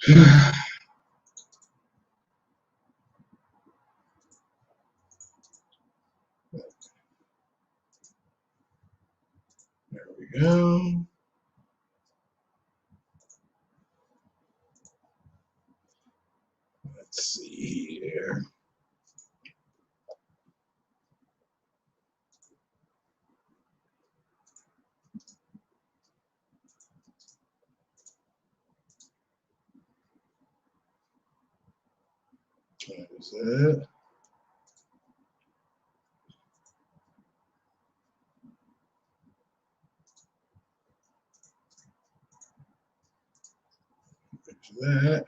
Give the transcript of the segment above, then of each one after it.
There we go. Let's see here. There's it. There's that.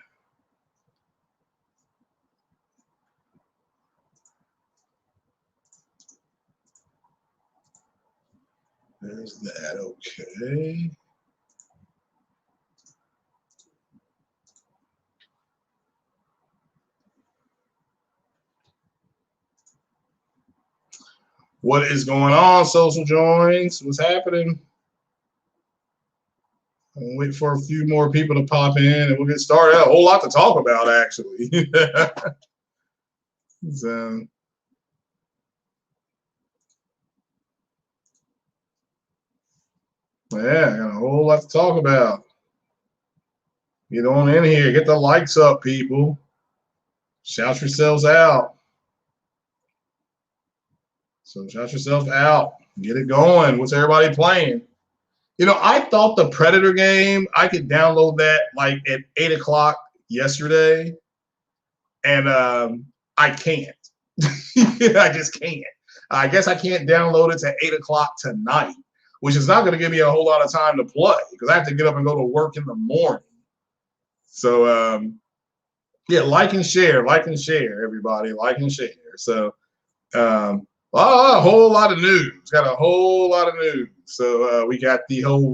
There's that. Okay. What is going on, social joins? What's happening? I'll wait for a few more people to pop in and we'll get started. A whole lot to talk about, actually. So, yeah, I got a whole lot to talk about. Get on in here. Get the likes up, people. Shout yourselves out. So shout yourself out. Get it going. What's everybody playing? You know, I thought the Predator game, I could download that like at 8 o'clock yesterday, and I can't. I just can't. I guess I can't download it at 8 o'clock tonight, which is not going to give me a whole lot of time to play because I have to get up and go to work in the morning. So, yeah, like and share, everybody. Like and share. So, a whole lot of news. Got a whole lot of news. So we got the whole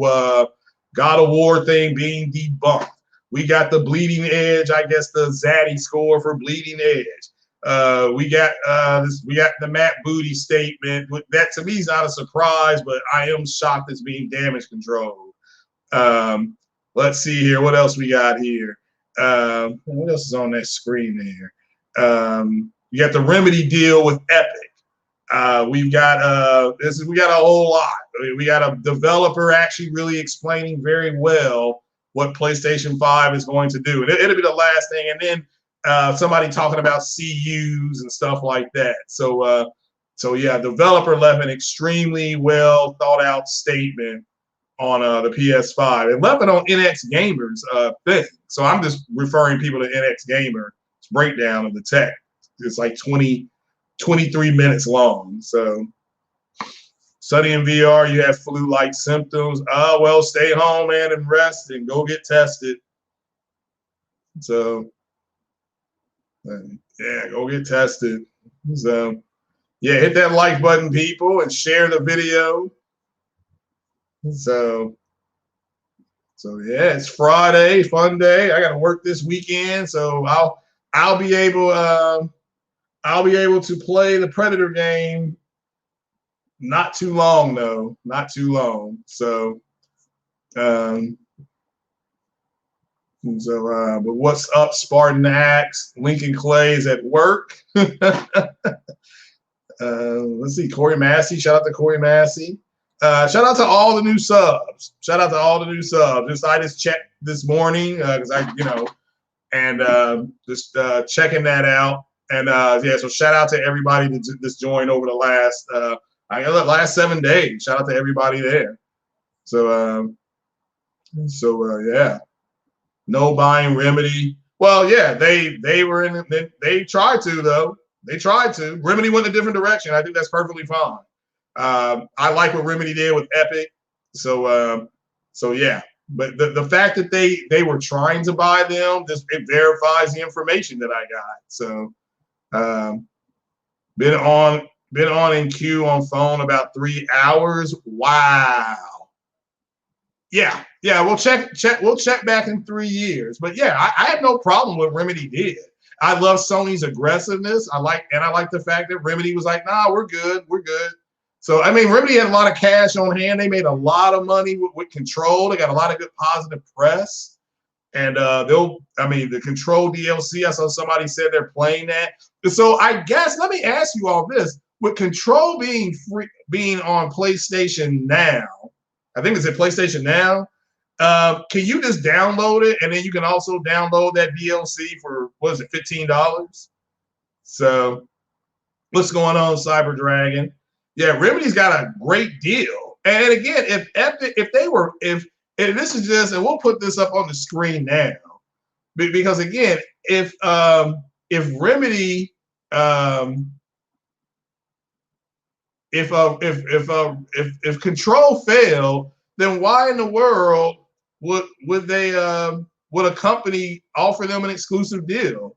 God of War thing being debunked. We got the bleeding edge. I guess the Zaddy score for bleeding edge. We got the Matt Booty statement. That to me is not a surprise, but I am shocked it's being damage control. Let's see here. What else we got here? What else is on that screen there? You got the Remedy deal with Epic. We got a whole lot. I mean, we got a developer actually really explaining very well what PlayStation 5 is going to do. And it'll be the last thing. And then somebody talking about CUs and stuff like that. So yeah, developer left an extremely well thought out statement on the PS5 and left it on NX Gamer's thing. So I'm just referring people to NX Gamer's breakdown of the tech. It's like 23 minutes long. So, study in VR, you have flu-like symptoms. Well, stay home, man, and rest and go get tested. So, yeah, go get tested. So, yeah, hit that like button, people, and share the video. So yeah, it's Friday, fun day. I got to work this weekend, so I'll be able to play the Predator game. Not too long though, not too long. So, but what's up, Spartan Axe? Lincoln Clay is at work. Let's see, Corey Massey. Shout out to Corey Massey. Shout out to all the new subs. I just checked this morning because just checking that out. And yeah, so shout out to everybody that just joined over the last 7 days. Shout out to everybody there. So yeah, no buying Remedy. Well, yeah, they were in. They tried to though. They tried to. Remedy went a different direction. I think that's perfectly fine. I like what Remedy did with Epic. So yeah. But the fact that they were trying to buy them, it verifies the information that I got. So been on in queue on phone about 3 hours. Wow. Yeah. We'll check back in 3 years. But yeah, I have no problem with Remedy did. I love Sony's aggressiveness. I like the fact that Remedy was like, nah, we're good. So, I mean, Remedy had a lot of cash on hand. They made a lot of money with Control. They got a lot of good positive press. And I mean, the Control DLC, I saw somebody said they're playing that. So I guess, let me ask you all this. With Control being free, being on PlayStation Now, I think it's at PlayStation Now, can you just download it? And then you can also download that DLC for, what is it, $15? So what's going on, Cyber Dragon? Yeah, Remedy's got a great deal. And again, if Epic, and this is just, and we'll put this up on the screen now, because again, if Remedy, if Control failed, then why in the world would they would a company offer them an exclusive deal?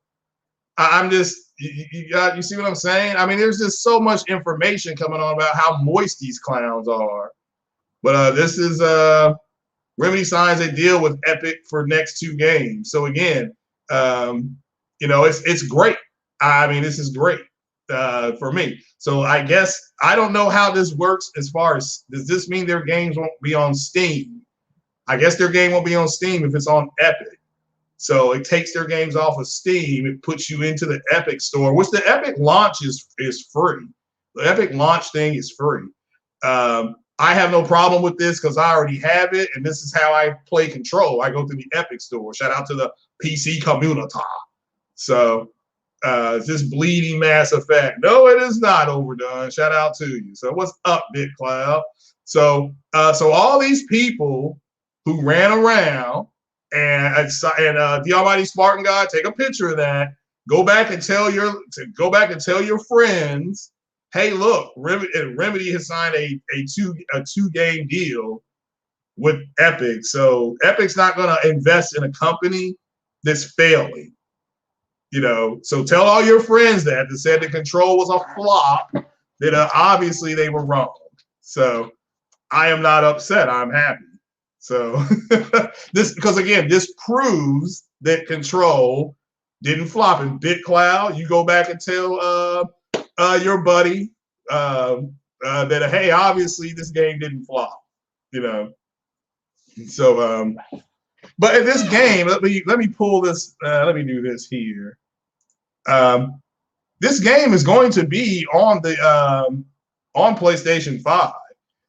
I'm just, you see what I'm saying? I mean, there's just so much information coming on about how moist these clowns are. But this is Remedy signs a deal with Epic for next 2 games. So again, you know, it's great. I mean, this is great for me. So I guess I don't know how this works as far as, does this mean their games won't be on Steam? I guess their game won't be on Steam if it's on Epic. So it takes their games off of Steam. It puts you into the Epic store, which the Epic launch is free. The Epic launch thing is free. I have no problem with this because I already have it, and this is how I play Control. I go to the Epic store. Shout out to the PC community. So is this bleeding Mass Effect? No, it is not overdone. Shout out to you. So what's up, Big Cloud? So all these people who ran around and the Almighty Spartan God, take a picture of that. Go back and tell your friends, hey, look, Remedy has signed a two game deal with Epic. So Epic's not going to invest in a company that's failing. You know, so tell all your friends that said the Control was a flop, that obviously they were wrong. So I am not upset. I'm happy. So because again, this proves that Control didn't flop. And BitCloud, you go back and tell your buddy that, hey, obviously this game didn't flop. You know. So but in this game, let me pull this. Let me do this here. This game is going to be on the on PlayStation 5.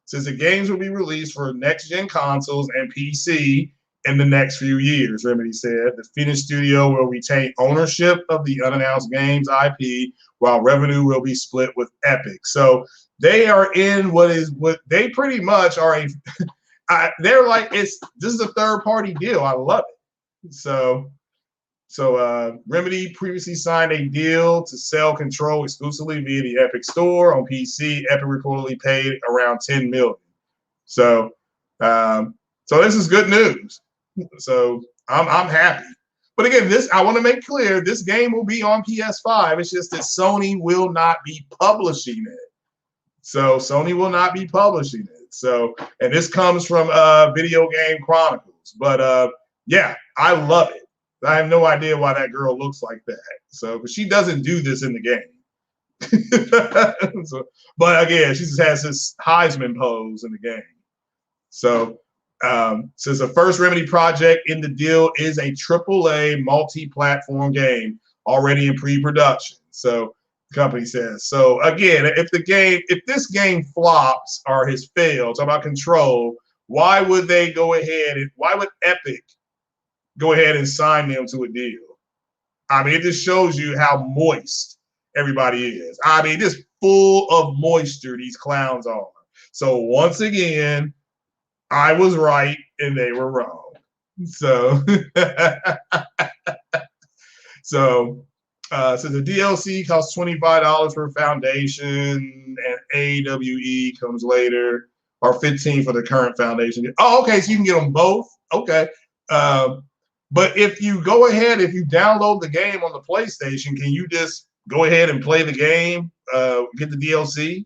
Since the games will be released for next-gen consoles and PC in the next few years, Remedy said. The Phoenix studio will retain ownership of the unannounced games IP, while revenue will be split with Epic. So they are in what they pretty much are they're like, this is a third-party deal. I love it. So Remedy previously signed a deal to sell Control exclusively via the Epic Store on PC. Epic reportedly paid around $10 million. So this is good news. So I'm happy. But again, I want to make clear, this game will be on PS5. It's just that Sony will not be publishing it. So Sony will not be publishing it. So, and this comes from Video Game Chronicles. But yeah, I love it. I have no idea why that girl looks like that. So, but she doesn't do this in the game. So, but again, she just has this Heisman pose in the game. So, since the first Remedy project in the deal is a AAA multi-platform game already in pre-production. So, the company says. So again, if this game flops or has failed, talk about Control, why would they go ahead and why would Epic go ahead and sign them to a deal? I mean, it just shows you how moist everybody is. I mean, just full of moisture these clowns are. So once again, I was right and they were wrong. So, so the DLC costs $25 for Foundation, and AWE comes later, or $15 for the current Foundation. Oh, okay, so you can get them both. Okay. But if you go ahead, if you download the game on the PlayStation, can you just go ahead and play the game, get the DLC?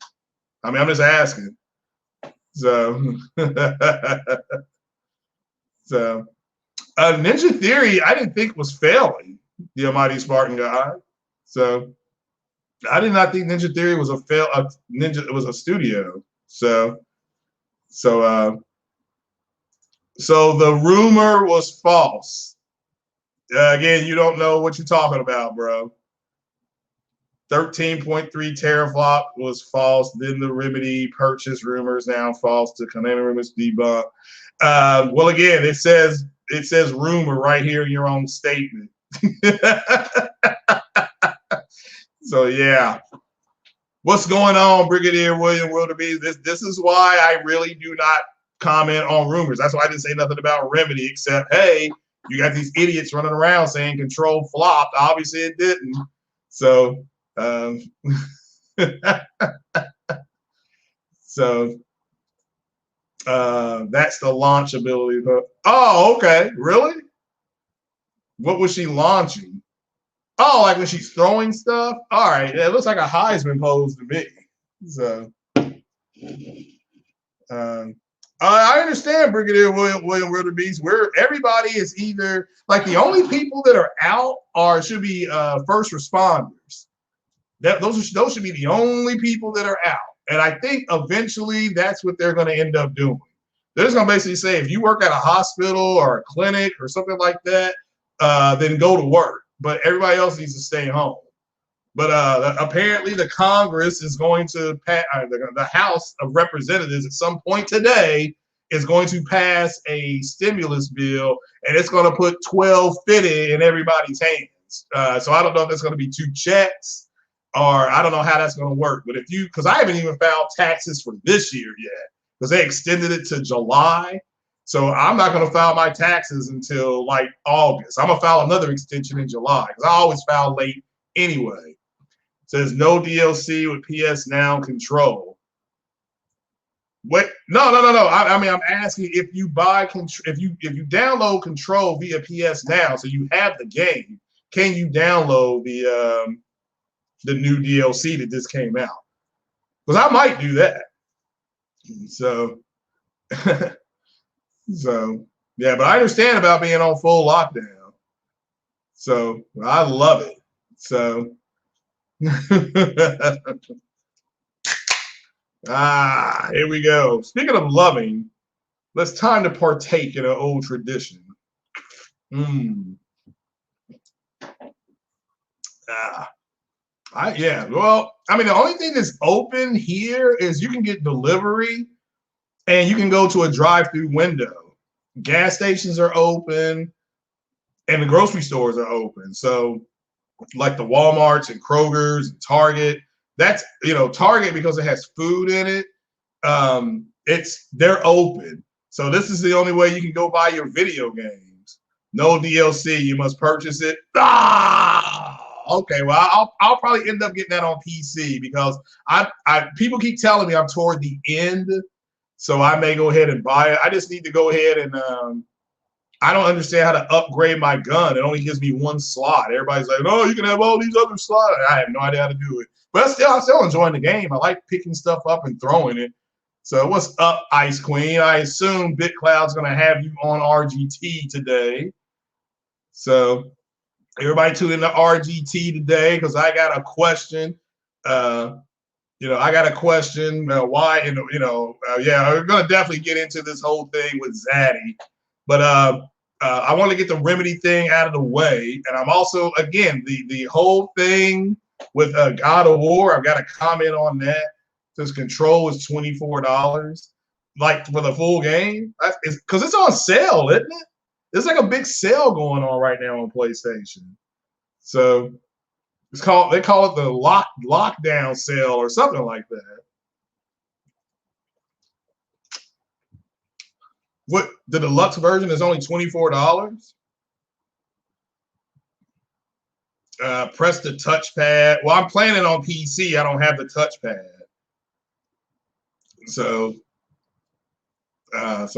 I mean, I'm just asking. So, Ninja Theory, I didn't think was failing, the Almighty Spartan God. So, I did not think Ninja Theory was it was a studio. So the rumor was false. Again, you don't know what you're talking about, bro. 13.3 teraflop was false. Then the Remedy purchase rumors now false. To Konami rumors debunk. Well, again, it says rumor right here in your own statement. So yeah, what's going on, Brigadier William Wildebeest? This is why I really do not comment on rumors. That's why I didn't say nothing about Remedy, except hey, you got these idiots running around saying Control flopped. Obviously, it didn't. So. So that's the launch ability. Oh, okay. Really? What was she launching? Oh, like when she's throwing stuff? All right. It looks like a Heisman pose to me. So I understand, Brigadier William Wildebeest, where everybody is either like the only people that are out should be first responders. Those should be the only people that are out. And I think eventually that's what they're going to end up doing. They're just going to basically say, if you work at a hospital or a clinic or something like that, then go to work. But everybody else needs to stay home. But apparently the Congress is going to pass, the House of Representatives at some point today is going to pass a stimulus bill, and it's going to put $12.50 in everybody's hands. So I don't know if that's going to be 2 checks. Or I don't know how that's going to work. But because I haven't even filed taxes for this year yet, because they extended it to July. So I'm not going to file my taxes until like August. I'm going to file another extension in July because I always file late anyway. It says no DLC with PS Now Control. Wait, no. I mean, I'm asking if you buy if you download Control via PS Now, so you have the game, can you download the new DLC that just came out? Because I might do that. So, yeah, but I understand about being on full lockdown. So I love it. So, here we go. Speaking of loving, it's time to partake in an old tradition. Yeah, well, I mean, the only thing that's open here is you can get delivery and you can go to a drive-through window. Gas stations are open and the grocery stores are open. So like the Walmarts and Kroger's and Target, that's, Target, because it has food in it, they're open. So this is the only way you can go buy your video games. No DLC, you must purchase it. Okay, well, I'll probably end up getting that on PC because people keep telling me I'm toward the end, so I may go ahead and buy it. I just need to go ahead and I don't understand how to upgrade my gun. It only gives me 1 slot. Everybody's like, "Oh, you can have all these other slots." I have no idea how to do it, but I'm still enjoying the game. I like picking stuff up and throwing it. So what's up, Ice Queen? I assume BitCloud's going to have you on RGT today. So. Everybody tune into RGT today because I got a question. I got a question. Why? Yeah, we're gonna definitely get into this whole thing with Zaddy, but I want to get the Remedy thing out of the way, and I'm also again the whole thing with God of War. I've got a comment on that. This Control is $24, like for the full game, because it's on sale, isn't it? There's like a big sale going on right now on PlayStation. So they call it the lockdown sale or something like that. What, the deluxe version is only $24? Press the touchpad. Well, I'm playing it on PC. I don't have the touchpad. So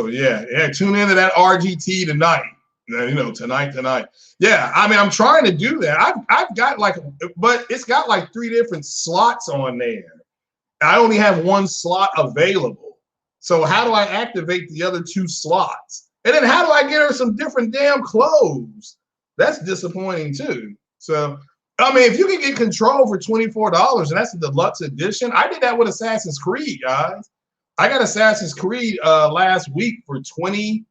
yeah, tune into that RGT tonight. Tonight. Yeah, I mean, I'm trying to do that. I've got but it's got like 3 different slots on there. I only have 1 slot available. So how do I activate the other 2 slots? And then how do I get her some different damn clothes? That's disappointing too. So, I mean, if you can get Control for $24 and that's the deluxe edition, I did that with Assassin's Creed, guys. I got Assassin's Creed last week for $21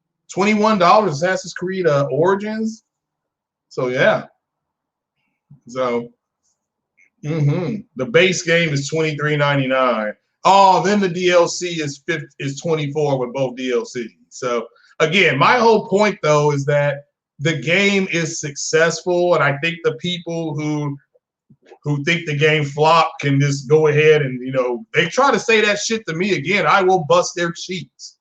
Assassin's Creed Origins. So yeah. So the base game is $23.99. Oh, then the DLC is 24 with both DLCs. So again, my whole point though is that the game is successful, and I think the people who think the game flopped can just go ahead and, they try to say that shit to me again, I will bust their cheeks.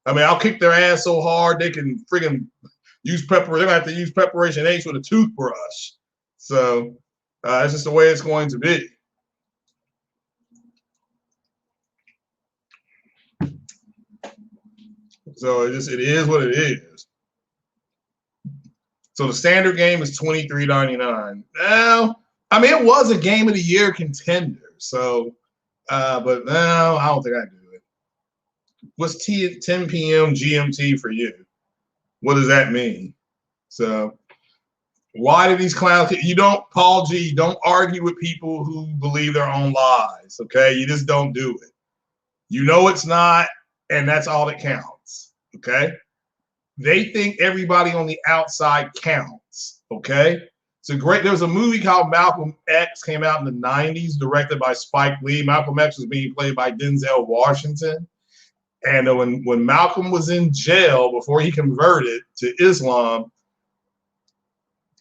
I mean, I'll kick their ass so hard they can friggin' use preparation. They're gonna have to use preparation H with a toothbrush. So that's just the way it's going to be. So it is what it is. So the standard game is $23.99. Now, I mean, it was a game of the year contender. So, but no, I don't think I do it. What's 10 p.m. GMT for you? What does that mean? So, why do these clowns? You don't, Paul G. Don't argue with people who believe their own lies. Okay, you just don't do it. You know it's not, and that's all that counts. Okay. They think everybody on the outside counts. Okay. There was a movie called Malcolm X, came out in the 90s, directed by Spike Lee. Malcolm X was being played by Denzel Washington. And when Malcolm was in jail before he converted to Islam,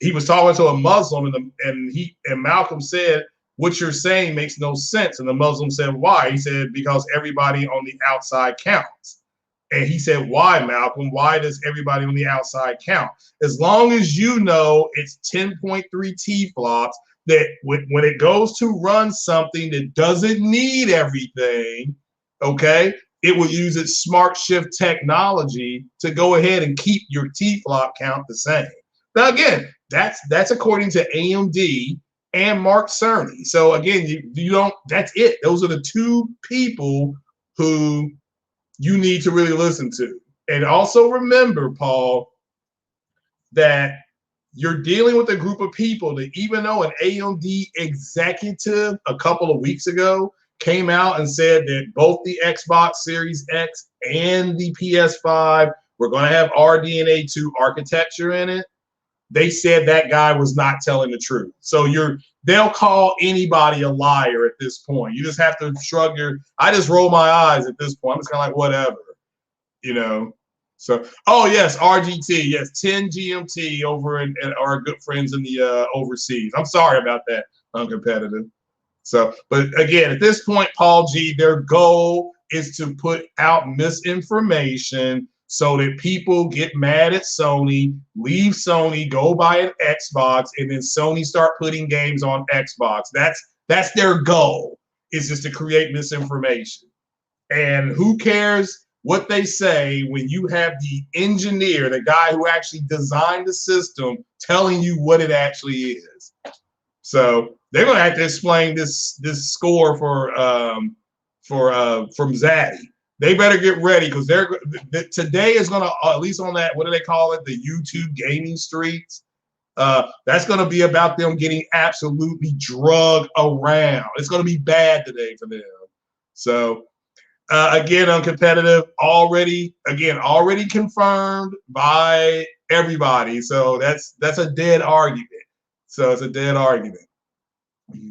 he was talking to a Muslim, and Malcolm said, "What you're saying makes no sense." And the Muslim said, "Why?" He said, "Because everybody on the outside counts." And he said, "Why, Malcolm? Why does everybody on the outside count? As long as you know it's 10.3 T-flops, that when it goes to run something that doesn't need everything, okay, it will use its smart shift technology to go ahead and keep your T-flop count the same." Now, again, that's according to AMD and Mark Cerny. So again, you don't. That's it. Those are the two people who you need to really listen to. And also remember, Paul, that you're dealing with a group of people that, even though an AMD executive a couple of weeks ago came out and said that both the Xbox Series X and the PS5 were going to have RDNA 2 architecture in it, they said that guy was not telling the truth. So they'll call anybody a liar at this point. You just have to shrug I just roll my eyes at this point. I'm just kind of like, whatever, So, oh yes, RGT, yes, 10 GMT over and our good friends in the overseas. I'm sorry about that, uncompetitive. So, but again, at this point, Paul G, their goal is to put out misinformation so that people get mad at Sony, leave Sony, go buy an Xbox, and then Sony start putting games on Xbox. That's their goal, is just to create misinformation. And who cares what they say when you have the engineer, the guy who actually designed the system, telling you what it actually is. So they're going to have to explain this score from Zaddy. They better get ready, because today is going to, at least on that, what do they call it, the YouTube gaming streets, that's going to be about them getting absolutely drugged around. It's going to be bad today for them. So again, uncompetitive, already confirmed by everybody. So that's a dead argument. So it's a dead argument.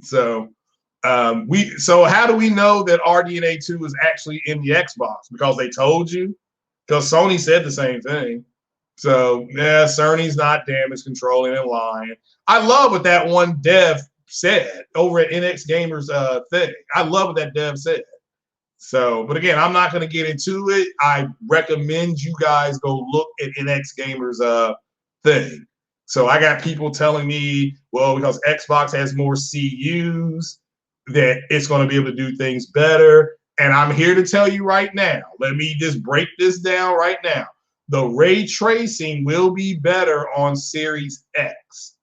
So so how do we know that RDNA 2 is actually in the Xbox? Because they told you? Because Sony said the same thing. So yeah, Cerny's not damage controlling and lying. I love what that one dev said over at NX Gamers thing. I love what that dev said. So, but again, I'm not going to get into it. I recommend you guys go look at NX Gamers thing. So I got people telling me, well, because Xbox has more CUs, that it's going to be able to do things better. And I'm here to tell you right now, let me just break this down right now. The ray tracing will be better on Series X.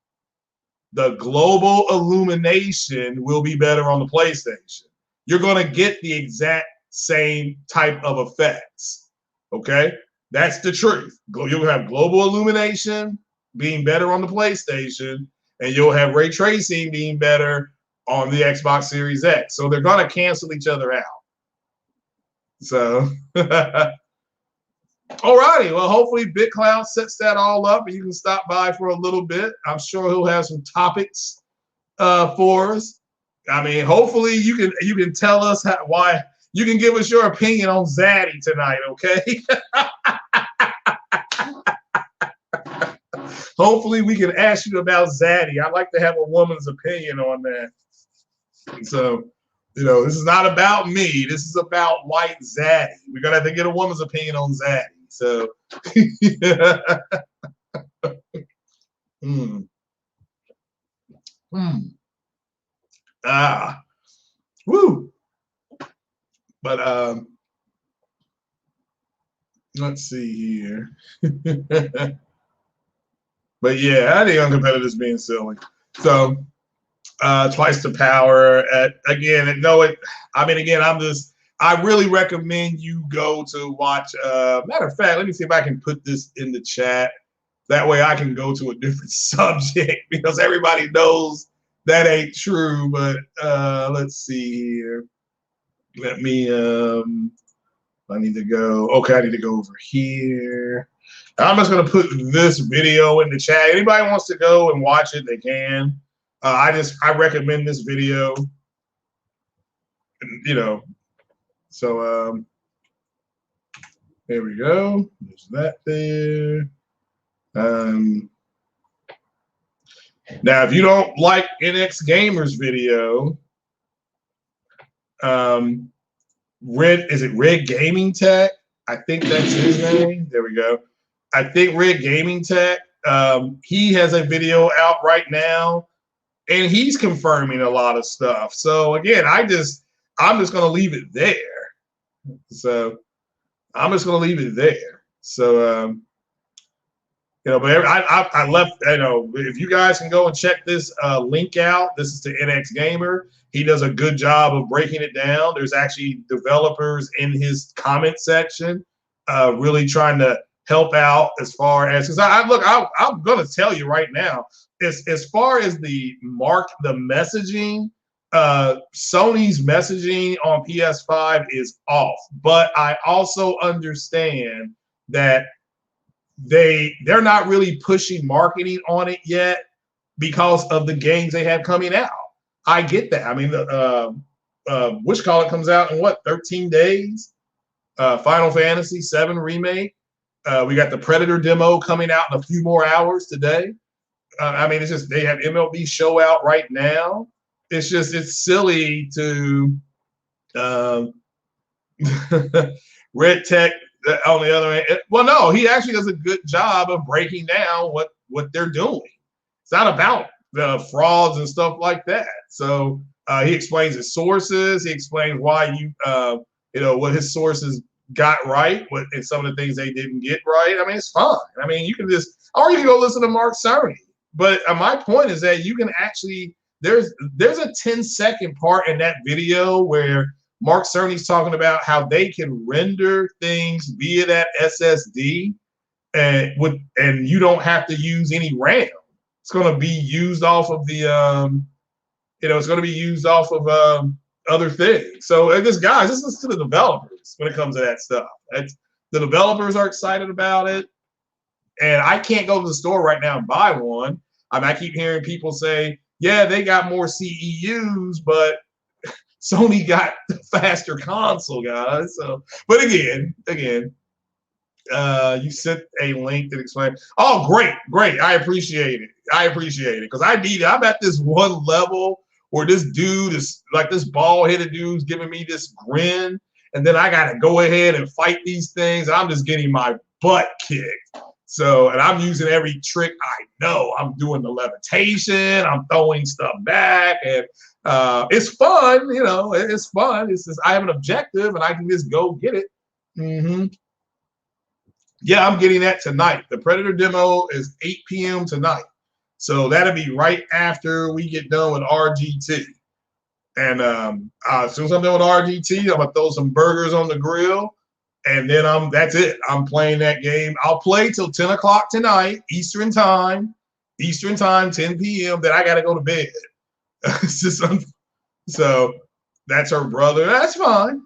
The global illumination will be better on the PlayStation. You're going to get the exact same type of effects. Okay? That's the truth. You'll have global illumination being better on the PlayStation, and you'll have ray tracing being better on the Xbox Series X. So they're going to cancel each other out. So, All righty. Well, hopefully Big Cloud sets that all up and you can stop by for a little bit. I'm sure he'll have some topics for us. I mean, hopefully you can tell us why you can give us your opinion on Zaddy tonight, okay? Hopefully we can ask you about Zaddy. I'd like to have a woman's opinion on that. So, this is not about me. This is about white Zaddy. We're gonna have to get a woman's opinion on Zaddy. So, woo. But let's see here. But yeah, I think uncompetitive being silly. So twice the power. Again, I really recommend you go to watch. Matter of fact, let me see if I can put this in the chat. That way I can go to a different subject because everybody knows that ain't true. But let's see here. Let me, I need to go. Okay, I need to go over here. I'm just going to put this video in the chat. Anybody wants to go and watch it, they can. I recommend this video. So there we go. There's that there. Now, if you don't like NX Gamer's video, Red Gaming Tech? I think that's his name. There we go. I think Red Gaming Tech. He has a video out right now, and he's confirming a lot of stuff. So again, I'm just gonna leave it there. So I'm just gonna leave it there. So but I left. If you guys can go and check this link out, this is to NX Gamer. He does a good job of breaking it down. There's actually developers in his comment section really trying to help out as far as, because I'm going to tell you right now, as far as the messaging, Sony's messaging on PS5 is off. But I also understand that they're not really pushing marketing on it yet because of the games they have coming out. I get that. I mean, Wish Call It comes out in 13 days? Final Fantasy VII Remake. We got the Predator demo coming out in a few more hours today. I mean, it's just they have MLB Show out right now. It's silly to Red Tech on the other end. Well, no, he actually does a good job of breaking down what they're doing. It's not about the frauds and stuff like that. So he explains his sources. He explains why what his sources got right, and some of the things they didn't get right. I mean, it's fine. I mean, you can or you can go listen to Mark Cerny. But my point is that you can actually, there's a 10-second part in that video where Mark Cerny's talking about how they can render things via that SSD, and you don't have to use any RAM. It's going to be used off of the, it's going to be used off of other things. So this is to the developers when it comes to that stuff. The developers are excited about it, and I can't go to the store right now and buy one. I keep hearing people say, yeah, they got more CEUs, but Sony got the faster console, guys. So, but again, you sent a link that explains. Oh, great! I appreciate it. Because I'm at this one level where this dude is like, this bald-headed dude's giving me this grin, and then I gotta go ahead and fight these things. And I'm just getting my butt kicked. So, and I'm using every trick I know. I'm doing the levitation. I'm throwing stuff back, and it's fun. It's fun. It's just I have an objective, and I can just go get it. Yeah, I'm getting that tonight. The Predator demo is 8 p.m. tonight. So that'll be right after we get done with RGT. And as soon as I'm done with RGT, I'm going to throw some burgers on the grill. And then that's it. I'm playing that game. I'll play till 10 o'clock tonight, Eastern time, 10 p.m. Then I got to go to bed. So that's her brother. That's fine.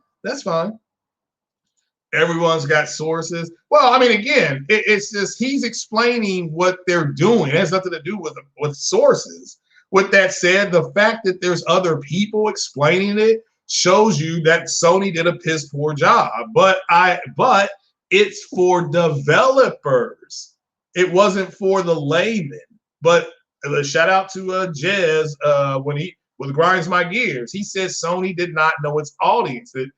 Everyone's got sources. Well, I mean, again, it's just he's explaining what they're doing. It has nothing to do with sources. With that said, the fact that there's other people explaining it shows you that Sony did a piss poor job. But it's for developers. It wasn't for the layman. But shout out to Jez when he with Grinds My Gears. He said Sony did not know its audience. That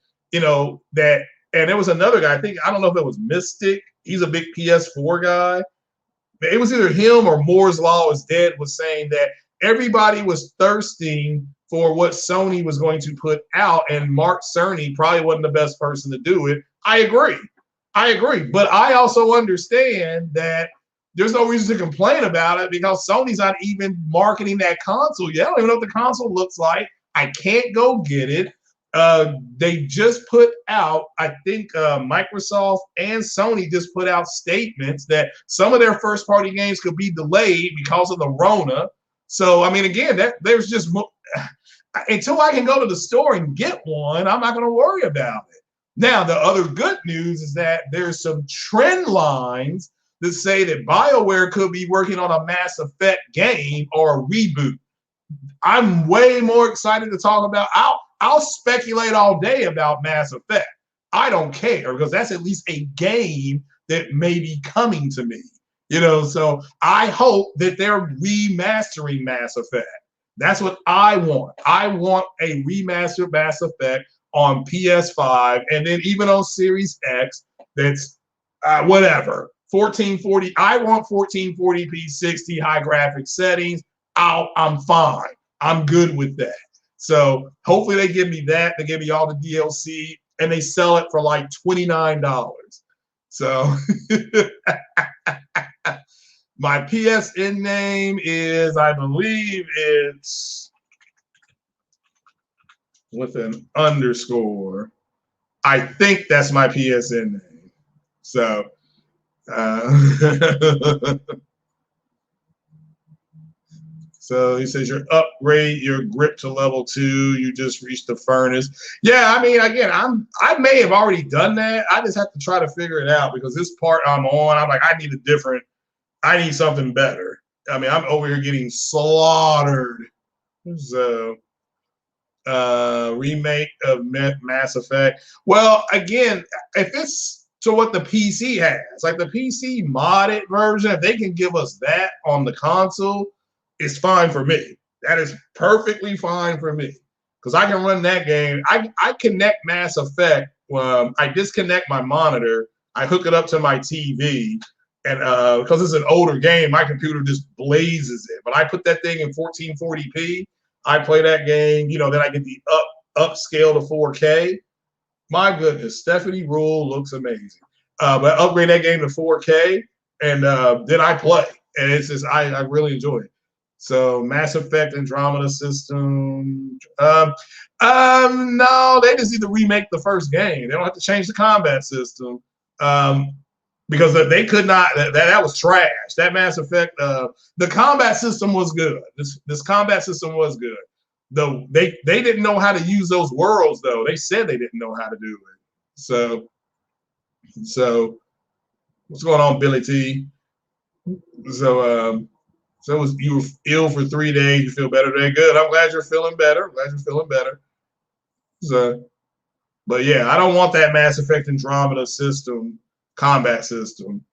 that. And there was another guy, I don't know if it was Mystic. He's a big PS4 guy. It was either him or Moore's Law is Dead was saying that everybody was thirsting for what Sony was going to put out, and Mark Cerny probably wasn't the best person to do it. I agree. But I also understand that there's no reason to complain about it because Sony's not even marketing that console yet. I don't even know what the console looks like. I can't go get it. They just put out, I think Microsoft and Sony just put out statements that some of their first party games could be delayed because of the Rona. So, I mean, again, there's just until I can go to the store and get one, I'm not going to worry about it. Now, the other good news is that there's some trend lines that say that BioWare could be working on a Mass Effect game or a reboot. I'm way more excited to talk about. I'll speculate all day about Mass Effect. I don't care because that's at least a game that may be coming to me. So I hope that they're remastering Mass Effect. That's what I want. I want a remastered Mass Effect on PS5 and then even on Series X. That's whatever 1440. I want 1440p 60 high graphic settings. I'm fine. I'm good with that. So hopefully they give me that. They give me all the DLC and they sell it for like $29. So my PSN name is, I believe it's with an underscore. I think that's my PSN name. So So he says you upgrade your grip to level 2. You just reached the furnace. Yeah, I mean, again, I may have already done that. I just have to try to figure it out because this part I'm on, I'm like, I need something better. I mean, I'm over here getting slaughtered. So remake of Mass Effect. Well, again, if it's to what the PC has, like the PC modded version, if they can give us that on the console, it's fine for me. That is perfectly fine for me because I can run that game. I connect Mass Effect. I disconnect my monitor. I hook it up to my TV, and because it's an older game, my computer just blazes it. But I put that thing in 1440p. I play that game. Then I get the upscale to 4K. My goodness, Stephanie Rule looks amazing. But I upgrade that game to 4K, and then I play, and it's just I really enjoy it. So Mass Effect Andromeda system. No, they just need to remake the first game. They don't have to change the combat system because they could not. That was trash. That Mass Effect. The combat system was good. This combat system was good. Though they didn't know how to use those worlds. Though they said they didn't know how to do it. So what's going on, Billy T? So you were ill for 3 days. You feel better today? Good. I'm glad you're feeling better. So, but yeah, I don't want that Mass Effect Andromeda system, combat system.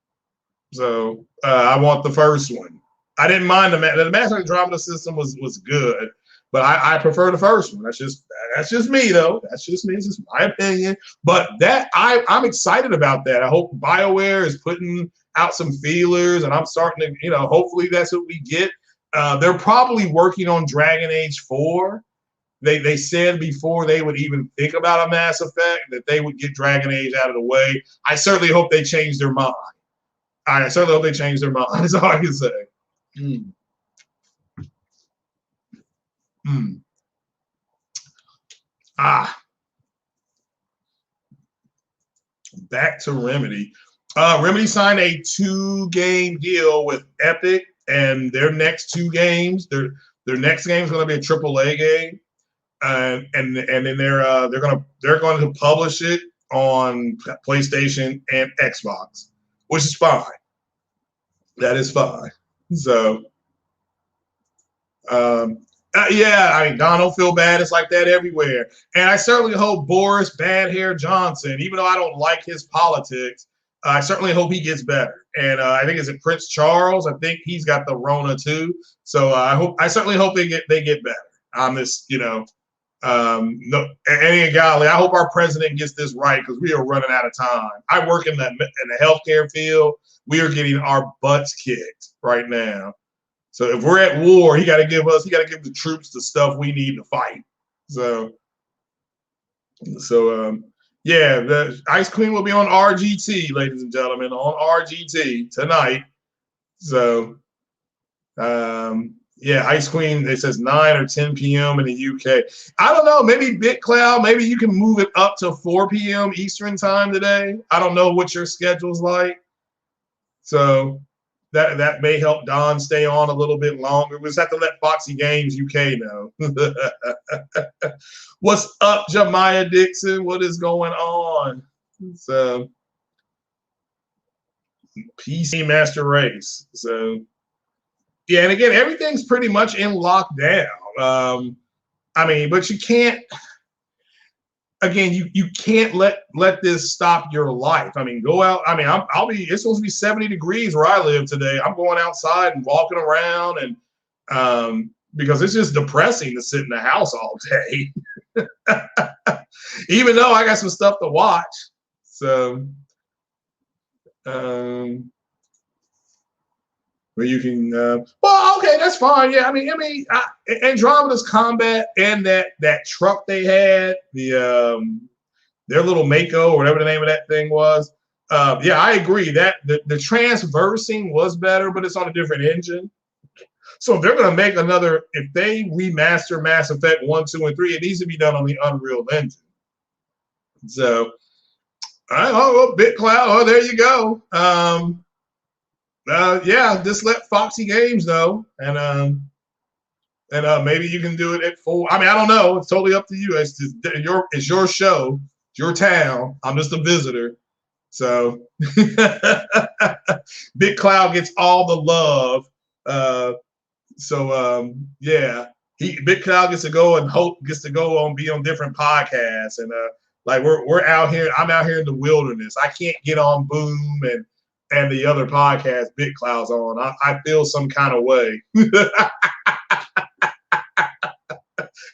So I want the first one. I didn't mind the Mass Effect Andromeda system was good, but I prefer the first one. That's just me though. That's just me. It's just my opinion. But I'm excited about that. I hope BioWare is putting out some feelers, and I'm starting to, hopefully that's what we get. They're probably working on Dragon Age 4. They said before they would even think about a Mass Effect that they would get Dragon Age out of the way. I certainly hope they change their mind. That's all I can say. Back to Remedy. Remedy signed a 2-game deal with Epic, and their next 2 games, their next game is going to be a AAA game, and then they're going to publish it on PlayStation and Xbox, which is fine. That is fine. So, yeah, I mean, Don don't feel bad. It's like that everywhere. And I certainly hope Boris Bad Hair Johnson, even though I don't like his politics, I certainly hope he gets better. And I think it's Prince Charles. I think he's got the Rona too. So I certainly hope they get better on this. No, and golly, I hope our president gets this right because we are running out of time. I work in the healthcare field. We are getting our butts kicked right now. So if we're at war, he got to give the troops the stuff we need to fight. So yeah, the Ice Queen will be on RGT, ladies and gentlemen, on RGT tonight. So yeah, Ice Queen, it says 9 or 10 p.m. in the UK. I don't know, maybe BitCloud, maybe you can move it up to 4 p.m. Eastern time today. I don't know what your schedule's like. So that may help Don stay on a little bit longer. We just have to let Foxy Games UK know. What's up, Jemiah Dixon? What is going on? So PC Master Race. So yeah, and again, everything's pretty much in lockdown. I mean, but you can't. Again, you can't let this stop your life. I mean, go out. I mean, it's supposed to be 70 degrees where I live today. I'm going outside and walking around, and because it's just depressing to sit in the house all day. Even though I got some stuff to watch. So where you can well, okay, that's fine. Yeah, I mean Andromeda's combat and that truck they had, their little Mako or whatever the name of that thing was. Yeah, I agree that the transversing was better, but it's on a different engine. So if they're gonna make if they remaster Mass Effect 1, 2, and 3, it needs to be done on the Unreal Engine. So BitCloud, oh, there you go. Yeah, just let Foxy Games know, and maybe you can do it at 4. I mean, I don't know. It's totally up to you. It's your show, it's your town. I'm just a visitor. So BitCloud gets all the love. Yeah, BitCloud gets to go and be on different podcasts, and like we're out here. I'm out here in the wilderness. I can't get on Boom and the other podcast BitCloud's on. I feel some kind of way. And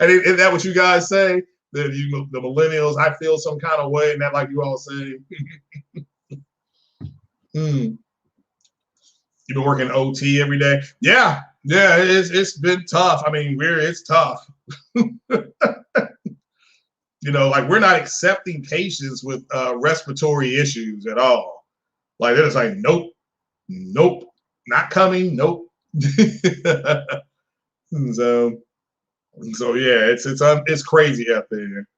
is that what you guys say? The millennials, I feel some kind of way, and that like you all say. You've been working OT every day. Yeah, it's been tough. I mean, it's tough. Like we're not accepting patients with respiratory issues at all. Like they're just like, nope, not coming, nope. So yeah, it's crazy out there.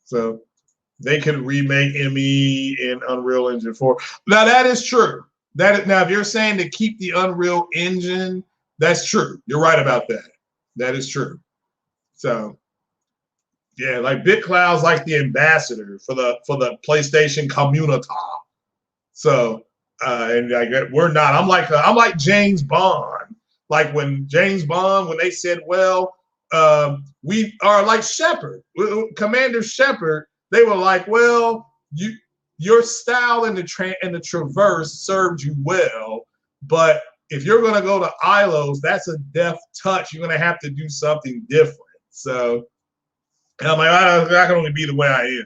So they could remake ME in Unreal Engine 4. Now that is true. Now if you're saying to keep the Unreal Engine, that's true. You're right about that. That is true. So yeah, like BitCloud's like the ambassador for the PlayStation community. So and like we're not. I'm like James Bond. Like when they said, well, we are like Shepard, Commander Shepard. They were like, well, your style in the traverse served you well, but if you're going to go to Ilos, that's a deft touch. You're going to have to do something different. So and I'm like, I can only be the way I am.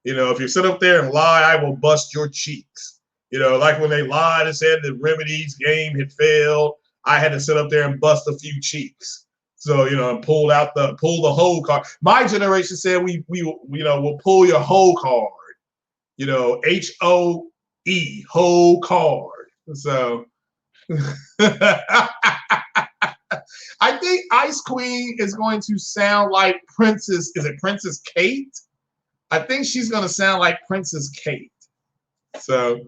If you sit up there and lie, I will bust your cheeks. Like when they lied and said the Remedy's game had failed, I had to sit up there and bust a few cheeks. So, and pull the whole card. My generation said we'll pull your whole card. HOE, whole card. So I think Ice Queen is going to sound like Princess. Is it Princess Kate? I think she's going to sound like Princess Kate. So,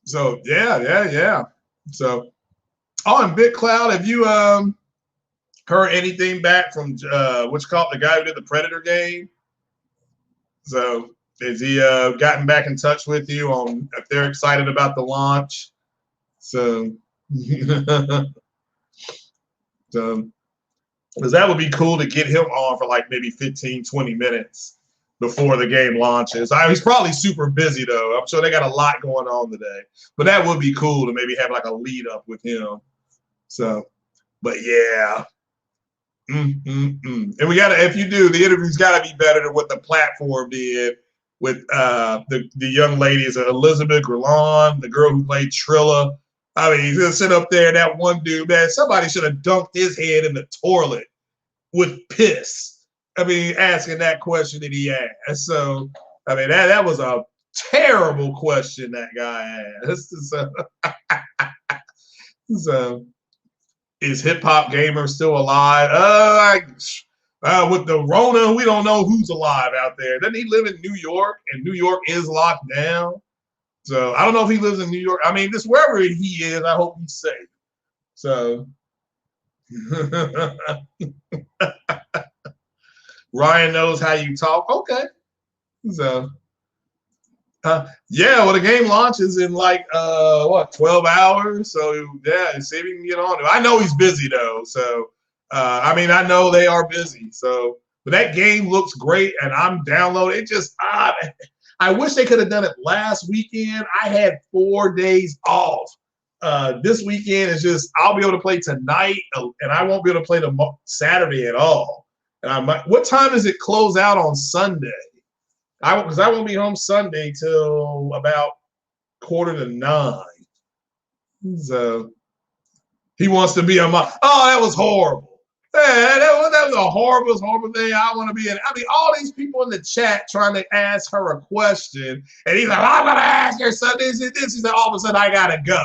So yeah. So Oh, and Big Cloud, have you heard anything back from what's called the guy who did the Predator game? So has he gotten back in touch with you on if they're excited about the launch? So, so because that would be cool to get him on for like maybe 15, 20 minutes before the game launches. He's probably super busy though. I'm sure they got a lot going on today, but that would be cool to maybe have like a lead up with him. So, but yeah. And we gotta, if you do, the interview's gotta be better than what the platform did with the young ladies, Elizabeth Grelon, the girl who played Trilla. I mean, he's gonna sit up there, that one dude, man, somebody should have dunked his head in the toilet with piss. I mean, asking that question that he asked. So, I mean, that was a terrible question that guy asked. So is Hip Hop Gamer still alive? With the Rona, we don't know who's alive out there. Doesn't he live in New York? And New York is locked down. So I don't know if he lives in New York. I mean, just wherever he is, I hope he's safe. So Ryan knows how you talk. Okay. So yeah, well, the game launches in like 12 hours. So yeah, see if he can get on it. I know he's busy though. So I mean, I know they are busy. So but that game looks great, and I'm downloading it. Just I wish they could have done it last weekend. I had 4 days off. This weekend is just I'll be able to play tonight, and I won't be able to play the Saturday at all. And I might. What time does it close out on Sunday? Because I won't be home Sunday till about 8:45. So he wants to be a mom. Oh, that was horrible. Man, that was a horrible thing. I want to be in. I mean, all these people in the chat trying to ask her a question, and he's like, "I'm gonna ask her something." This. He said, "All of a sudden, I gotta go."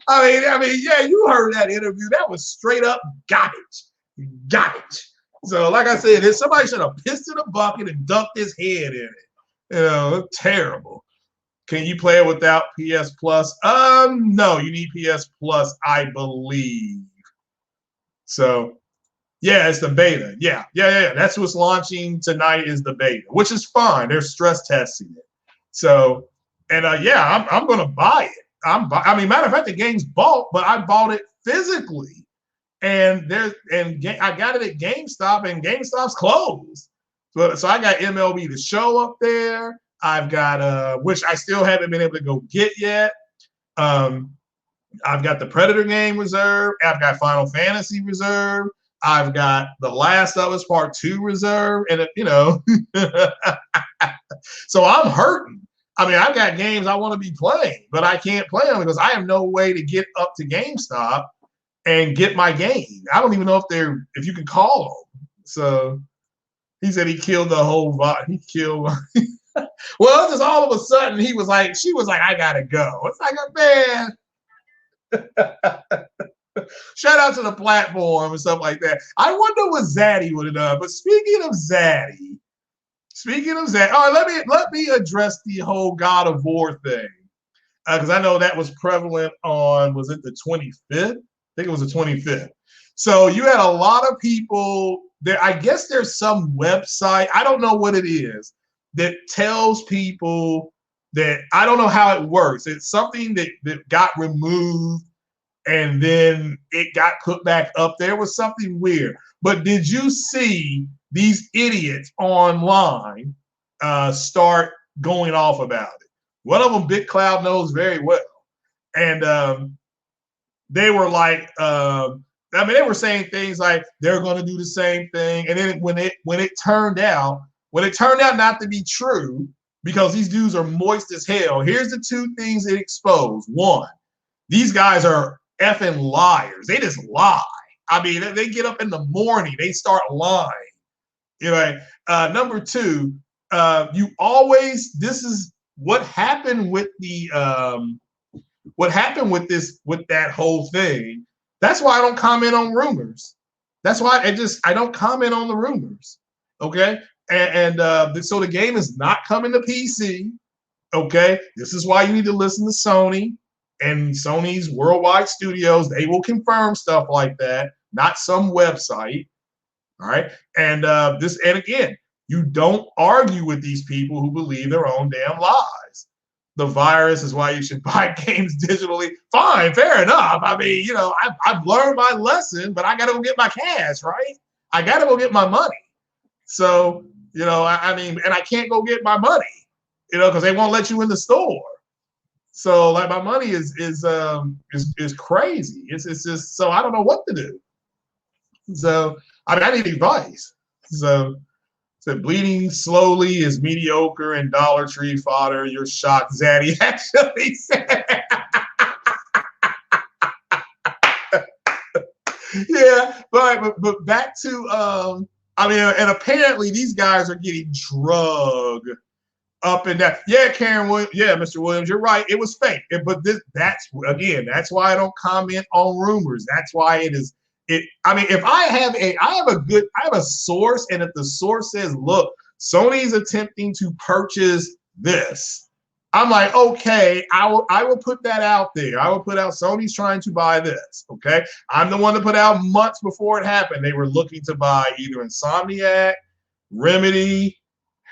I mean, yeah, you heard that interview. That was straight up garbage. So, like I said, somebody should have pissed in a bucket and dunked his head in it. You know, terrible. Can you play it without PS Plus? No, you need PS Plus, I believe. So, yeah, it's the beta. Yeah. That's what's launching tonight is the beta, which is fine. They're stress testing it. So, and yeah, I'm going to buy it. I mean, matter of fact, the game's bought, but I bought it physically, and I got it at GameStop, and GameStop's closed. So I got MLB The Show up there. I've got which I still haven't been able to go get yet. I've got the Predator game reserved. I've got Final Fantasy reserved. I've got The Last of Us Part 2 reserved. And, you know, so I'm hurting. I mean, I've got games I want to be playing, but I can't play them because I have no way to get up to GameStop and get my game. I don't even know if you can call them. So he said he killed the whole vibe. He killed. Well, just all of a sudden she was like, I gotta go. It's like, man. Shout out to the platform and stuff like that. I wonder what Zaddy would have done. But speaking of Zaddy, all right, let me address the whole God of War thing. Because I know that was prevalent on, was it the 25th? I think it was the 25th. So you had a lot of people there. I guess there's some website, I don't know what it is, that tells people that, I don't know how it works. It's something that got removed and then it got put back up. There was something weird. But did you see these idiots online start going off about it? One of them, Big Cloud, knows very well. And they were like, they were saying things like they're going to do the same thing. And then when it turned out not to be true, because these dudes are moist as hell, here's the two things it exposed. One, these guys are effing liars. They just lie. I mean, they get up in the morning, they start lying. You know, number two, this is what happened with that whole thing. That's why I don't comment on rumors. That's why I don't comment on the rumors. Okay. So the game is not coming to PC. Okay. This is why you need to listen to Sony. and Sony's worldwide studios, they will confirm stuff like that, not some website. All right. And and again, you don't argue with these people who believe their own damn lies. The virus is why you should buy games digitally. Fine, fair enough. I mean, I've learned my lesson, but I got to go get my cash, right? I got to go get my money. So, I mean, and I can't go get my money, because they won't let you in the store. So, like, my money is crazy. It's just, so I don't know what to do. So, I mean, I need advice. So bleeding slowly is mediocre and Dollar Tree fodder. You're shocked, Zaddy actually said. Yeah, but back to I mean, and apparently these guys are getting drugged up and down. Yeah, Karen Williams. Yeah, Mr. Williams, you're right. It was fake. But that's why I don't comment on rumors. That's why it is. I mean, if I have a source, and if the source says, look, Sony's attempting to purchase this, I'm like, okay, I will put that out there. I will put out Sony's trying to buy this. Okay. I'm the one to put out months before it happened. They were looking to buy either Insomniac, Remedy,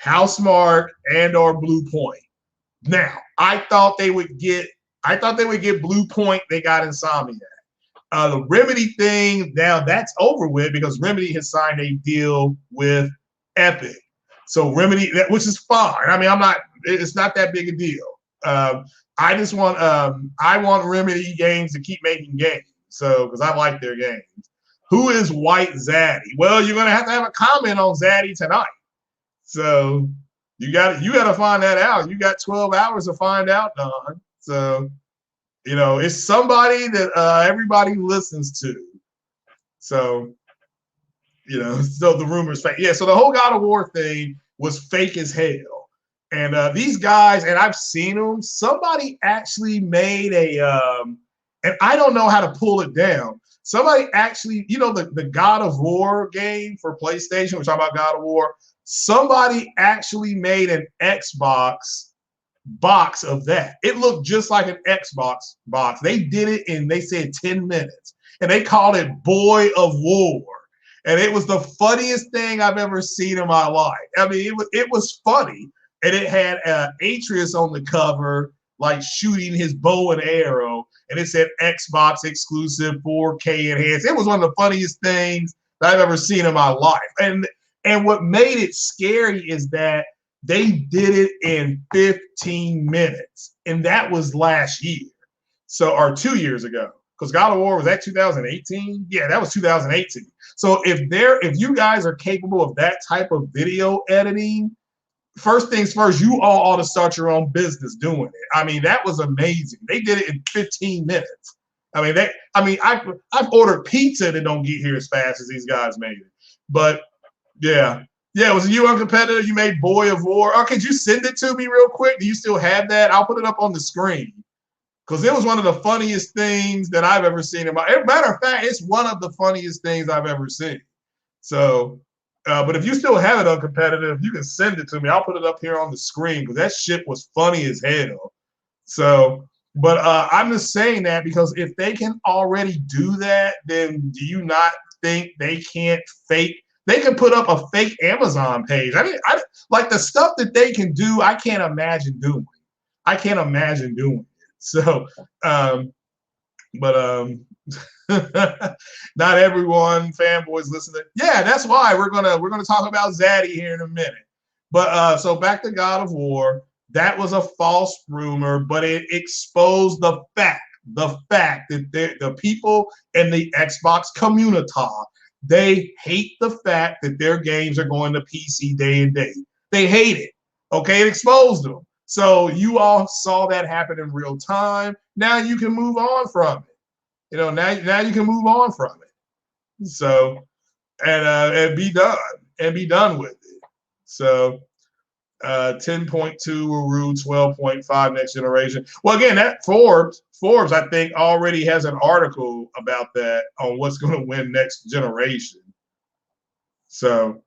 Housemarque, and or Blue Point. Now, I thought they would get Blue Point. They got Insomniac. The Remedy thing, now that's over with because Remedy has signed a deal with Epic. So Remedy, which is fine. I mean, it's not that big a deal. I just want, I want Remedy games to keep making games. So, because I like their games. Who is White Zaddy? Well, you're going to have a comment on Zaddy tonight. So you got to find that out. You got 12 hours to find out, Don. So, it's somebody that everybody listens to. So, so the rumors fake. Yeah, so the whole God of War thing was fake as hell. And these guys, and I've seen them, somebody actually made and I don't know how to pull it down. Somebody actually, the God of War game for PlayStation, we're talking about God of War, somebody actually made an Xbox box of that. It looked just like an Xbox box. They did it in, they said 10 minutes, and they called it Boy of War. And it was the funniest thing I've ever seen in my life. I mean, it was funny. And it had Atreus on the cover, like shooting his bow and arrow. And it said Xbox exclusive 4K enhanced. It was one of the funniest things that I've ever seen in my life. And what made it scary is that they did it in 15 minutes. And that was last year. Or 2 years ago. Because God of War, was that 2018? Yeah, that was 2018. So if you guys are capable of that type of video editing, first things first, you all ought to start your own business doing it. I mean, that was amazing. They did it in 15 minutes. I've ordered pizza that don't get here as fast as these guys made it. But yeah, was it you on competitor? You made Boy of War. Oh, could you send it to me real quick? Do you still have that? I'll put it up on the screen. Because it was one of the funniest things that I've ever seen in matter of fact, it's one of the funniest things I've ever seen. So, but if you still have it on competitive, you can send it to me. I'll put it up here on the screen because that shit was funny as hell. So, but I'm just saying that because if they can already do that, then do you not think they can't fake? They can put up a fake Amazon page. I mean, like the stuff that they can do, I can't imagine doing. So, not everyone fanboys listening. Yeah, that's why we're gonna talk about Zaddy here in a minute. But so back to God of War, that was a false rumor, but it exposed the fact that the people in the Xbox community, they hate the fact that their games are going to PC day and day. They hate it. Okay, it exposed them. So you all saw that happen in real time. Now you can move on from it. Now you can move on from it. So and be done with it. So 10.2 will rule 12.5 next generation. Well, again, that Forbes, I think, already has an article about that on what's going to win next generation. So,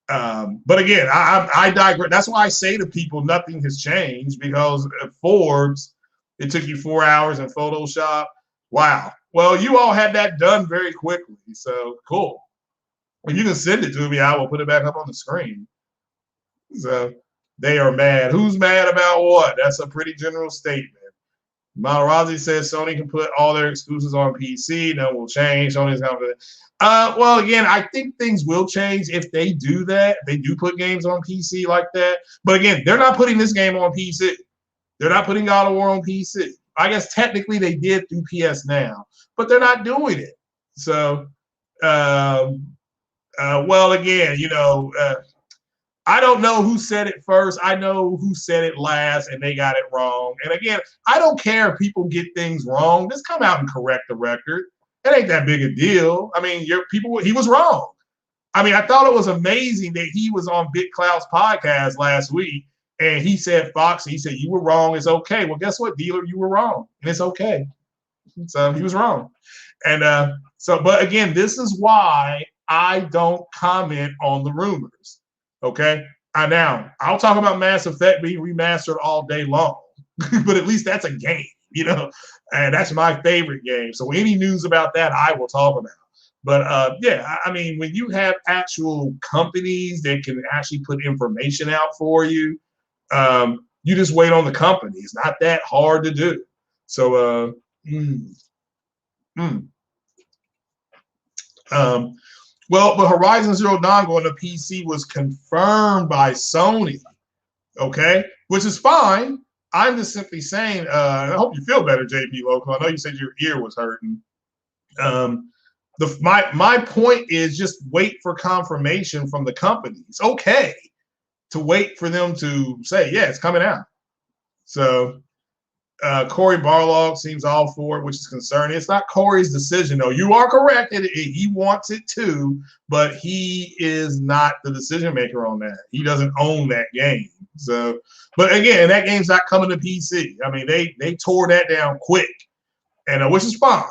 but again, I digress. That's why I say to people, nothing has changed because Forbes, It took you 4 hours in Photoshop. Wow. Well, you all had that done very quickly. So cool. If you can send it to me, I will put it back up on the screen. So they are mad. Who's mad about what? That's a pretty general statement. Malrazi says Sony can put all their exclusives on PC. No, will change. Sony's not going to. Well, again, I think things will change if they do that. They do put games on PC like that. But again, they're not putting this game on PC. They're not putting God of War on PC. I guess technically they did through PS Now, but they're not doing it. So, well, again, I don't know who said it first. I know who said it last, and they got it wrong. And again, I don't care if people get things wrong. Just come out and correct the record. It ain't that big a deal. I mean, he was wrong. I mean, I thought it was amazing that he was on Big Cloud's podcast last week, and he said, Fox, he said, you were wrong. It's okay. Well, guess what, dealer? You were wrong, and it's okay. So he was wrong. And but again, this is why I don't comment on the rumors. Okay. Now I'll talk about Mass Effect being remastered all day long, but at least that's a game, and that's my favorite game. So any news about that, I will talk about. But yeah, I mean, when you have actual companies that can actually put information out for you, you just wait on the company. It's not that hard to do. So, well, but Horizon Zero Dawn going to PC was confirmed by Sony, okay, which is fine. I'm just simply saying, I hope you feel better, JP Loco. I know you said your ear was hurting. My point is just wait for confirmation from the company. It's okay to wait for them to say, yeah, it's coming out. So Corey Barlog seems all for it, which is concerning. It's not Corey's decision, though. You are correct. He wants it too, but he is not the decision maker on that. He doesn't own that game. So, but again, that game's not coming to PC. I mean, they tore that down quick, and which is fine.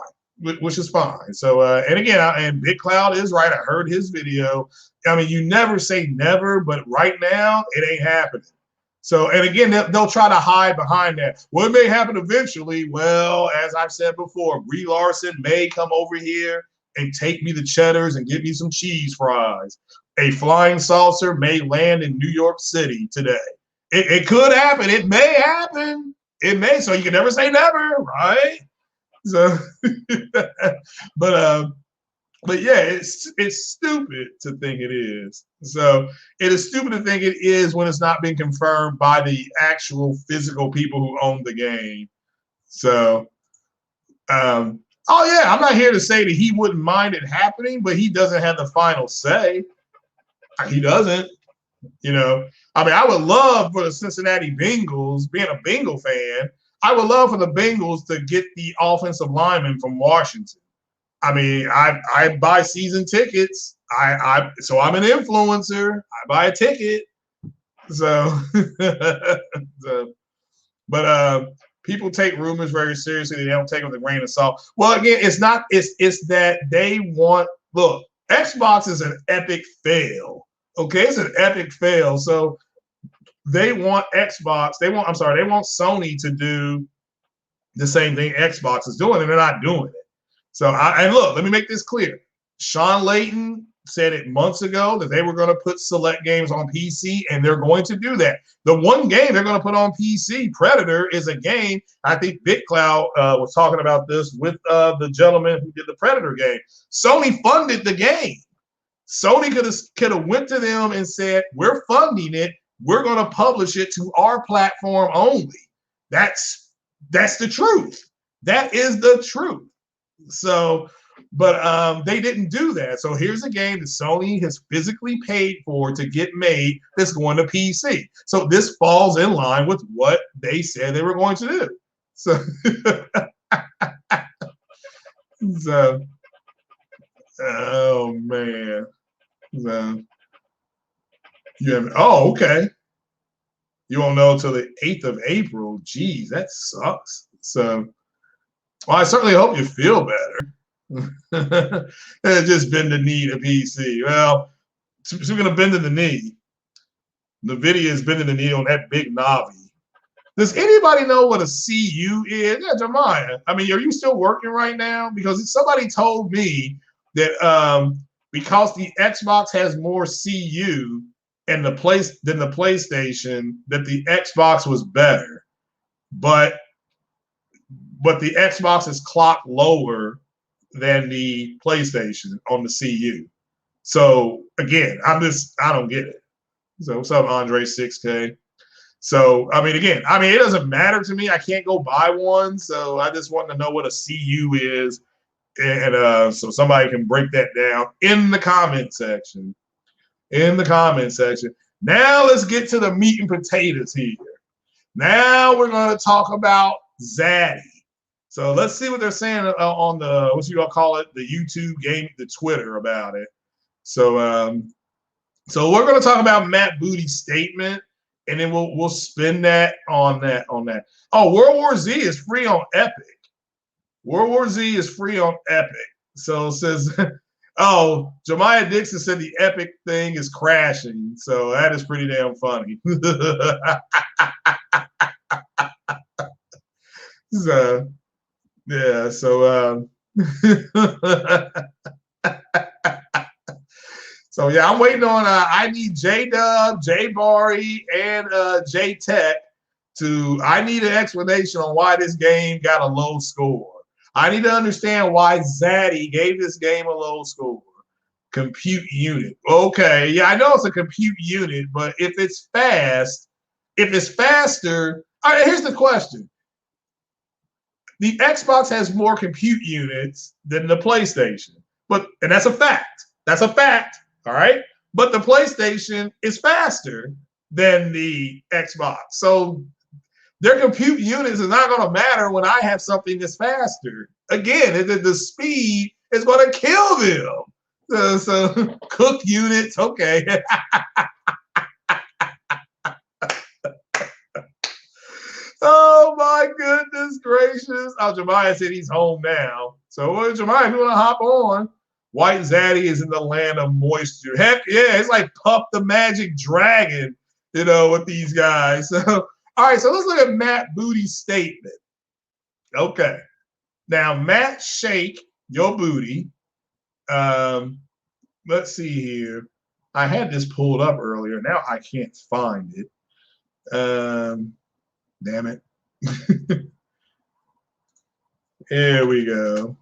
Which is fine. So, and again, and Big Cloud is right. I heard his video. I mean, you never say never, but right now it ain't happening. So, and again, they'll try to hide behind that. Well, it may happen eventually. Well, as I've said before, Brie Larson may come over here and take me to Cheddar's and give me some cheese fries. A flying saucer may land in New York City today. It could happen. It may happen. It may. So you can never say never, right? So, but yeah, it's stupid to think it is. So it is stupid to think it is when it's not been confirmed by the actual physical people who own the game. So, oh yeah, I'm not here to say that he wouldn't mind it happening, but he doesn't have the final say. He doesn't. I mean, I would love for the Cincinnati Bengals, being a Bengal fan, I would love for the Bengals to get the offensive lineman from Washington. I mean, I buy season tickets. So I'm an influencer. I buy a ticket. So, but people take rumors very seriously. They don't take them with a grain of salt. Well, again, it's that they want. Look, Xbox is an epic fail. Okay, it's an epic fail. So they want Sony to do the same thing Xbox is doing, and they're not doing it. So, and look, let me make this clear. Sean Layton said it months ago that they were going to put select games on PC, and they're going to do that. The one game they're going to put on PC, Predator, is a game. I think Big Cloud was talking about this with the gentleman who did the Predator game. Sony funded the game. Sony could have went to them and said, we're funding it. We're going to publish it to our platform only. That's the truth. That is the truth. So, but they didn't do that. So here's a game that Sony has physically paid for to get made that's going to PC. So this falls in line with what they said they were going to do. So, oh man. So, okay. You won't know until the 8th of April. Geez, that sucks. So, well, I certainly hope you feel better. Just bend the knee to PC. Well, so we're going to bend the knee. NVIDIA is bending the knee on that big Navi. Does anybody know what a CU is? Yeah, Jemiah. I mean, are you still working right now? Because somebody told me that because the Xbox has more CU and than the PlayStation, that the Xbox was better. But the Xbox is clocked lower than the PlayStation on the CU. So again, I don't get it. So what's up, Andre 6K? So I mean, again, it doesn't matter to me. I can't go buy one. So I just want to know what a CU is. And so somebody can break that down in the comment section. In the comment section. Now let's get to the meat and potatoes here. Now we're going to talk about Zaddy. So let's see what they're saying on the, what you gonna call it, the YouTube game, the Twitter about it. So so we're gonna talk about Matt Booty's statement, and then we'll spin that on that. Oh, World War Z is free on Epic. World War Z is free on Epic. So it says, oh, Jemiah Dixon said the Epic thing is crashing. So that is pretty damn funny. So yeah, so so yeah, I'm waiting on I need J Dub, J Bari, and J Tech I need an explanation on why this game got a low score. I need to understand why Zaddy gave this game a low score. Compute unit. Okay, yeah, I know it's a compute unit, but if it's faster, all right, here's the question. The Xbox has more compute units than the PlayStation, and that's a fact. That's a fact. All right, but the PlayStation is faster than the Xbox, so their compute units is not going to matter when I have something that's faster. Again, the speed is going to kill them. So cooked units, okay. Oh my goodness gracious. Oh, Jemiah said he's home now. So Jemiah, if you want to hop on, White Zaddy is in the land of moisture. Heck yeah, it's like Puff the Magic Dragon, with these guys. So all right, so let's look at Matt Booty's statement. Okay. Now, Matt Shake Your Booty. Let's see here. I had this pulled up earlier. Now I can't find it. Damn it. Here we go.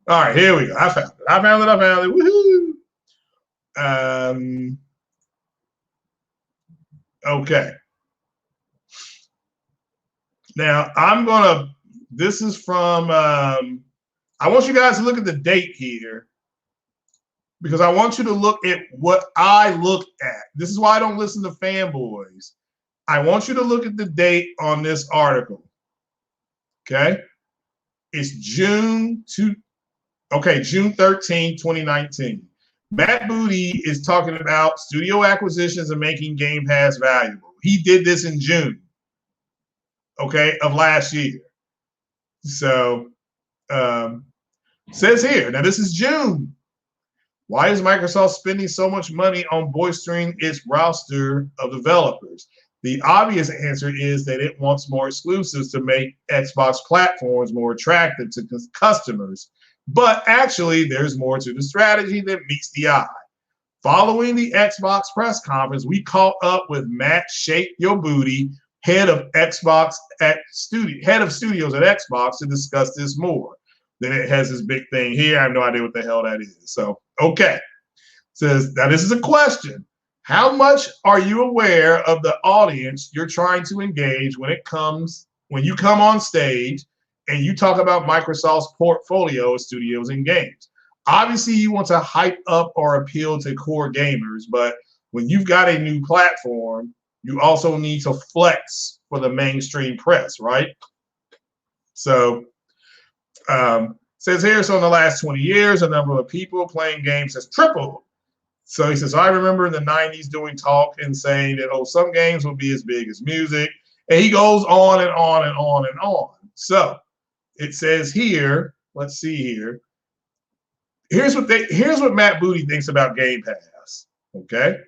All right, here we go. I found it. Woohoo! Okay. Now this is from, I want you guys to look at the date here because I want you to look at what I look at. This is why I don't listen to fanboys. I want you to look at the date on this article. Okay. It's June 13, 2019. Matt Booty is talking about studio acquisitions and making Game Pass valuable. He did this in June, okay, of last year. So says here, now this is June. Why is Microsoft spending so much money on bolstering its roster of developers? The obvious answer is that it wants more exclusives to make Xbox platforms more attractive to customers. But actually, there's more to the strategy that meets the eye. Following the Xbox press conference, we caught up with Matt Shake Your Booty, head of studios at Xbox, to discuss this more. Then it has this big thing here. I have no idea what the hell that is. So, okay. Says, now this is a question. How much are you aware of the audience you're trying to engage when you come on stage and you talk about Microsoft's portfolio of studios and games? Obviously, you want to hype up or appeal to core gamers, but when you've got a new platform, you also need to flex for the mainstream press, right? So, says here, so in the last 20 years, the number of people playing games has tripled. So he says, I remember in the 90s doing talk and saying that, oh, some games will be as big as music. And he goes on and on and on and on. So it says here, let's see here. Here's what Matt Booty thinks about Game Pass. Okay.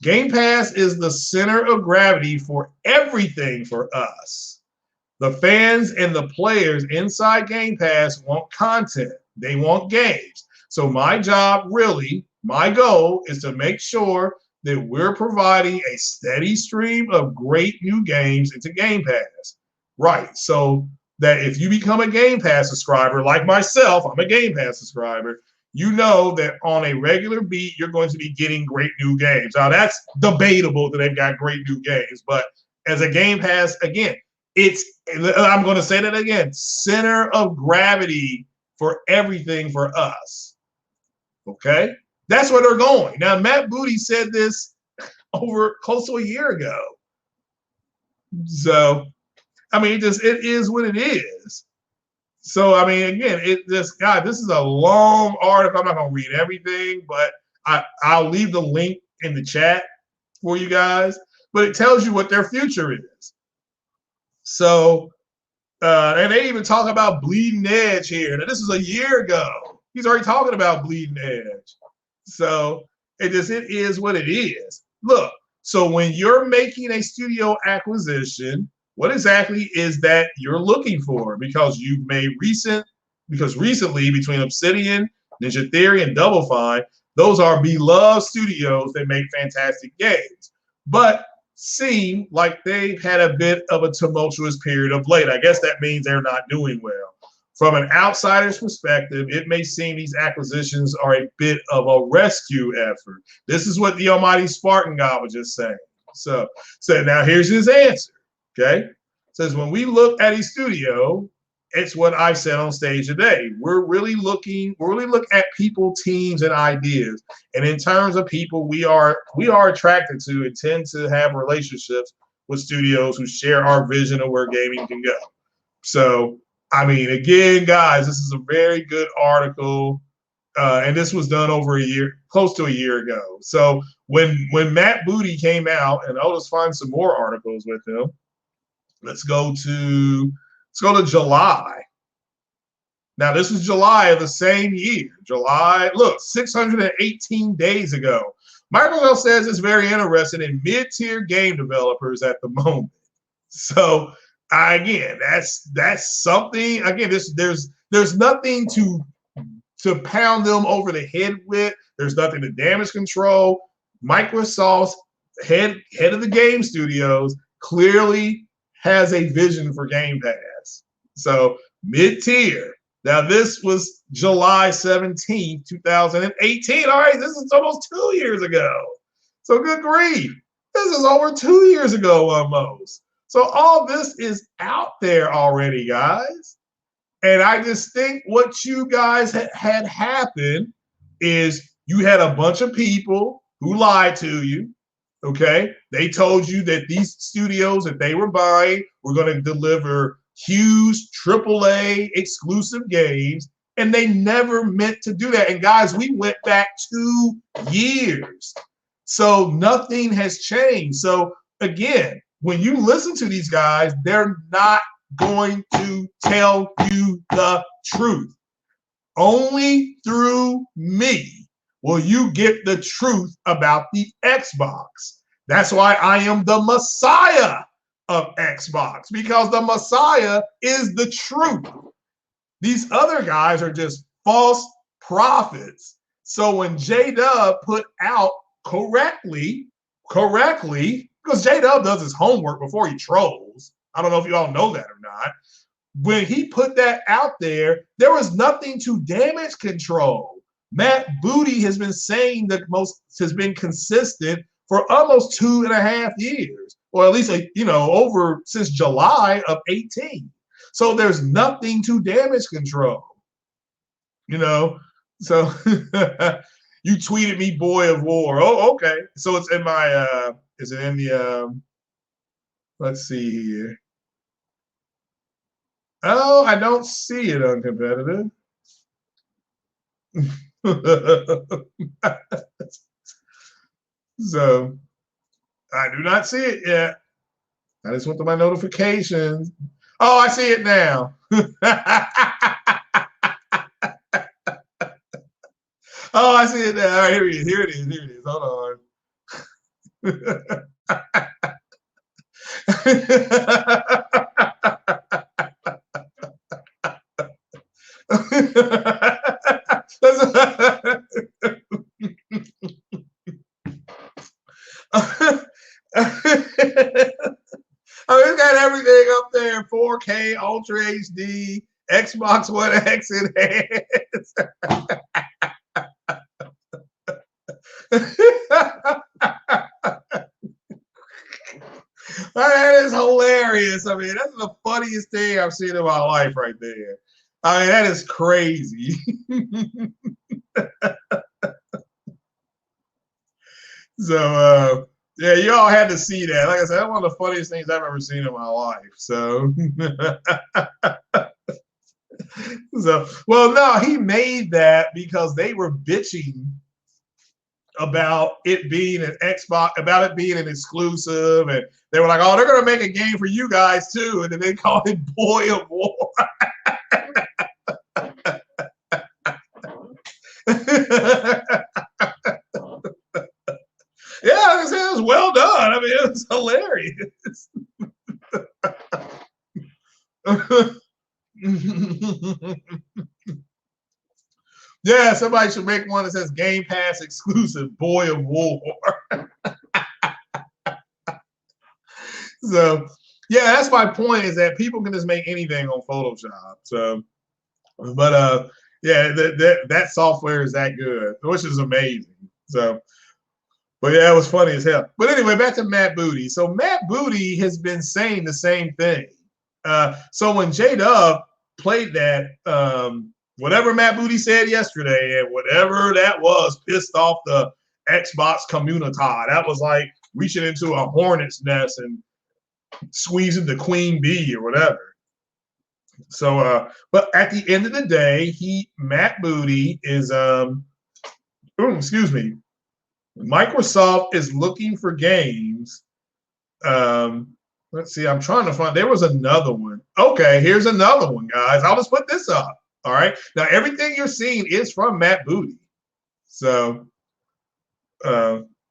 Game Pass is the center of gravity for everything for us. The fans and the players inside Game Pass want content. They want games. So my job, really, my goal is to make sure that we're providing a steady stream of great new games into Game Pass. Right. So that if you become a Game Pass subscriber, like myself, I'm a Game Pass subscriber, you know that on a regular beat, you're going to be getting great new games. Now, that's debatable that they've got great new games, but as a Game Pass, again, I'm going to say that again, center of gravity for everything for us. Okay? That's where they're going. Now, Matt Booty said this over close to a year ago. So, I mean, it is what it is. So, I mean, again, this is a long article. I'm not going to read everything, but I'll leave the link in the chat for you guys. But it tells you what their future is. So, and they even talk about Bleeding Edge here. Now, this is a year ago. He's already talking about Bleeding Edge. So, it is what it is. Look, so when you're making a studio acquisition, what exactly is that you're looking for? Because you've made recently between Obsidian, Ninja Theory, and Double Fine, those are beloved studios that make fantastic games. But seem like they've had a bit of a tumultuous period of late. I guess that means they're not doing well. From an outsider's perspective, it may seem these acquisitions are a bit of a rescue effort. This is what the almighty Spartan God was just saying. So now here's his answer. Okay. Says when we look at a studio, it's what I said on stage today. We really look at people, teams, and ideas. And in terms of people we are attracted to and tend to have relationships with studios who share our vision of where gaming can go. So, I mean, again, guys, this is a very good article. And this was done over close to a year ago. So when Matt Booty came out, and I'll just find some more articles with him. Let's go to July. Now, this is July of the same year. July, look, 618 days ago. Microsoft says it's very interested in mid-tier game developers at the moment. So, again, that's something. Again, there's nothing to pound them over the head with. There's nothing to damage control. Microsoft's head of the game studios clearly has a vision for Game Pass. So mid-tier. Now, this was July 17th, 2018. All right, this is almost 2 years ago. So good grief. This is over 2 years ago almost. So all this is out there already, guys. And I just think what you guys had happen is you had a bunch of people who lied to you. Okay, they told you that these studios that they were buying were going to deliver huge AAA exclusive games, and they never meant to do that. And guys, we went back 2 years, so nothing has changed. So again, when you listen to these guys, they're not going to tell you the truth. Only through me will you get the truth about the Xbox. That's why I am the Messiah of Xbox, because the Messiah is the truth. These other guys are just false prophets. So when J-Dub put out correctly, because J-Dub does his homework before he trolls. I don't know if you all know that or not. When he put that out there, there was nothing to damage control. Matt Booty has been saying has been consistent for almost 2.5 years, or at least over since July of 18. So there's nothing to damage control. So you tweeted me, boy of war. Oh, okay. So it's in my is it in the let's see here. Oh, I don't see it on competitive. So I do not see it yet. I just went to my notifications. Oh, I see it now. Oh, I see it now. All right, here it is. Hold on. I mean, it's got everything up there: 4K, Ultra HD, Xbox One X enhanced. That is hilarious. I mean, that's the funniest thing I've seen in my life right there. I mean, that is crazy. So, yeah, you all had to see that. Like I said, that's one of the funniest things I've ever seen in my life. So, well, no, he made that because they were bitching about it being an Xbox, about it being an exclusive, and they were like, "Oh, they're gonna make a game for you guys too," and then they called it Boy of War. Yeah, it was well done. I mean, it was hilarious. Yeah, somebody should make one that says Game Pass exclusive Boy of War. So, yeah, that's my point, is that people can just make anything on Photoshop. So, but yeah, that software is that good, which is amazing. So, but yeah, it was funny as hell. But anyway, back to Matt Booty. So Matt Booty has been saying the same thing. So when J-Dub played that, whatever Matt Booty said yesterday, and whatever that was, pissed off the Xbox community. That was like reaching into a hornet's nest and squeezing the queen bee or whatever. So, but at the end of the day, Matt Booty is excuse me. Microsoft is looking for games. Let's see. I'm trying to find. There was another one. Okay, here's another one, guys. I'll just put this up. All right. Now everything you're seeing is from Matt Booty. So,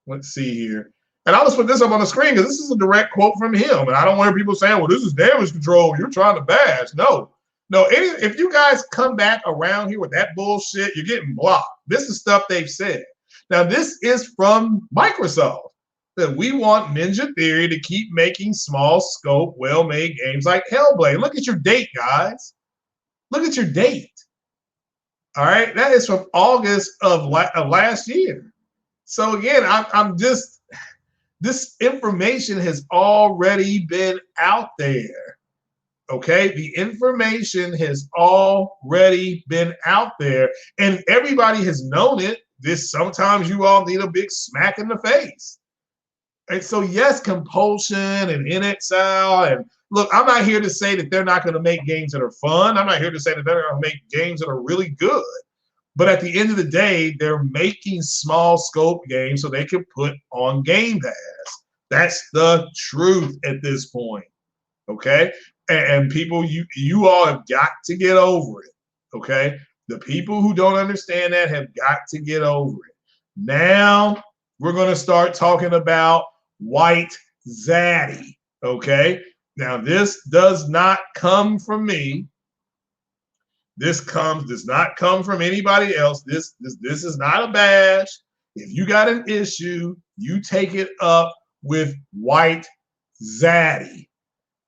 let's see here. And I'll just put this up on the screen because this is a direct quote from him. And I don't want people saying, "Well, this is damage control. You're trying to bash." No. If you guys come back around here with that bullshit, you're getting blocked. This is stuff they've said. Now, this is from Microsoft, that we want Ninja Theory to keep making small scope, well-made games like Hellblade. Look at your date, guys. Look at your date. All right, that is from August of last year. So again, I'm just, this information has already been out there. Okay, the information has already been out there, and everybody has known it. Sometimes you all need a big smack in the face. And so, yes, Compulsion and NXL, and look, I'm not here to say that they're not going to make games that are fun. I'm not here to say that they're going to make games that are really good. But at the end of the day, they're making small scope games so they can put on Game Pass. That's the truth at this point. Okay? And people, you all have got to get over it. Okay? The people who don't understand that have got to get over it. Now we're going to start talking about White Zaddy. Okay? Now this does not come from me. This does not come from anybody else. This is not a bash. If you got an issue, you take it up with White Zaddy.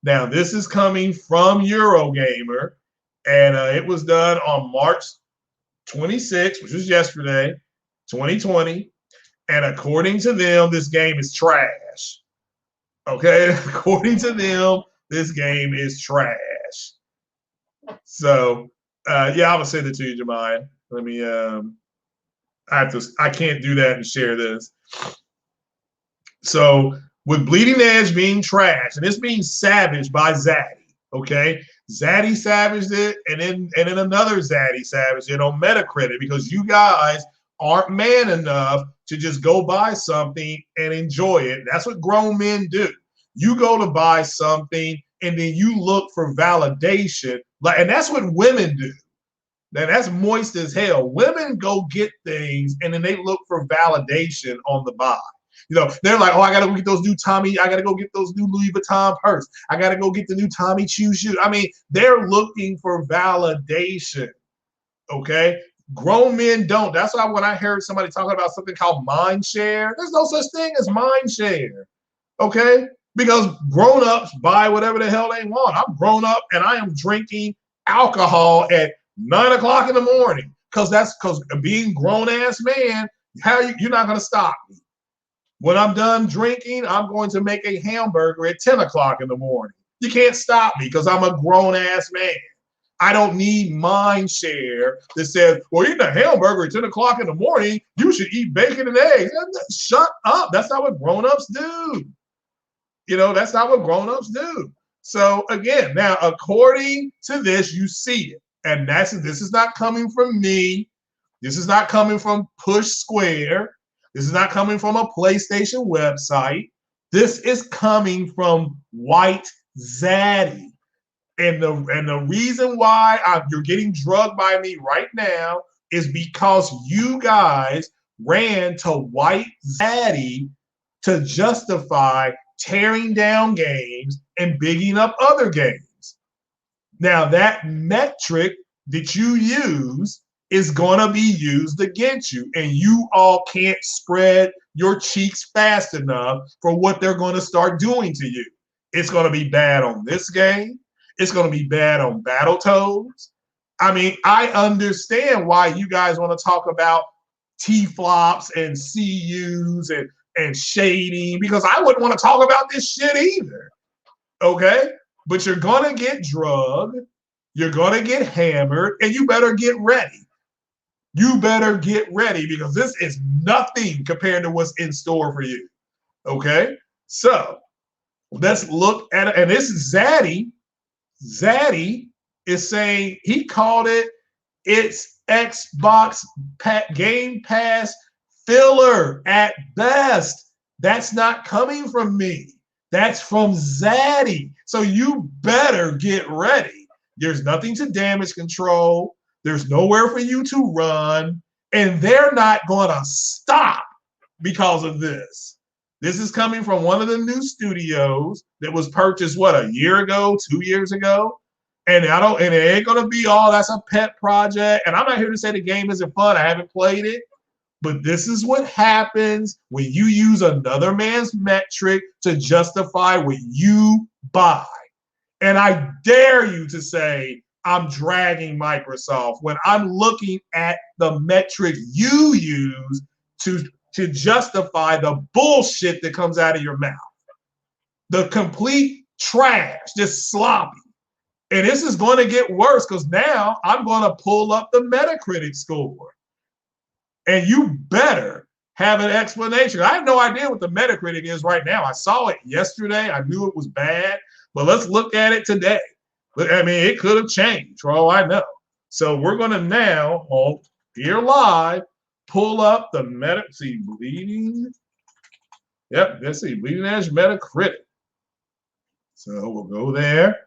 Now, this is coming from Eurogamer, and it was done on March 26th, which was yesterday, 2020. And according to them, this game is trash. Okay? According to them, this game is trash. So, yeah, I'll send it to you, Jemiah. Let me, I can't do that and share this. So, with Bleeding Edge being trash, and this being savaged by Zaddy, okay? Zaddy savaged it, and then another Zaddy savaged it on Metacritic, because you guys aren't man enough to just go buy something and enjoy it. That's what grown men do. You go to buy something, and then you look for validation, and that's what women do. Now, that's moist as hell. Women go get things, and then they look for validation on the buy. You know, they're like, oh, I gotta go get those new Tommy, I gotta go get those new Louis Vuitton purse. I gotta go get the new Tommy Choo shoe. I mean, they're looking for validation. Okay. Grown men don't. That's why when I heard somebody talking about something called mind share, there's no such thing as mind share. Okay. Because grown-ups buy whatever the hell they want. I'm grown up and I am drinking alcohol at 9 o'clock in the morning. Because being grown-ass man, you're not gonna stop me. When I'm done drinking, I'm going to make a hamburger at 10 o'clock in the morning. You can't stop me because I'm a grown-ass man. I don't need mind share that says, well, eating a hamburger at 10 o'clock in the morning, you should eat bacon and eggs. Shut up. That's not what grown-ups do. You know, that's not what grown-ups do. So again, now, according to this, you see it. And this is not coming from me. This is not coming from Push Square. This is not coming from a PlayStation website. This is coming from White Zaddy. And the reason why you're getting drugged by me right now is because you guys ran to White Zaddy to justify tearing down games and bigging up other games. Now, that metric that you use is going to be used against you, and you all can't spread your cheeks fast enough for what they're going to start doing to you. It's going to be bad on this game. It's going to be bad on Battletoads. I mean, I understand why you guys want to talk about T-flops and CUs and shading, because I wouldn't want to talk about this shit either. Okay? But you're going to get drugged. You're going to get hammered, and you better get ready. You better get ready because this is nothing compared to what's in store for you. Okay? So let's look at it. And this is Zaddy. Zaddy is saying he called it's Xbox Game Pass filler at best. That's not coming from me. That's from Zaddy. So you better get ready. There's nothing to damage control. There's nowhere for you to run. And they're not going to stop because of this. This is coming from one of the new studios that was purchased, what, a year ago, 2 years ago? And it ain't gonna be all that's a pet project. And I'm not here to say the game isn't fun. I haven't played it. But this is what happens when you use another man's metric to justify what you buy. And I dare you to say I'm dragging Microsoft when I'm looking at the metric you use to justify the bullshit that comes out of your mouth. The complete trash, just sloppy. And this is going to get worse because now I'm going to pull up the Metacritic score. And you better have an explanation. I have no idea what the Metacritic is right now. I saw it yesterday. I knew it was bad. But let's look at it today. I mean, it could have changed for all I know. So we're going to now, here live, pull up the bleeding. Yep, let's see, Bleeding Edge Metacritic. So we'll go there.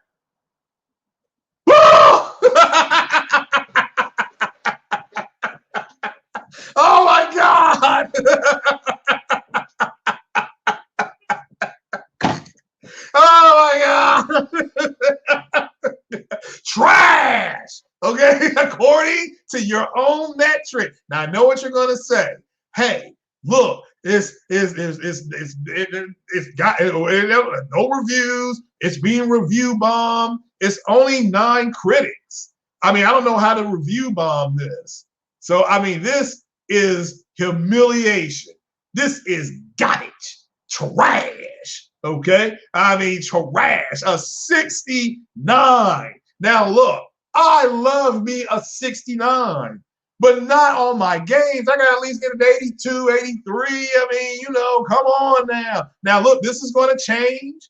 Oh my God! Oh my God! Trash! Okay, according to your own metric. Now I know what you're gonna say. Hey, look, it's got no reviews. It's being review bombed. It's only 9 critics. I mean, I don't know how to review bomb this. So I mean, this is humiliation. This is garbage, trash. Okay, I mean trash. A 69. Now look, I love me a 69. But not on my games. I got to at least get an 82, 83. I mean, you know, come on now. Now, look, this is going to change.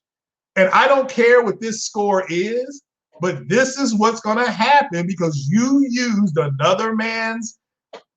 And I don't care what this score is, but this is what's going to happen because you used another man's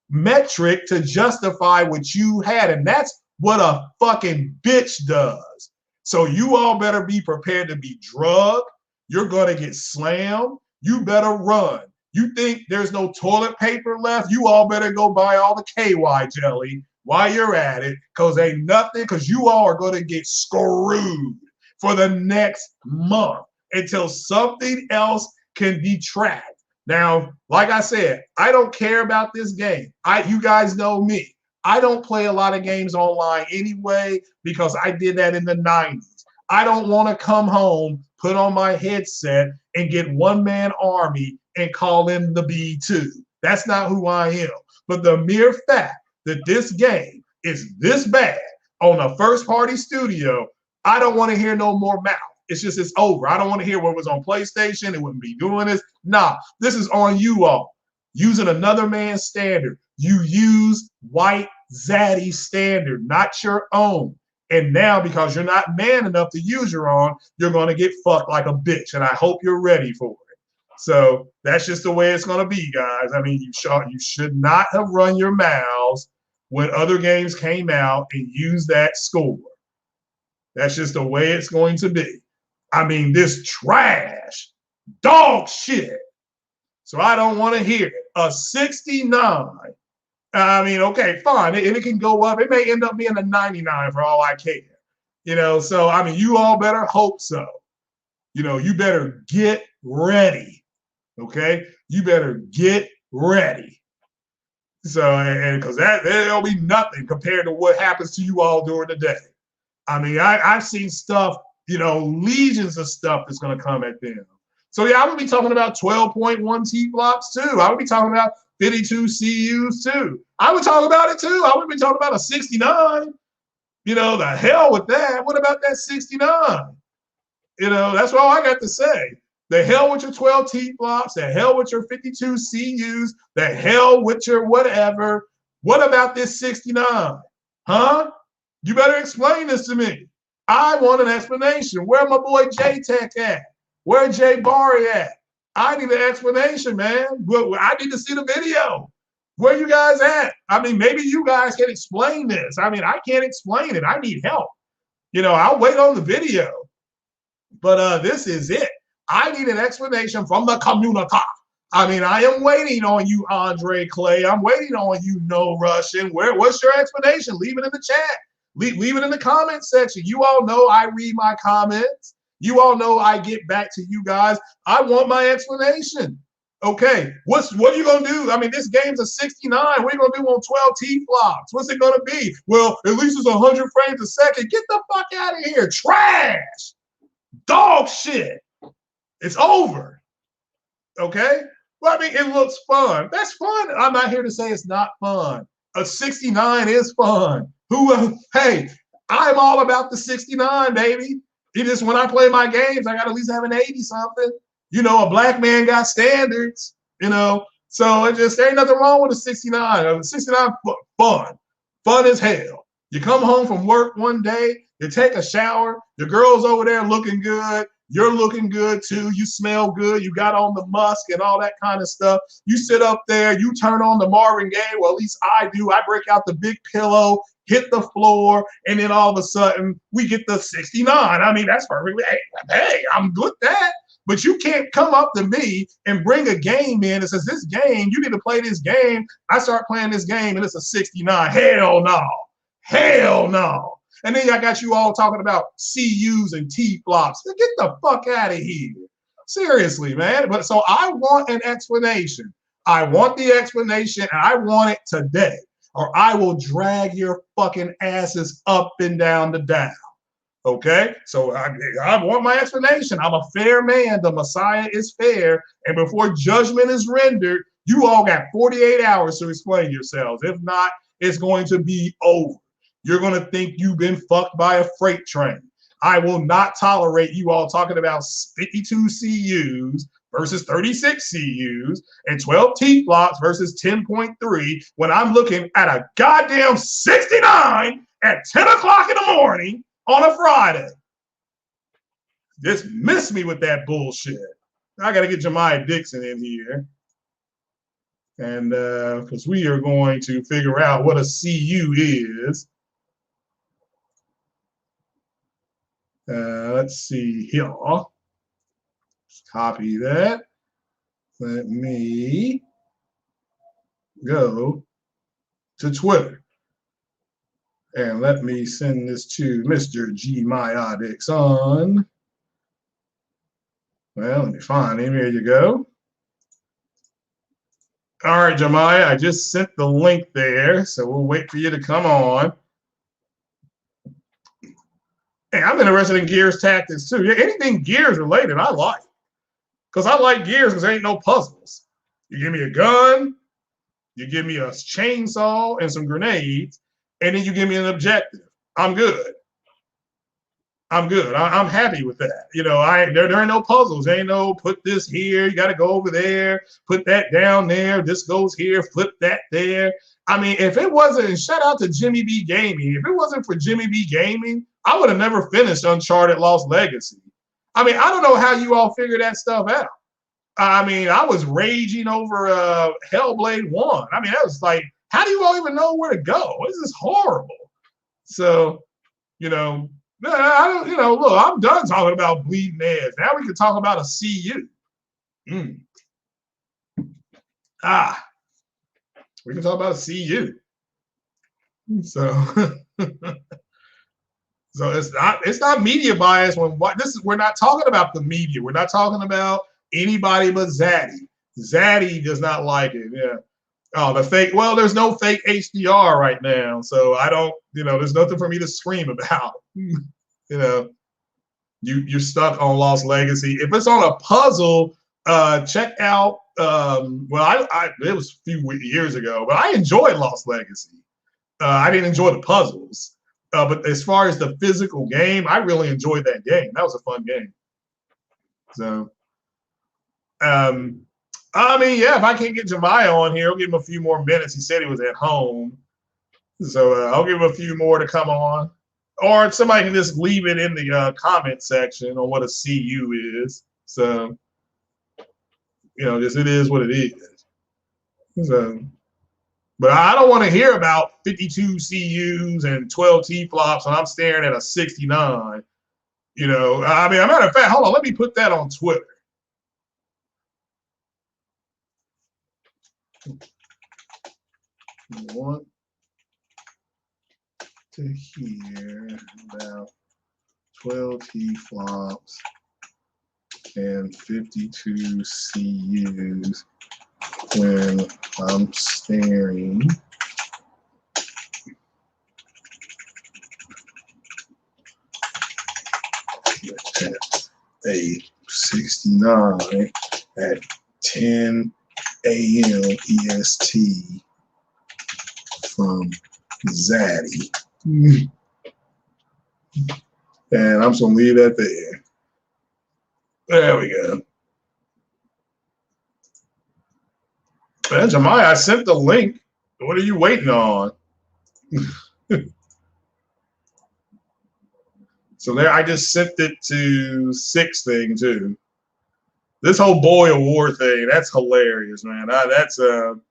metric to justify what you had. And that's what a fucking bitch does. So you all better be prepared to be drugged. You're going to get slammed. You better run. You think there's no toilet paper left? You all better go buy all the KY jelly while you're at it, because ain't nothing, because you all are going to get screwed for the next month until something else can be tracked. Now, like I said, I don't care about this game. You guys know me. I don't play a lot of games online anyway because I did that in the 90s. I don't want to come home, put on my headset, and get one-man army and call in the B2. That's not who I am. But the mere fact that this game is this bad on a first-party studio, I don't want to hear no more mouth. It's just, it's over. I don't want to hear what was on PlayStation. It wouldn't be doing this. Nah, this is on you all. Using another man's standard. You use white Zaddy standard, not your own. And now, because you're not man enough to use your own, you're going to get fucked like a bitch. And I hope you're ready for it. So that's just the way it's going to be, guys. I mean, you should not have run your mouths when other games came out and used that score. That's just the way it's going to be. I mean, this trash, dog shit. So I don't want to hear it. A 69. I mean, okay, fine. It can go up. It may end up being a 99 for all I care. You know, so, I mean, you all better hope so. You know, you better get ready. Okay? You better get ready. So, and because there'll be nothing compared to what happens to you all during the day. I mean, I've seen stuff, you know, legions of stuff that's going to come at them. So, yeah, I would be talking about 12.1 T-flops, too. I would be talking about 52 CUs, too. I would talk about it, too. I would be talking about a 69. You know, the hell with that. What about that 69? You know, that's all I got to say. The hell with your 12 T-flops. The hell with your 52 CUs. The hell with your whatever. What about this 69? Huh? You better explain this to me. I want an explanation. Where my boy J-Tech at? Where Jay Barry at? I need an explanation, man. I need to see the video. Where you guys at? I mean, maybe you guys can explain this. I mean, I can't explain it. I need help. You know, I'll wait on the video. But this is it. I need an explanation from the community. I mean, I am waiting on you, Andre Clay. I'm waiting on you, No Russian. What's your explanation? Leave it in the chat. Leave it in the comment section. You all know I read my comments. You all know I get back to you guys. I want my explanation. Okay, what are you gonna do? I mean, this game's a 69. What are you gonna do on 12 T-flops? What's it gonna be? Well, at least it's 100 frames a second. Get the fuck out of here. Trash. Dog shit. It's over. Okay? Well, I mean, it looks fun. That's fun. I'm not here to say it's not fun. A 69 is fun. Hey, I'm all about the 69, baby. It is when I play my games, I got to at least have an 80 something. You know, a black man got standards, you know. So it just, there ain't nothing wrong with a 69. A 69, fun. Fun as hell. You come home from work one day, you take a shower, your girl's over there looking good. You're looking good too. You smell good. You got on the musk and all that kind of stuff. You sit up there, you turn on the Marvin Gaye. Well, at least I do. I break out the big pillow, hit the floor, and then all of a sudden we get the 69. I mean, that's perfectly, hey, I'm good at that. But you can't come up to me and bring a game in and says, this game, you need to play this game. I start playing this game and it's a 69. Hell no. Hell no. And then I got you all talking about CUs and T-flops. Get the fuck out of here. Seriously, man. But so I want an explanation. I want the explanation and I want it today. Or I will drag your fucking asses up and down the dial. Okay? So I want my explanation. I'm a fair man. The Messiah is fair. And before judgment is rendered, you all got 48 hours to explain yourselves. If not, it's going to be over. You're going to think you've been fucked by a freight train. I will not tolerate you all talking about 52 CUs versus 36 CUs and 12 T-flops versus 10.3 when I'm looking at a goddamn 69 at 10 o'clock in the morning on a Friday. Just miss me with that bullshit. I got to get Jemiah Dixon in here. And because we are going to figure out what a CU is. Let's see here. Just copy that. Let me go to Twitter. And let me send this to Mr. G. Maya Dixon. Well, let me find him. Here you go. All right, Jemiah, I just sent the link there, so we'll wait for you to come on. Hey, I'm interested in Gears Tactics too. Yeah, anything Gears related, I like. Because I like Gears because there ain't no puzzles. You give me a gun, you give me a chainsaw and some grenades, and then you give me an objective. I'm good. I'm good. I'm happy with that. You know, there ain't no puzzles. There ain't no put this here. You got to go over there. Put that down there. This goes here. Flip that there. I mean, if it wasn't, and shout out to Jimmy B Gaming. If it wasn't for Jimmy B Gaming, I would have never finished Uncharted Lost Legacy. I mean, I don't know how you all figure that stuff out. I mean, I was raging over Hellblade 1. I mean, that was like, how do you all even know where to go? This is horrible. So, you know, I don't, you know, look, I'm done talking about bleeding edge. Now we can talk about a CU. We can talk about a CU. So, so it's not media bias when we're not talking about the media. We're not talking about anybody but Zaddy. Zaddy does not like it. Yeah. Oh, the fake. Well, there's no fake HDR right now, so I don't. You know, there's nothing for me to scream about. You know, you're stuck on Lost Legacy. If it's on a puzzle, check out. Well, it was a few years ago, but I enjoyed Lost Legacy. I didn't enjoy the puzzles, but as far as the physical game, I really enjoyed that game. That was a fun game. So, I mean, yeah, if I can't get Jemiah on here, I'll give him a few more minutes. He said he was at home. So I'll give him a few more to come on. Or somebody can just leave it in the comment section on what a CU is. So, you know, just it is what it is. So, but I don't want to hear about 52 CUs and 12 T-flops when I'm staring at a 69. You know, I mean, as a matter of fact, hold on, let me put that on Twitter. I want to hear about 12 T-flops and 52 CUs when I'm staring at a 69 at 10 a.m. EST from Zaddy. And I'm just going to leave that there. There we go. Man, Jemiah, I sent the link. What are you waiting on? So there, I just sent it to Six Thing too. This whole boy of war thing, that's hilarious, man. I'm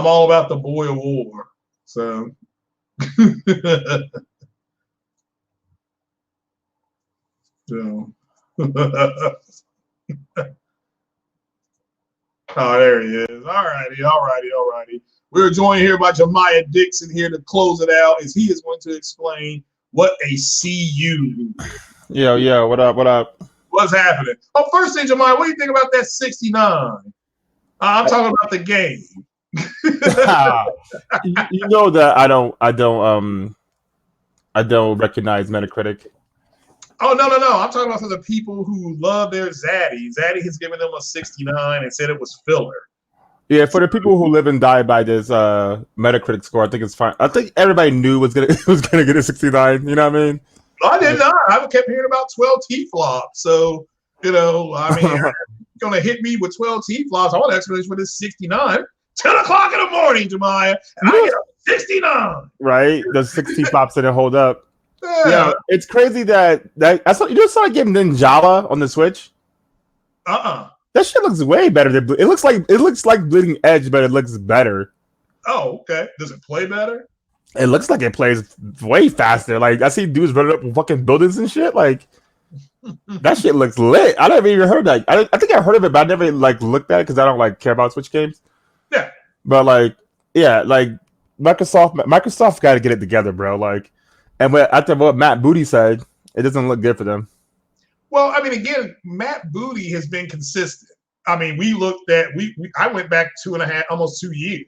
all about the boy of war. So so oh, there he is. All righty. We're joined here by Jemiah Dixon here to close it out as he is going to explain what a CU. Yo, what up? What's happening? Oh, first thing, Jemiah, what do you think about that 69? I'm talking about the game. You know that I don't recognize Metacritic. Oh, no. I'm talking about for the people who love their Zaddy. Zaddy has given them a 69 and said it was filler. Yeah, for the people who live and die by this Metacritic score, I think it's fine. I think everybody knew it was gonna get a 69. You know what I mean? I did not. I kept hearing about 12 T-flops. So, you know, I mean, you're going to hit me with 12 T-flops. I want an explanation for this 69. 10 o'clock in the morning, Jemiah, and I get a 69. Right? The 6 T-flops didn't hold up. Yeah, it's crazy that I saw. You just saw a game Ninjala on the Switch. That shit looks way better than it looks like Bleeding Edge, but it looks better. Oh, okay. Does it play better? It looks like it plays way faster. Like I see dudes running up fucking buildings and shit. Like that shit looks lit. I never even heard that. I think I heard of it, but I never like looked at it because I don't like care about Switch games. Yeah. But like, yeah, like Microsoft got to get it together, bro. Like, and after what Matt Booty said, it doesn't look good for them. Well, I mean, again, Matt Booty has been consistent. I mean, we looked at I went back 2.5, almost 2 years.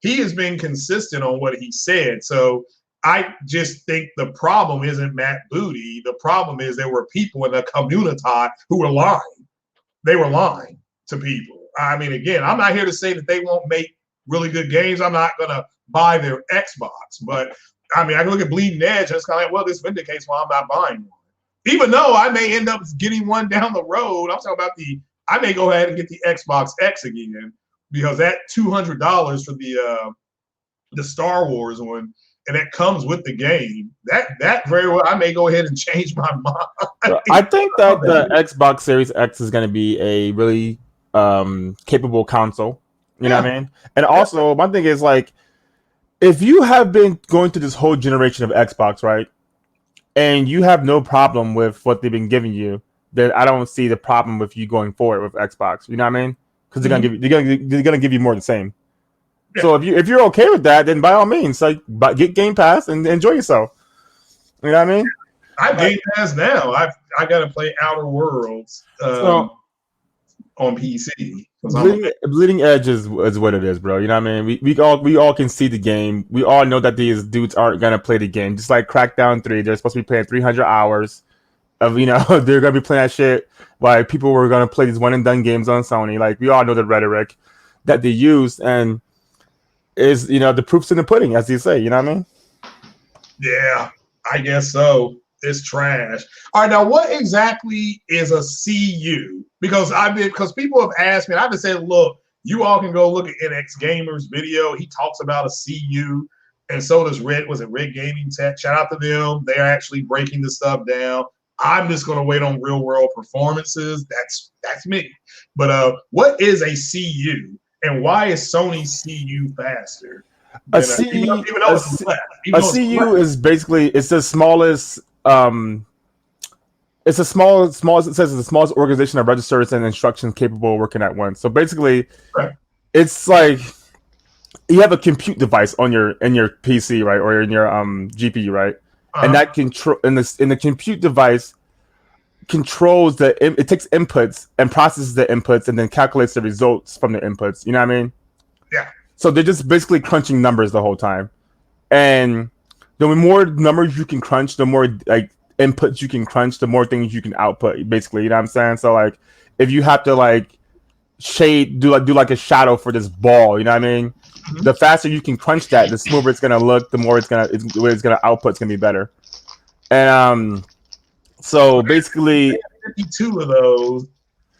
He has been consistent on what he said. So I just think the problem isn't Matt Booty. The problem is there were people in the community who were lying. They were lying to people. I mean, again, I'm not here to say that they won't make really good games. I'm not going to buy their Xbox. But, I mean, I can look at Bleeding Edge and it's kind of like, well, this vindicates why I'm not buying one. Even though I may end up getting one down the road, I'm talking about I may go ahead and get the Xbox X again because that $200 for the Star Wars one, and that comes with the game. That very well, I may go ahead and change my mind. I think that the Xbox Series X is going to be a really capable console. You know what I mean? And also, my thing is like, if you have been going through this whole generation of Xbox, right? And you have no problem with what they've been giving you, then I don't see the problem with you going forward with Xbox. You know what I mean? Because they're gonna give you more of the same. Yeah. So if you're okay with that, then by all means, like get Game Pass and enjoy yourself. You know what I mean? I have Game Pass now. I got to play Outer Worlds on PC. Bleeding Edge is what it is, bro. You know what I mean? We all can see the game. We all know that these dudes aren't gonna play the game. Just like Crackdown 3, they're supposed to be playing 300 hours of, they're gonna be playing that shit. Like people were gonna play these one and done games on Sony. Like we all know the rhetoric that they use, and is the proof's in the pudding, as you say. You know what I mean? Yeah, I guess so. It's trash. All right, now what exactly is a CU? Because people have asked me, and I've been saying, look, you all can go look at NX Gamer's video. He talks about a CU, and so does Red Gaming Tech. Shout out to them. They're actually breaking the stuff down. I'm just going to wait on real world performances. That's me. But what is a CU, and why is Sony's CU faster? A CU is basically it's the smallest. It's the smallest. It says it's the smallest organization of registers and instructions capable of working at once. So basically, it's like you have a compute device in your PC, right, or in your GPU, right, and that in the compute device controls it takes inputs and processes the inputs and then calculates the results from the inputs. You know what I mean? Yeah. So they're just basically crunching numbers the whole time, and the more numbers you can crunch, the more like inputs you can crunch, the more things you can output. Basically, you know what I'm saying? So like, if you have to like do like a shadow for this ball, you know what I mean? Mm-hmm. The faster you can crunch that, the smoother it's gonna look. The more it's gonna output, it's gonna be better. And so basically, 52 of those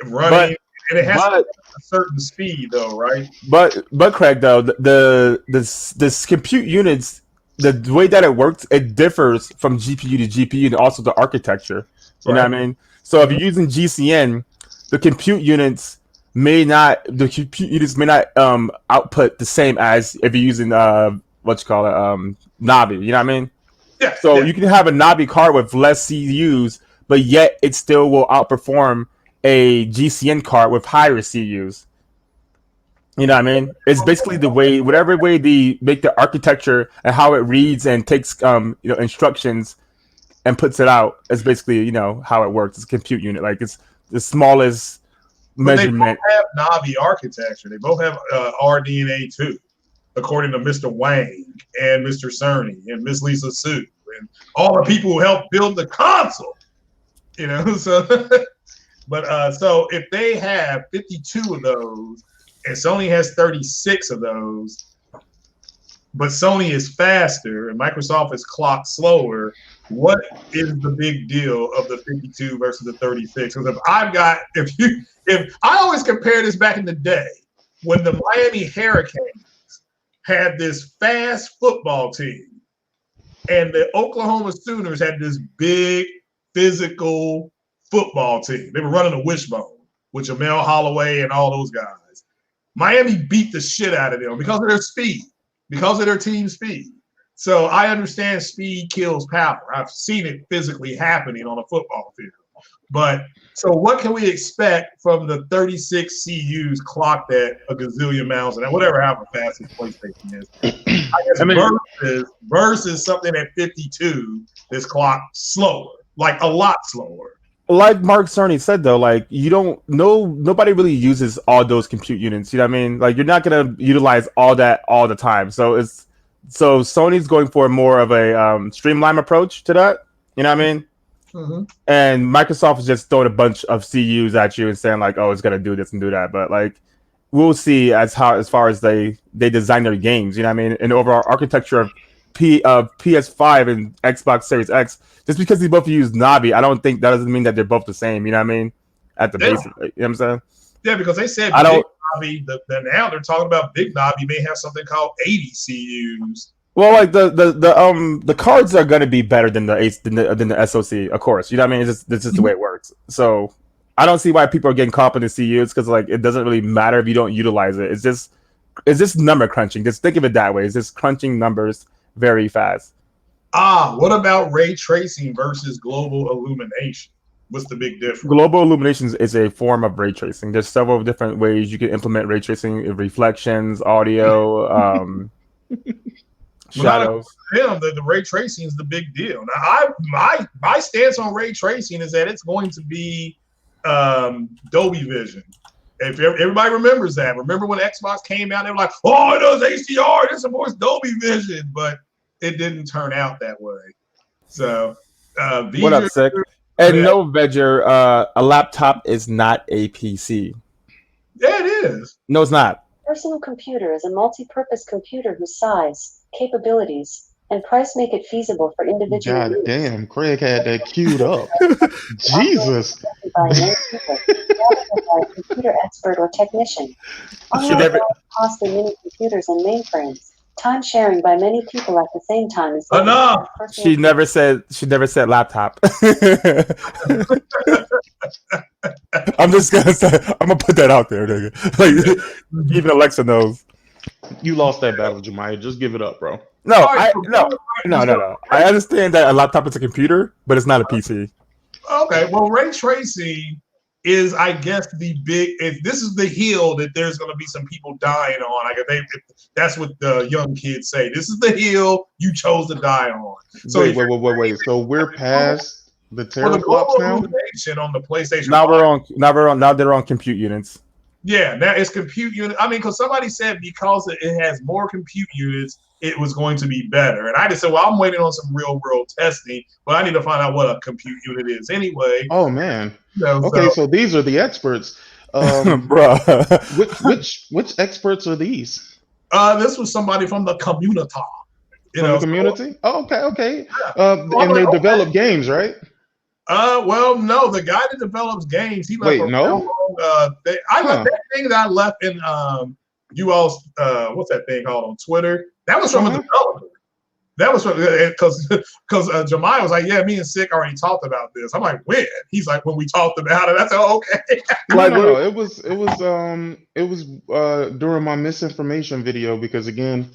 running, and it has to be a certain speed, though, right? But Craig, though, this compute units, the way that it works, it differs from GPU to GPU and also the architecture. You know what I mean? So if you're using GCN, the compute units may not output the same as if you're using Navi. You know what I mean? Yeah. So you can have a Navi card with less CUs, but yet it still will outperform a GCN card with higher CUs. You know what I mean? It's basically whatever way they make the architecture and how it reads and takes instructions and puts it out is basically how it works. It's a compute unit, like it's the smallest measurement. They both have Navi architecture. They both have RDNA 2, according to Mr. Wang and Mr. Cerny and Miss Lisa Su and all the people who helped build the console. So so if they have 52 of those. And Sony has 36 of those, but Sony is faster and Microsoft is clocked slower. What is the big deal of the 52 versus the 36? Because if I always compare this back in the day when the Miami Hurricanes had this fast football team and the Oklahoma Sooners had this big physical football team. They were running a wishbone with Jamel Holloway and all those guys. Miami beat the shit out of them because of their speed, because of their team speed. So I understand speed kills power. I've seen it physically happening on a football field. But so what can we expect from the 36 CUs clocked at a gazillion miles an hour, whatever, however fast this PlayStation is? I guess versus something at 52 that's clocked slower, like a lot slower. Like Mark Cerny said though, like nobody really uses all those compute units. You know what I mean? Like you're not gonna utilize all that all the time. So Sony's going for more of a streamline approach to that. You know what I mean? Mm-hmm. And Microsoft is just throwing a bunch of CUs at you and saying like, oh, it's gonna do this and do that. But like we'll see as far as they design their games. You know what I mean? And the overall architecture of PS5 and Xbox Series X. Just because they both use Navi, I don't think that doesn't mean that they're both the same. You know what I mean? At the base, you know what I'm saying? Yeah, because they said Big Navi. Now they're talking about Big Navi may have something called 80 CUs. Well, like the cards are going to be better than the SoC, of course. You know what I mean? It's just the way it works. So I don't see why people are getting caught up in the CUs because like it doesn't really matter if you don't utilize it. It's just number crunching. Just think of it that way. It's just crunching numbers very fast. What about ray tracing versus global illumination? What's the big difference? Global illumination is a form of ray tracing. There's several different ways you can implement ray tracing: reflections, audio, shadows. The ray tracing is the big deal. Now, my stance on ray tracing is that it's going to be Dolby Vision. If everybody remembers that, remember when Xbox came out, they were like, "Oh, it does HDR. This supports Dolby Vision," but it didn't turn out that way. So, what up, Sick? And no, Vedger, a laptop is not a PC. Yeah, it is. No, it's not. Personal computer is a multi-purpose computer whose size, capabilities, and price make it feasible for individual God use. damn, Craig had that queued up. Jesus. By a computer expert or technician. Cost in many computers and mainframes. Time sharing by many people at the same time is enough. She never said laptop. I'm just gonna say I'm gonna put that out there, nigga. Like even Alexa knows. You lost that battle, Jemiah. Just give it up, bro. No. I understand that a laptop is a computer, but it's not a PC. Okay, well, ray tracing is, I guess, this is the hill that there's going to be some people dying on. That's what the young kids say. This is the hill you chose to die on. So wait. So we're past the teraflops now? On the PlayStation. Now they're on compute units. Yeah, now it's compute unit. I mean, because somebody said because it has more compute units, it was going to be better. And I just said, well, I'm waiting on some real world testing, but I need to find out what a compute unit is anyway. Oh man. Okay, so these are the experts. Bruh. Which experts are these? This was somebody from the community. The community? Okay. And they develop games, right? Well, no, the guy that develops games, he left that thing that I left in you all's what's that thing called on Twitter? That was from a developer. That was because Jemiah was like, yeah, me and Sick already talked about this. I'm like, when? He's like, when we talked about it. I said, okay. No. It was during my misinformation video because again,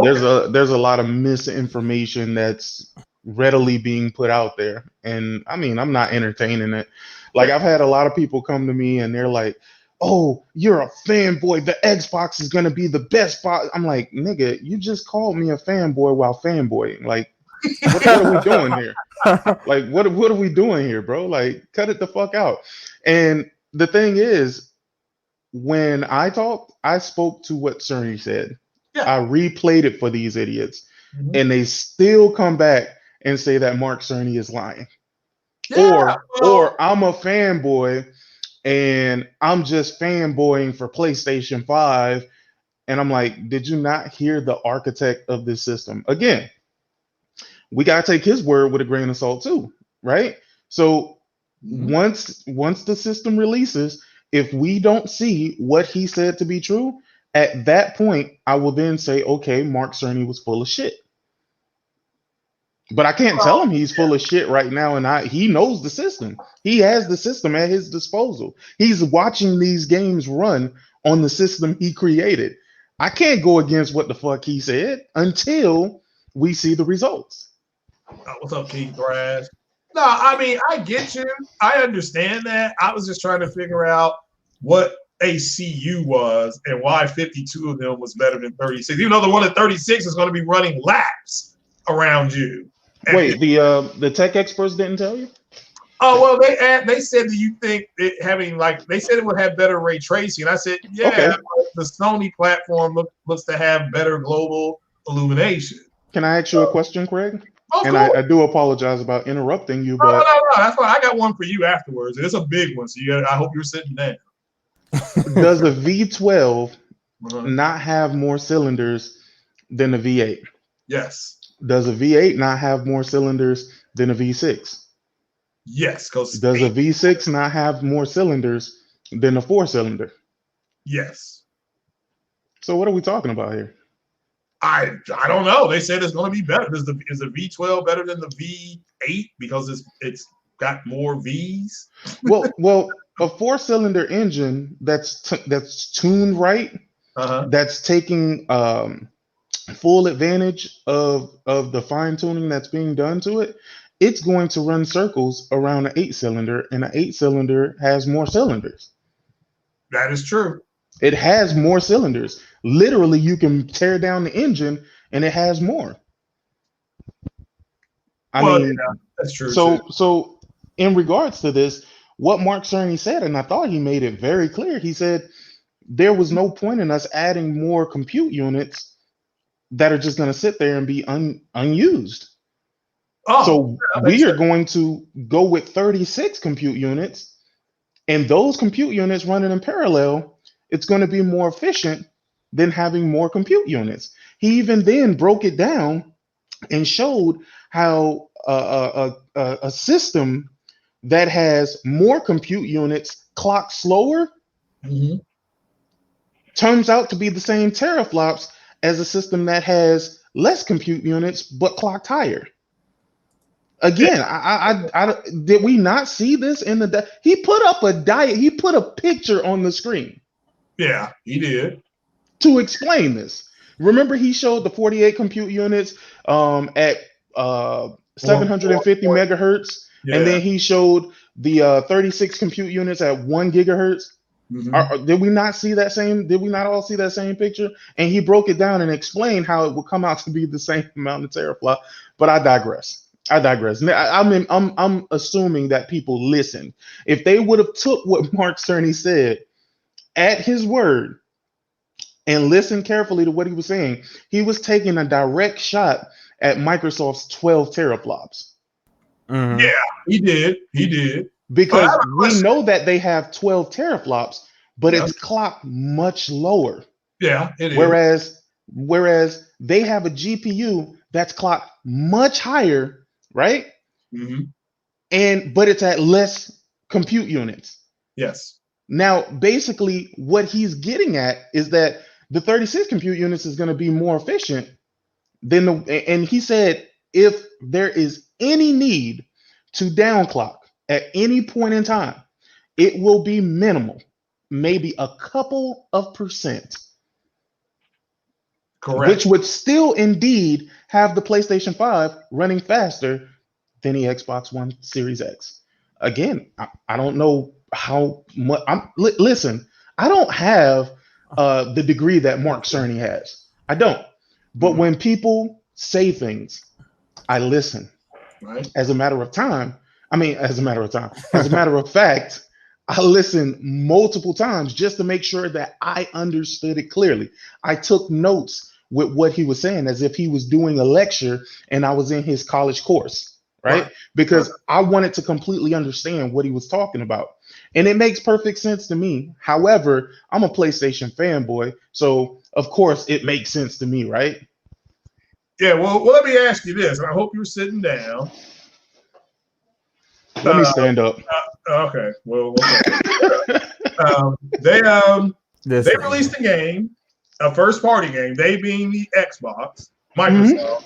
there's a lot of misinformation that's readily being put out there, and I mean, I'm not entertaining it. Like I've had a lot of people come to me and they're like, oh, you're a fanboy. The Xbox is gonna be the best box. I'm like, nigga, you just called me a fanboy while fanboying. Like, what are we doing here? Like, what are we doing here, bro? Like, cut it the fuck out. And the thing is, when I talked, I spoke to what Cerny said. Yeah. I replayed it for these idiots, and they still come back and say that Mark Cerny is lying. Yeah, or I'm a fanboy and I'm just fanboying for PlayStation 5. And I'm like, did you not hear the architect of this system? Again, we gotta take his word with a grain of salt too, right? So once the system releases, if we don't see what he said to be true, at that point, I will then say, okay, Mark Cerny was full of shit. But I can't tell him he's full of shit right now, and he knows the system. He has the system at his disposal. He's watching these games run on the system he created. I can't go against what the fuck he said until we see the results. What's up, Keith Thrash? No, I mean, I get you. I understand that. I was just trying to figure out what a CU was and why 52 of them was better than 36. Even though the one at 36 is going to be running laps around you. Wait, the tech experts didn't tell you? Oh, well, they said, do you think it having they said it would have better ray tracing? And I said, yeah, okay. The Sony platform looks to have better global illumination. Can I ask you a question, Craig? And I do apologize about interrupting you, but no, that's fine. I got one for you afterwards. It's a big one, so I hope you're sitting down. Does the V12 not have more cylinders than the V8? Yes. Does a V8 not have more cylinders than a V6? Yes. Does a V6 not have more cylinders than a 4-cylinder? Yes. So what are we talking about here? I don't know. They said it's going to be better. Is the V12 better than the V8 because it's got more V's? Well, a 4-cylinder engine that's tuned right, that's taking full advantage of the fine tuning that's being done to it. It's going to run circles around an 8-cylinder, and an 8-cylinder has more cylinders. That is true. It has more cylinders. Literally, you can tear down the engine, and it has more. I mean, that's true. So in regards to this, what Mark Cerny said, and I thought he made it very clear. He said there was no point in us adding more compute units that are just going to sit there and be unused. So we are going to go with 36 compute units, and those compute units running in parallel. It's going to be more efficient than having more compute units. He even then broke it down and showed how a system that has more compute units clock slower turns out to be the same teraflops as a system that has less compute units but clocked higher. Again, I did we not see this in the he put up he put a picture on the screen. Yeah, he did. To explain this. Remember, he showed the 48 compute units at 750 megahertz, and then he showed the 36 compute units at 1 gigahertz. Did we not see that same? Did we not all see that same picture? And he broke it down and explained how it would come out to be the same amount of teraflop. But I digress. I'm assuming that people listen. If they would have took what Mark Cerny said at his word and listened carefully to what he was saying, he was taking a direct shot at Microsoft's 12 teraflops. Yeah, he did. Because we know that they have 12 teraflops, but it's clocked much lower. Yeah, it is. Whereas they have a GPU that's clocked much higher, right? But it's at less compute units. Yes. Now, basically, what he's getting at is that the 36 compute units is going to be more efficient than and he said if there is any need to downclock at any point in time, it will be minimal, maybe a couple of percent. Correct. Which would still indeed have the PlayStation 5 running faster than the Xbox One Series X. Again, I don't know how much. Listen, I don't have the degree that Mark Cerny has. I don't. But when people say things, I listen. Right. As a matter of fact, I listened multiple times just to make sure that I understood it clearly. I took notes with what he was saying as if he was doing a lecture and I was in his college course, right? Because I wanted to completely understand what he was talking about. And it makes perfect sense to me. However, I'm a PlayStation fanboy, so of course it makes sense to me, right? Yeah, well, let me ask you this. I hope you're sitting down. Let me stand up. Okay. Well, they released a game, a first-party game. They being the Xbox, Microsoft,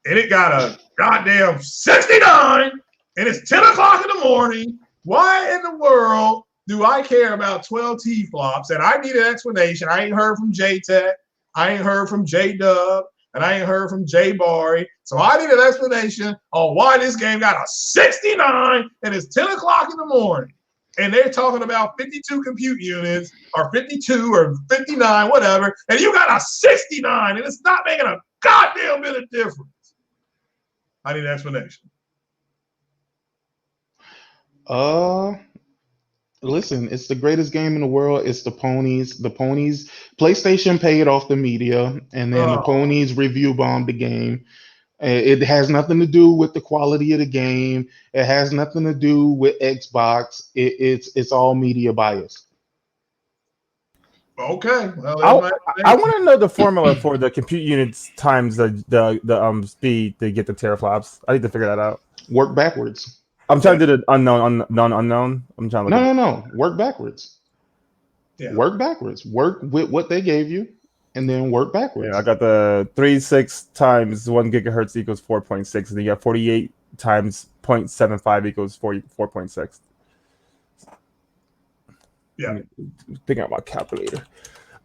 and it got a goddamn 69, and it's 10 o'clock in the morning. Why in the world do I care about 12 T-flops? And I need an explanation. I ain't heard from J-Tech. I ain't heard from J-Dub. And I ain't heard from Jay Barry So I need an explanation on why this game got a 69 and it's 10 o'clock in the morning. And they're talking about 52 compute units or 52 or 59, whatever, and you got a 69 and it's not making a goddamn bit of difference. I need an explanation. Listen, it's the greatest game in the world. It's the ponies. The ponies, PlayStation paid off the media, and then the ponies review bombed the game. It has nothing to do with the quality of the game. It has nothing to do with Xbox. It's all media bias. Okay. Well, I want to know the formula for the compute units times the speed to get the teraflops. I need to figure that out. Work backwards. I'm trying to do the unknown. I'm trying to look No. Work backwards. Yeah. Work backwards. Work with what they gave you, and then work backwards. Yeah, I got the 36 times 1 gigahertz equals 4.6, and then you got 48 times 0.75 equals 4.6. Yeah, thinking about calculator.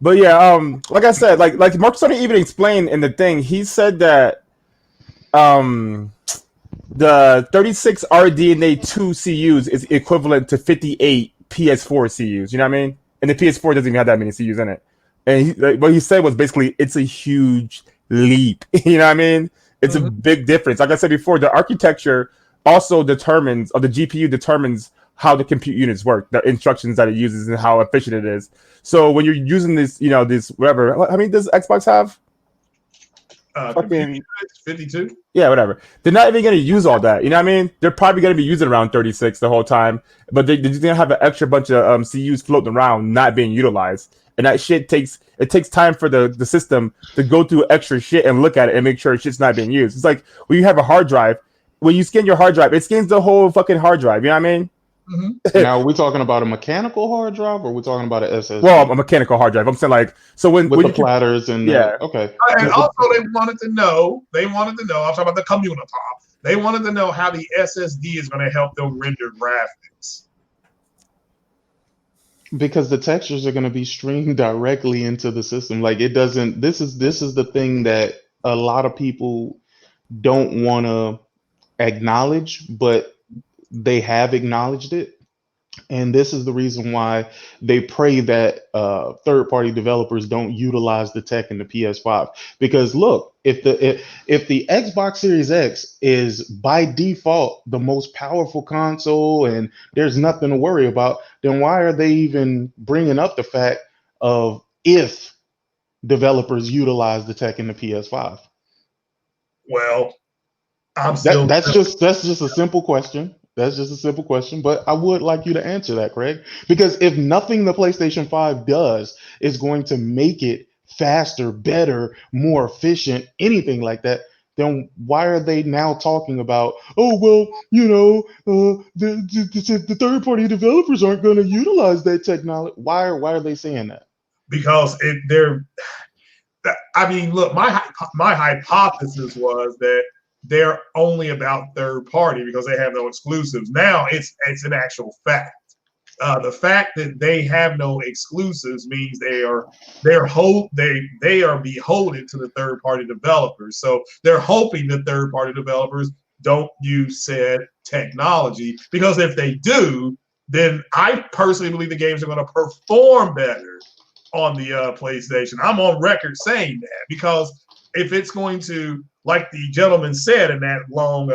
But yeah, like I said, like Mark Sony even explained in the thing, he said that the 36 RDNA 2 CUs is equivalent to 58 PS4 CUs. You know what I mean? And the PS4 doesn't even have that many CUs in it. And what he said was basically it's a huge leap. You know what I mean? It's a big difference. Like I said before, the architecture also determines, or the GPU determines how the compute units work, the instructions that it uses, and how efficient it is. So when you're using this, this whatever, how many does Xbox have? Fucking 52. Yeah, whatever. They're not even going to use all that. You know what I mean? They're probably going to be using around 36 the whole time, but they're going to have an extra bunch of CUs floating around, not being utilized. And that shit takes time for the system to go through extra shit and look at it and make sure shit's not being used. It's like when you have a hard drive, when you scan your hard drive, it scans the whole fucking hard drive. You know what I mean? Now, are we talking about a mechanical hard drive, or are we talking about an SSD? Well, a mechanical hard drive. I'm saying like, so when the platters and okay. And also, they wanted to know. I'm talking about the Communipop. They wanted to know how the SSD is going to help them render graphics. Because the textures are going to be streamed directly into the system. Like it doesn't. This is the thing that a lot of people don't want to acknowledge, but they have acknowledged it, and this is the reason why they pray that third-party developers don't utilize the tech in the PS5. Because look, if the Xbox Series X is by default the most powerful console and there's nothing to worry about, then why are they even bringing up the fact of if developers utilize the tech in the PS5? Well, that's just a simple question. That's just a simple question, but I would like you to answer that, Craig. Because if nothing the PlayStation 5 does is going to make it faster, better, more efficient, anything like that, then why are they now talking about, the third-party developers aren't going to utilize that technology? Why are they saying that? Because look, my hypothesis was that they're only about third party because they have no exclusives. Now it's an actual fact. The fact that they have no exclusives means they are beholden to the third party developers. So they're hoping that third party developers don't use said technology, because if they do, then I personally believe the games are going to perform better on the PlayStation. I'm on record saying that, because if it's going to, like the gentleman said in that long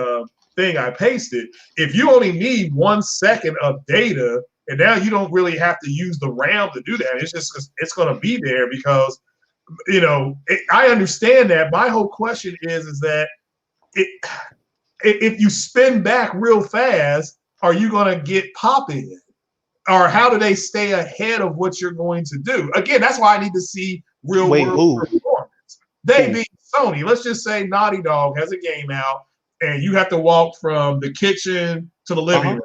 thing I pasted, if you only need 1 second of data, and now you don't really have to use the RAM to do that, it's going to be there because, I understand that. My whole question is that if you spin back real fast, are you going to get pop-in? Or how do they stay ahead of what you're going to do? Again, that's why I need to see real world performance. They being Sony, let's just say Naughty Dog has a game out and you have to walk from the kitchen to the living room.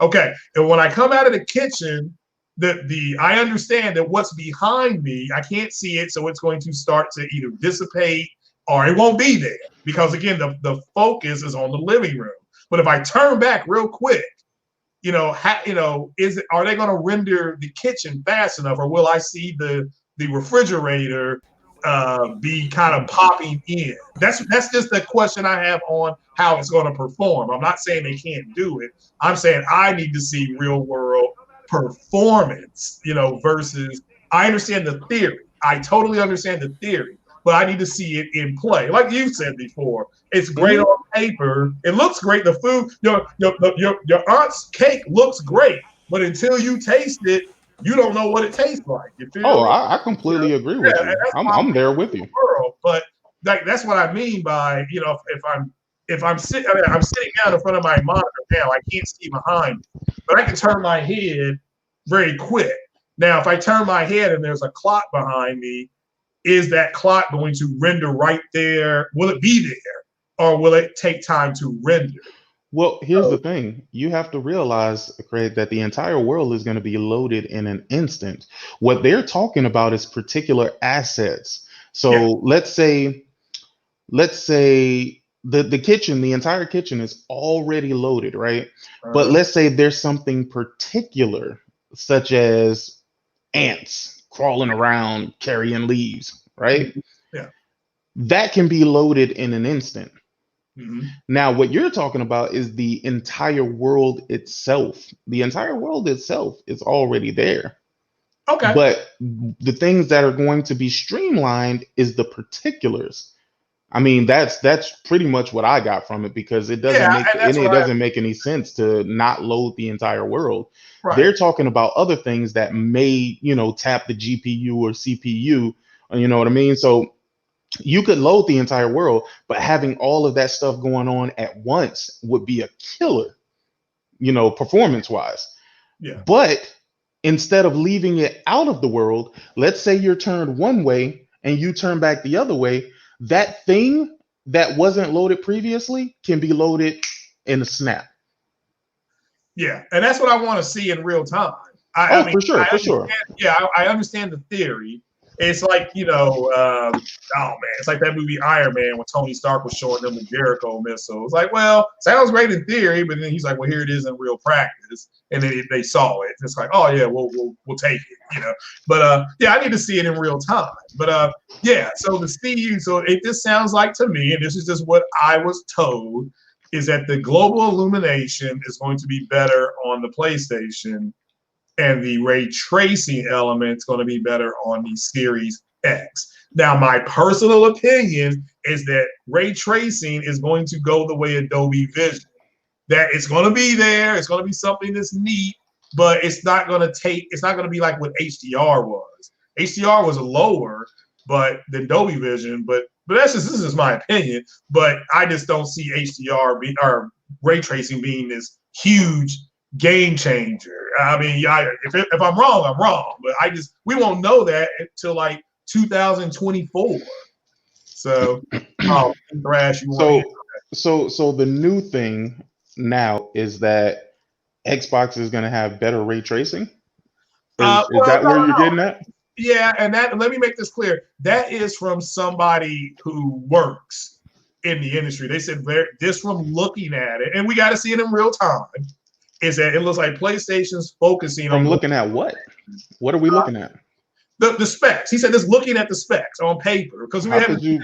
Okay, and when I come out of the kitchen, I understand that what's behind me, I can't see it, so it's going to start to either dissipate or it won't be there, because again, the focus is on the living room. But if I turn back real quick, are they going to render the kitchen fast enough, or will I see the refrigerator be kind of popping in? That's just the question I have on how it's going to perform. I'm not saying they can't do it. I'm saying I need to see real world performance, versus I understand the theory. I totally understand the theory, but I need to see it in play. Like you said before, it's great on paper. It looks great. The food, your aunt's cake looks great, but until you taste it, you don't know what it tastes like. You feel me? I completely agree with you. I'm there with you. But that's what I mean by, if I'm sitting down in front of my monitor now, I can't see behind me, but I can turn my head very quick. Now, if I turn my head and there's a clock behind me, is that clock going to render right there? Will it be there, or will it take time to render? Well, here's the thing. You have to realize, Craig, that the entire world is going to be loaded in an instant. What they're talking about is particular assets. So let's say the kitchen, the entire kitchen is already loaded, right? But let's say there's something particular, such as ants crawling around carrying leaves, right? Yeah. That can be loaded in an instant. Mm-hmm. Now, what you're talking about is the entire world itself. The entire world itself is already there. Okay. But the things that are going to be streamlined is the particulars. I mean, that's pretty much what I got from it, because it doesn't make any sense to not load the entire world. Right. They're talking about other things that may, tap the GPU or CPU, you know what I mean? So you could load the entire world, but having all of that stuff going on at once would be a killer, performance wise. Yeah. But instead of leaving it out of the world, let's say you're turned one way and you turn back the other way, that thing that wasn't loaded previously can be loaded in a snap. Yeah, and that's what I want to see in real time. For sure. Yeah, I understand the theory. It's like, it's like that movie Iron Man when Tony Stark was showing them the Jericho missile. It's like, well, sounds great in theory, but then he's like, well, here it is in real practice. And then they saw it. It's like, oh yeah, we'll take it, But I need to see it in real time. But so the CU, so it just sounds like to me, and this is just what I was told, is that the global illumination is going to be better on the PlayStation, and the ray tracing element is going to be better on the Series X. Now, my personal opinion is that ray tracing is going to go the way Adobe Vision. That it's going to be there. It's going to be something that's neat, but it's not going to be like what HDR was. HDR was lower than Adobe Vision, but this is my opinion. But I just don't see HDR or ray tracing being this huge game changer. I mean, if I'm wrong, I'm wrong. But we won't know that until like 2024. So, Thrash, so the new thing now is that Xbox is going to have better ray tracing. Is that where you're getting at? Yeah, and let me make this clear. That is from somebody who works in the industry. They said this from looking at it, and we got to see it in real time. Is that it looks like PlayStation's focusing on looking at what? What are we looking at? The specs. He said just looking at the specs on paper, because how could you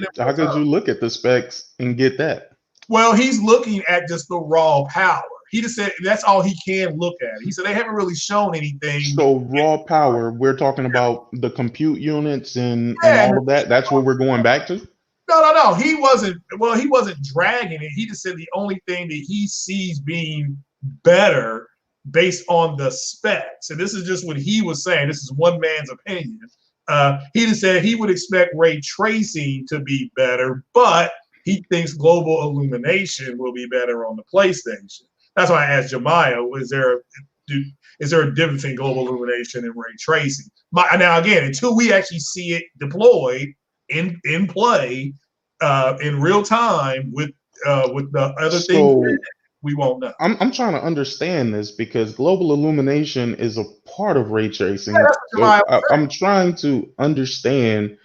look at the specs and get that? Well, he's looking at just the raw power. He just said that's all he can look at. He said they haven't really shown anything. So raw power, we're talking about the compute units and all of that. That's what we're going back to? No. He wasn't dragging it. He just said the only thing that he sees being better based on the specs. And this is just what he was saying. This is one man's opinion. He just said he would expect ray tracing to be better, but he thinks global illumination will be better on the PlayStation. That's why I asked Jemiah, is there a difference in global illumination and ray tracing? Now, again, until we actually see it deployed in play in real time with the other things, we won't know. I'm trying to understand this, because global illumination is a part of ray tracing. I'm trying to understand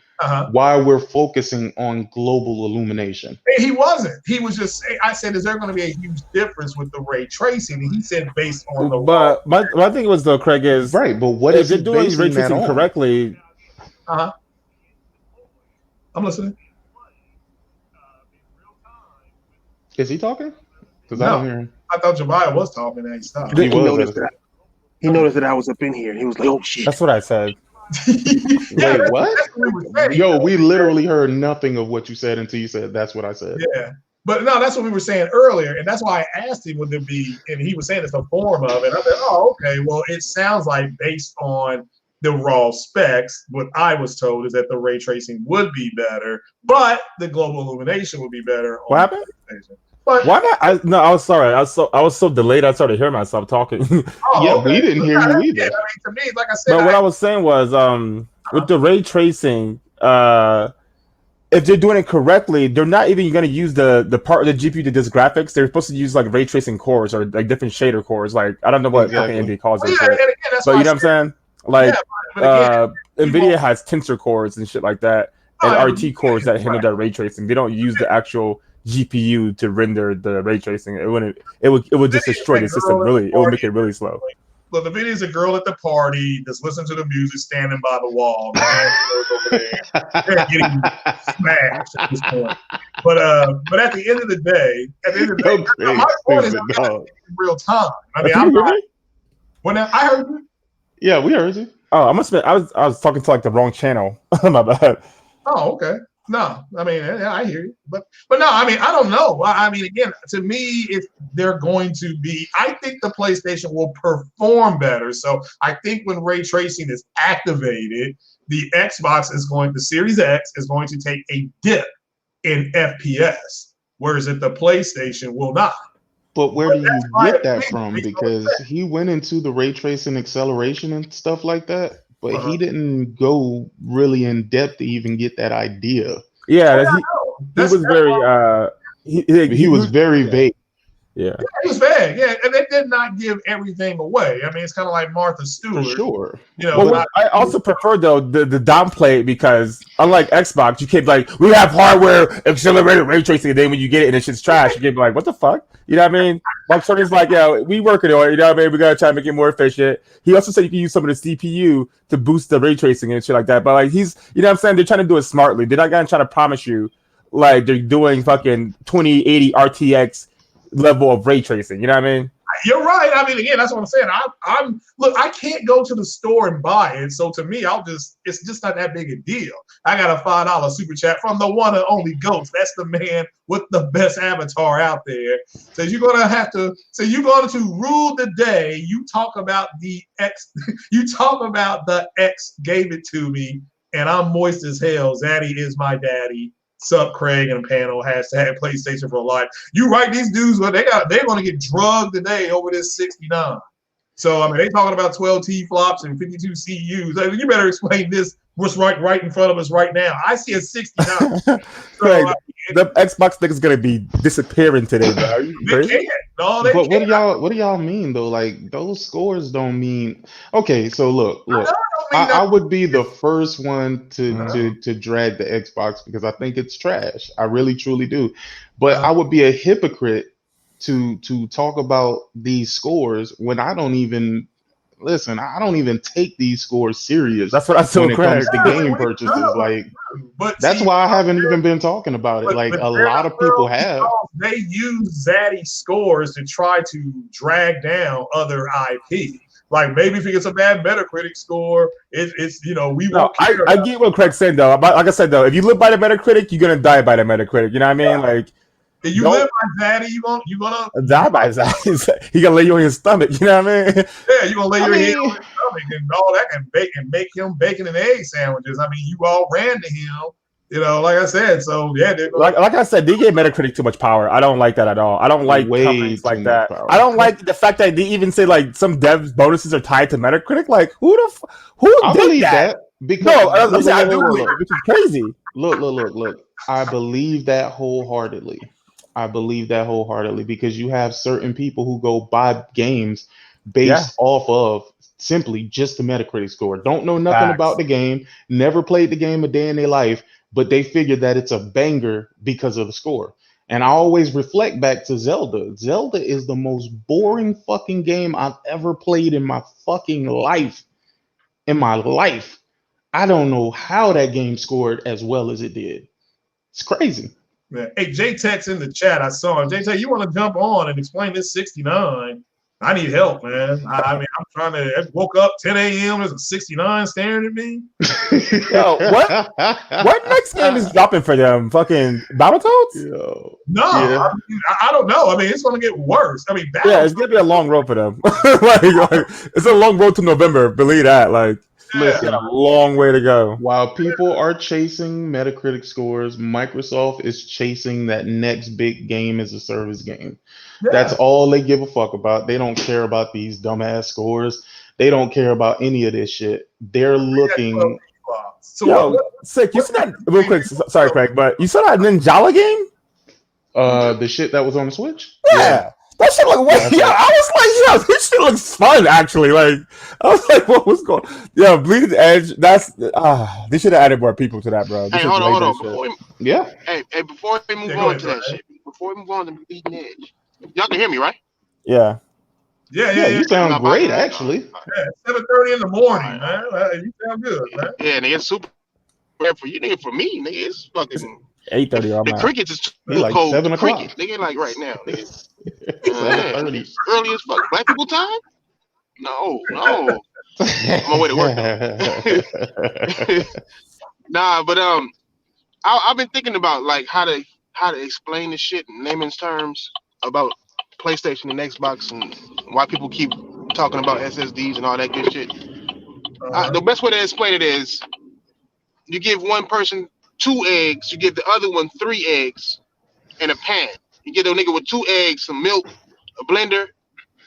why we're focusing on global illumination. He wasn't. He was just. I said, "Is there going to be a huge difference with the ray tracing?" And he said, "Based on the." But my thing was though, Craig, is right. But what is it doing ray tracing correctly? I'm listening. Is he talking? Because I No, don't hear him. I thought Jemiah was talking and he stopped. He noticed that I was up in here. He was like, "Oh shit." That's what I said. Wait, what? That's what we were saying. Yo, we literally heard nothing of what you said until you said that's what I said. Yeah. But no, that's what we were saying earlier. And that's why I asked him, would there be, and he was saying it's a form of it. I said, oh, okay. Well, it sounds like based on the raw specs, what I was told is that the ray tracing would be better, but the global illumination would be better. What happened? But why not? I was sorry. I was so delayed. I started hearing myself talking. We didn't hear you either. I mean, to me, like I said, But what I was saying was, with the ray tracing, if they're doing it correctly, they're not even going to use the part of the GPU to do graphics. They're supposed to use like ray tracing cores or like different shader cores. Like I don't know what fucking NVIDIA calls it. But you know what I'm saying? Like again, NVIDIA has tensor cores and shit like that, and RT cores that handle that ray tracing. They don't use the actual GPU to render the ray tracing. It would just destroy the system. Really, it would make it really slow. Look, the video is a girl at the party that's listening to the music, standing by the wall. Man, over there. They're getting smashed at this point. But at the end of the day, my point is in real time. I mean, I'm not. When I heard you. Yeah, we heard you. Oh, I must admit, I was talking to like the wrong channel. My bad. Oh, okay. No, I mean, yeah, I hear you, but no, I mean, I don't know. I mean, again, to me, if they're going to be, I think the PlayStation will perform better. So I think when ray tracing is activated, the Series X is going to take a dip in FPS, whereas the PlayStation will not. But where do you get that from? Because he went into the ray tracing acceleration and stuff like that. But he didn't go really in depth to even get that idea. Yeah, he was very he was very vague. Yeah, he was vague. Yeah, and they did not give everything away. I mean, it's kind of like Martha Stewart. For sure. You know, well, I also prefer though the downplay, because unlike Xbox, you can't be like, we have hardware accelerated ray tracing, and then when you get it and it's just trash, you can be like, what the fuck? You know what I mean? Like Sony's like, yeah, we working on it. You know what I mean? We gotta try to make it more efficient. He also said you can use some of the CPU to boost the ray tracing and shit like that. But like you know what I'm saying? They're trying to do it smartly. They're not gonna try to promise you like they're doing fucking 2080 RTX level of ray tracing. You know what I mean? You're right. I mean, again, that's what I'm saying. Look, I can't go to the store and buy it. So to me, it's just not that big a deal. I got a $5 super chat from the one and only Ghost. That's the man with the best avatar out there. So you're going to rule the day. You talk about the X, the X gave it to me, and I'm moist as hell. Zaddy is my daddy. Sup, Craig and panel # PlayStation for life. You right, these dudes, they're going to get drugged today over this 69. So I mean, they talking about 12 T flops and 52 CUs. I mean, you better explain this. What's right in front of us right now? I see a 69. So, Craig, the Xbox thing is going to be disappearing today, bro. Are you crazy? But what do y'all mean though? Like those scores don't mean. Okay, so look. I would be the first one to drag the Xbox because I think it's trash. I really truly do. But I would be a hypocrite to talk about these scores when I don't even take these scores serious. That's what I told Craig. When it comes to game purchases. That's why I haven't even been talking about it. Like a lot of people have. They use Zaddy scores to try to drag down other IP. Like maybe if he gets a bad Metacritic score, it's we won't. I get what Craig's saying though. But like I said though, if you live by the Metacritic, you're gonna die by the Metacritic. You know what I mean? Like if you live by Zaddy, you gonna die by Zaddy. He gonna lay you on his stomach. You know what I mean? Yeah, you gonna lay your head on his stomach and all that, and make him bacon and egg sandwiches. I mean, you all ran to him. You know, like I said, so yeah. Like I said, they gave Metacritic too much power. I don't like that at all. I don't like companies like that. I don't like the fact that they even say like some devs bonuses are tied to Metacritic. Like who did that? Because I do believe it, which is crazy. Look. I believe that wholeheartedly. Because you have certain people who go buy games based off of simply just the Metacritic score. Don't know nothing about the game, never played the game a day in their life, but they figure that it's a banger because of the score. And I always reflect back to Zelda. Zelda is the most boring fucking game I've ever played in my fucking life. I don't know how that game scored as well as it did. It's crazy. Man. Hey, J-Tech's in the chat. I saw him. J-Tech, you want to jump on and explain this 69? I need help, man. I mean, I'm trying to. I woke up 10 a.m. There's a 69 staring at me. Yo, what next game is dropping for them? Fucking Battletoads? No, yeah. I don't know. I mean, it's going to get worse. I mean, yeah, it's going to be a long road for them. like, it's a long road to November. Believe that. Like, listen, a long way to go. While people are chasing Metacritic scores, Microsoft is chasing that next big game as a service game. Yeah. That's all they give a fuck about. They don't care about these dumbass scores. They don't care about any of this shit. They're looking. Yo, sick. You said that real quick. Sorry, Craig, but you saw that Ninjala game? The shit that was on the Switch? Yeah. That shit look way. Yeah, I was like, yo, this shit looks fun. Actually, like, I was like, what was going? Yeah, Bleeding Edge. That's they should have added more people to that, bro. Hey, hold on. Before we move on to that shit. Before we move on to Bleeding Edge, y'all can hear me, right? Yeah. Yeah. You sound great, actually. Yeah, 7:30 in the morning, man. You sound good, man. Yeah, nigga, it's super for you, nigga. For me, nigga, it's fucking 8:30. The crickets is too like cold. 7 o'clock. Cricket, nigga, like right now, nigga. 7:30. Early as fuck. Black people time? No. I'm on my way to work. Nah, but I've been thinking about like how to explain this shit in layman's terms about PlayStation and Xbox and why people keep talking about SSDs and all that good shit. The best way to explain it is you give one person 2 eggs, you give the other one 3 eggs in a pan. You give a nigga with 2 eggs, some milk, a blender,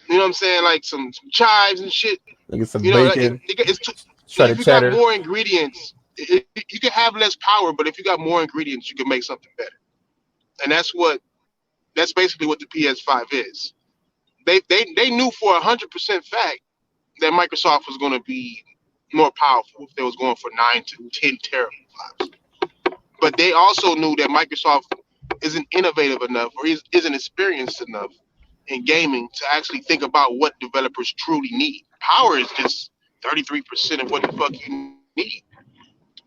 you know what I'm saying, like some chives and shit. Like some bacon. If you got more ingredients, you can have less power, but if you got more ingredients, you can make something better. And that's basically what the PS5 is. They knew for 100% fact that Microsoft was going to be more powerful if they was going for 9 to 10 teraflops. But they also knew that Microsoft isn't innovative enough or isn't experienced enough in gaming to actually think about what developers truly need. Power is just 33% of what the fuck you need.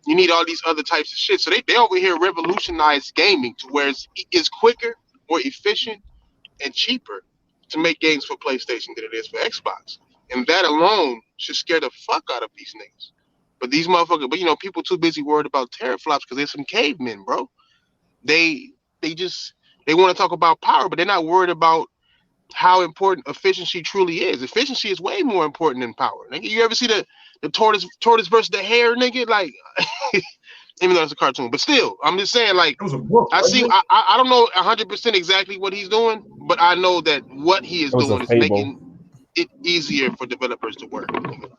You need all these other types of shit. So they over here revolutionize gaming to where it's quicker, more efficient, and cheaper to make games for PlayStation than it is for Xbox. And that alone should scare the fuck out of these niggas. But these motherfuckers, people too busy worried about teraflops because they're some cavemen, bro. They want to talk about power, but they're not worried about how important efficiency truly is. Efficiency is way more important than power. Nigga, you ever see the tortoise versus the hare, nigga? Like, even though it's a cartoon, but still, I'm just saying, like, it was a book, I don't know 100% exactly what he's doing, but I know that what he is doing is making it easier for developers to work.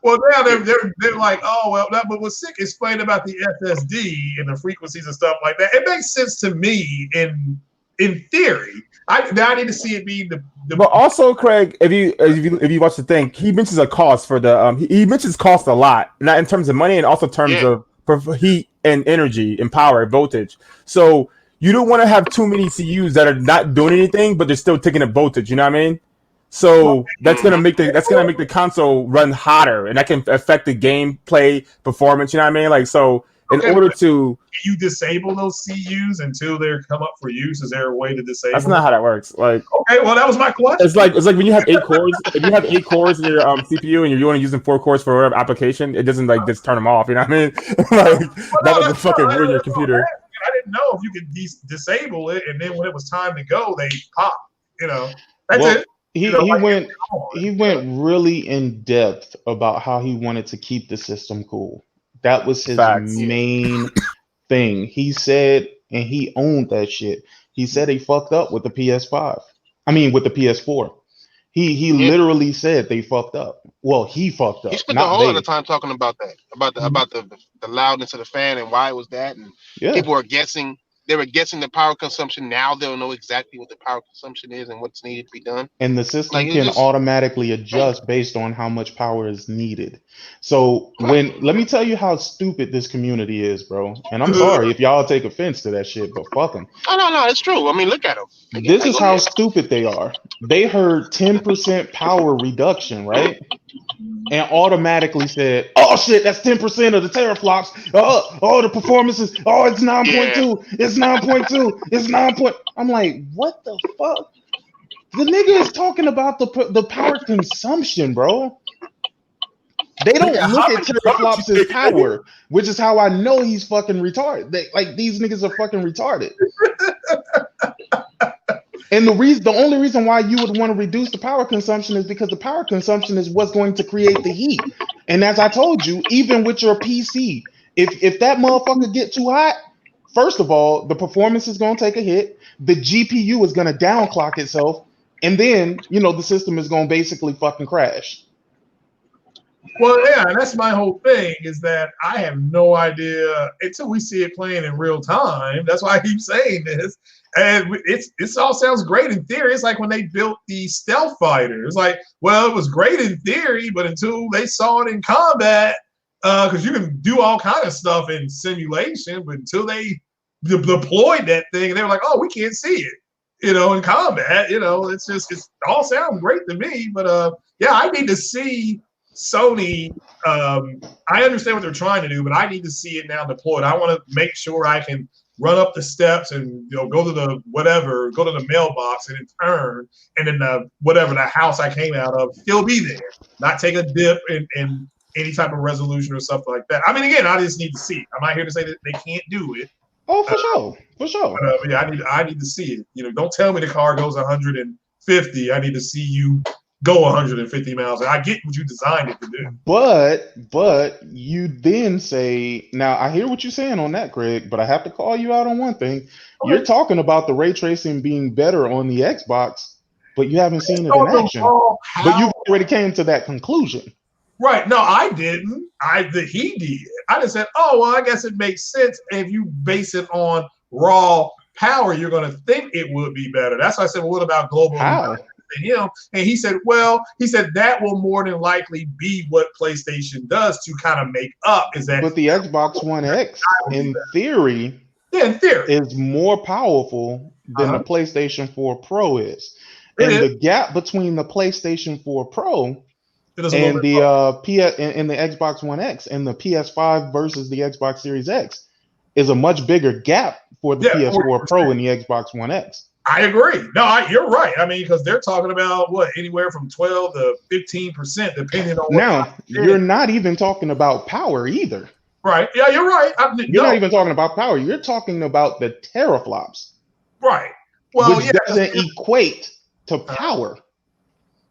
Well, now they're like, oh well, but what's sick explained about the SSD and the frequencies and stuff like that. It makes sense to me in theory. I need to see it being the. But also, Craig, if you watch the thing, he mentions a cost for the he mentions cost a lot, not in terms of money and also in terms of heat and energy and power and voltage. So you don't want to have too many CUs that are not doing anything, but they're still taking up voltage. You know what I mean? So that's gonna make the console run hotter, and that can affect the gameplay performance. You know what I mean? Like, so in order to you disable those CUs until they come up for use, is there a way to disable? That's not how that works. Like, okay, well that was my question. It's like when you have 8 cores. If you have 8 cores in your CPU and you're only using 4 cores for whatever application, it doesn't like just turn them off. You know what I mean? That would fucking ruin your computer. I didn't know if you could disable it, and then when it was time to go, they pop. That's it. He went really in depth about how he wanted to keep the system cool. That was his main thing. He said, and he owned that shit. He said he fucked up with the PS5. I mean, with the PS4. He literally said they fucked up. Well, he fucked up. He spent a whole lot of time talking about that, about the loudness of the fan and why it was that, and people were guessing. They were guessing the power consumption. Now they'll know exactly what the power consumption is and what's needed to be done. And the system can automatically adjust based on how much power is needed. So let me tell you how stupid this community is, bro. And I'm sorry if y'all take offense to that shit, but fuck them. No, it's true. I mean, look at them. This is how stupid they are. They heard 10% power reduction, right? and automatically said, "Oh shit, that's 10% of the teraflops. Oh, the performances. Oh, it's 9.2. It's 9.2. It's 9. I'm like, what the fuck? The nigga is talking about the power consumption, bro. They don't look at teraflops as power, which is how I know he's fucking retarded. These niggas are fucking retarded. And the only reason why you would want to reduce the power consumption is because the power consumption is what's going to create the heat. And as I told you, even with your PC, if that motherfucker get too hot, first of all, the performance is going to take a hit. The GPU is going to downclock itself, and then the system is going to basically fucking crash. Well, yeah, that's my whole thing, is that I have no idea until we see it playing in real time. That's why I keep saying this. And it all sounds great in theory. It's like when they built the stealth fighter. It's like, well, it was great in theory, but until they saw it in combat, because you can do all kind of stuff in simulation, but until they deployed that thing, they were like, oh, we can't see it, in combat. It all sounds great to me. But yeah, I need to see Sony. I understand what they're trying to do, but I need to see it now deployed. I want to make sure I can run up the steps and go to the mailbox and then turn, and then the house I came out of still be there, not take a dip in any type of resolution or something like that. I mean, again, I just need to see it. I'm not here to say that they can't do it. Oh, for sure. But, yeah, I need to see it. Don't tell me the car goes 150. I need to see you go 150 miles. I get what you designed it to do. But you then say, now I hear what you're saying on that, Craig, but I have to call you out on one thing. Okay. You're talking about the ray tracing being better on the Xbox, but you haven't seen it in action. But you already came to that conclusion. Right. No, I didn't. He did. I just said, oh, well, I guess it makes sense if you base it on raw power, you're going to think it would be better. That's why I said, well, what about global? How? Him, and he said that will more than likely be what PlayStation does to kind of make up. But the Xbox One X, in theory, is more powerful than the PlayStation 4 Pro is. The gap between the PlayStation 4 Pro and the and the Xbox One X and the PS5 versus the Xbox Series X is a much bigger gap for the PS4 40%. Pro and the Xbox One X. I agree. No, you're right. I mean, because they're talking about anywhere from 12 to 15%, depending on. Now you're not even talking about power either. Right. Yeah, you're right. You're not even talking about power. You're talking about the teraflops. Right. Well, which doesn't equate to power.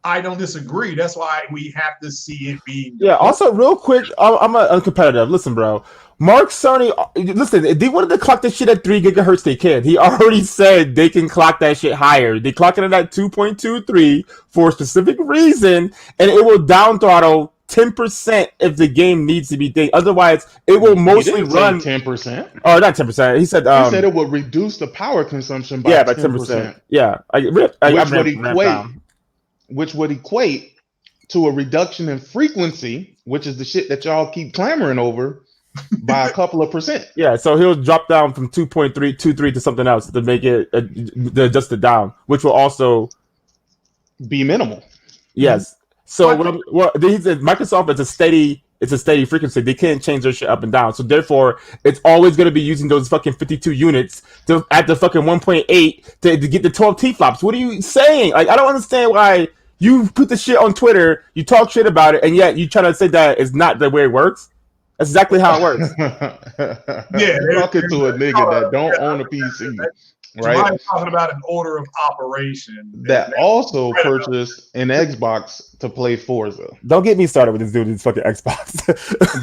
I don't disagree. That's why we have to see it being. Yeah. Also, real quick, I'm uncompetitive. Listen, bro. Mark Cerny, listen, if they wanted to clock this shit at 3 gigahertz, they can. He already said they can clock that shit higher. They clock it at 2.23 for a specific reason, and it will down throttle 10% if the game needs to be dinged. Otherwise, it will mostly run 10%. Oh, not 10%. He said it will reduce the power consumption by 10%. Yeah, which would equate to a reduction in frequency, which is the shit that y'all keep clamoring over, by a couple of percent. Yeah, so he'll drop down from 2.323 to something else to make it to adjust it down, which will also be minimal. Yes. So he said Microsoft is a steady frequency. They can't change their shit up and down. So therefore, it's always going to be using those fucking 52 units at the fucking 1.8 to get the 12 T-flops. What are you saying? Like, I don't understand why you put the shit on Twitter, you talk shit about it, and yet you try to say that it's not the way it works. That's exactly how it works. Yeah, talking to a nigga that don't own a PC, right? I'm talking about an order of operation that also purchased an Xbox to play Forza. Don't get me started with this dude, this fucking Xbox.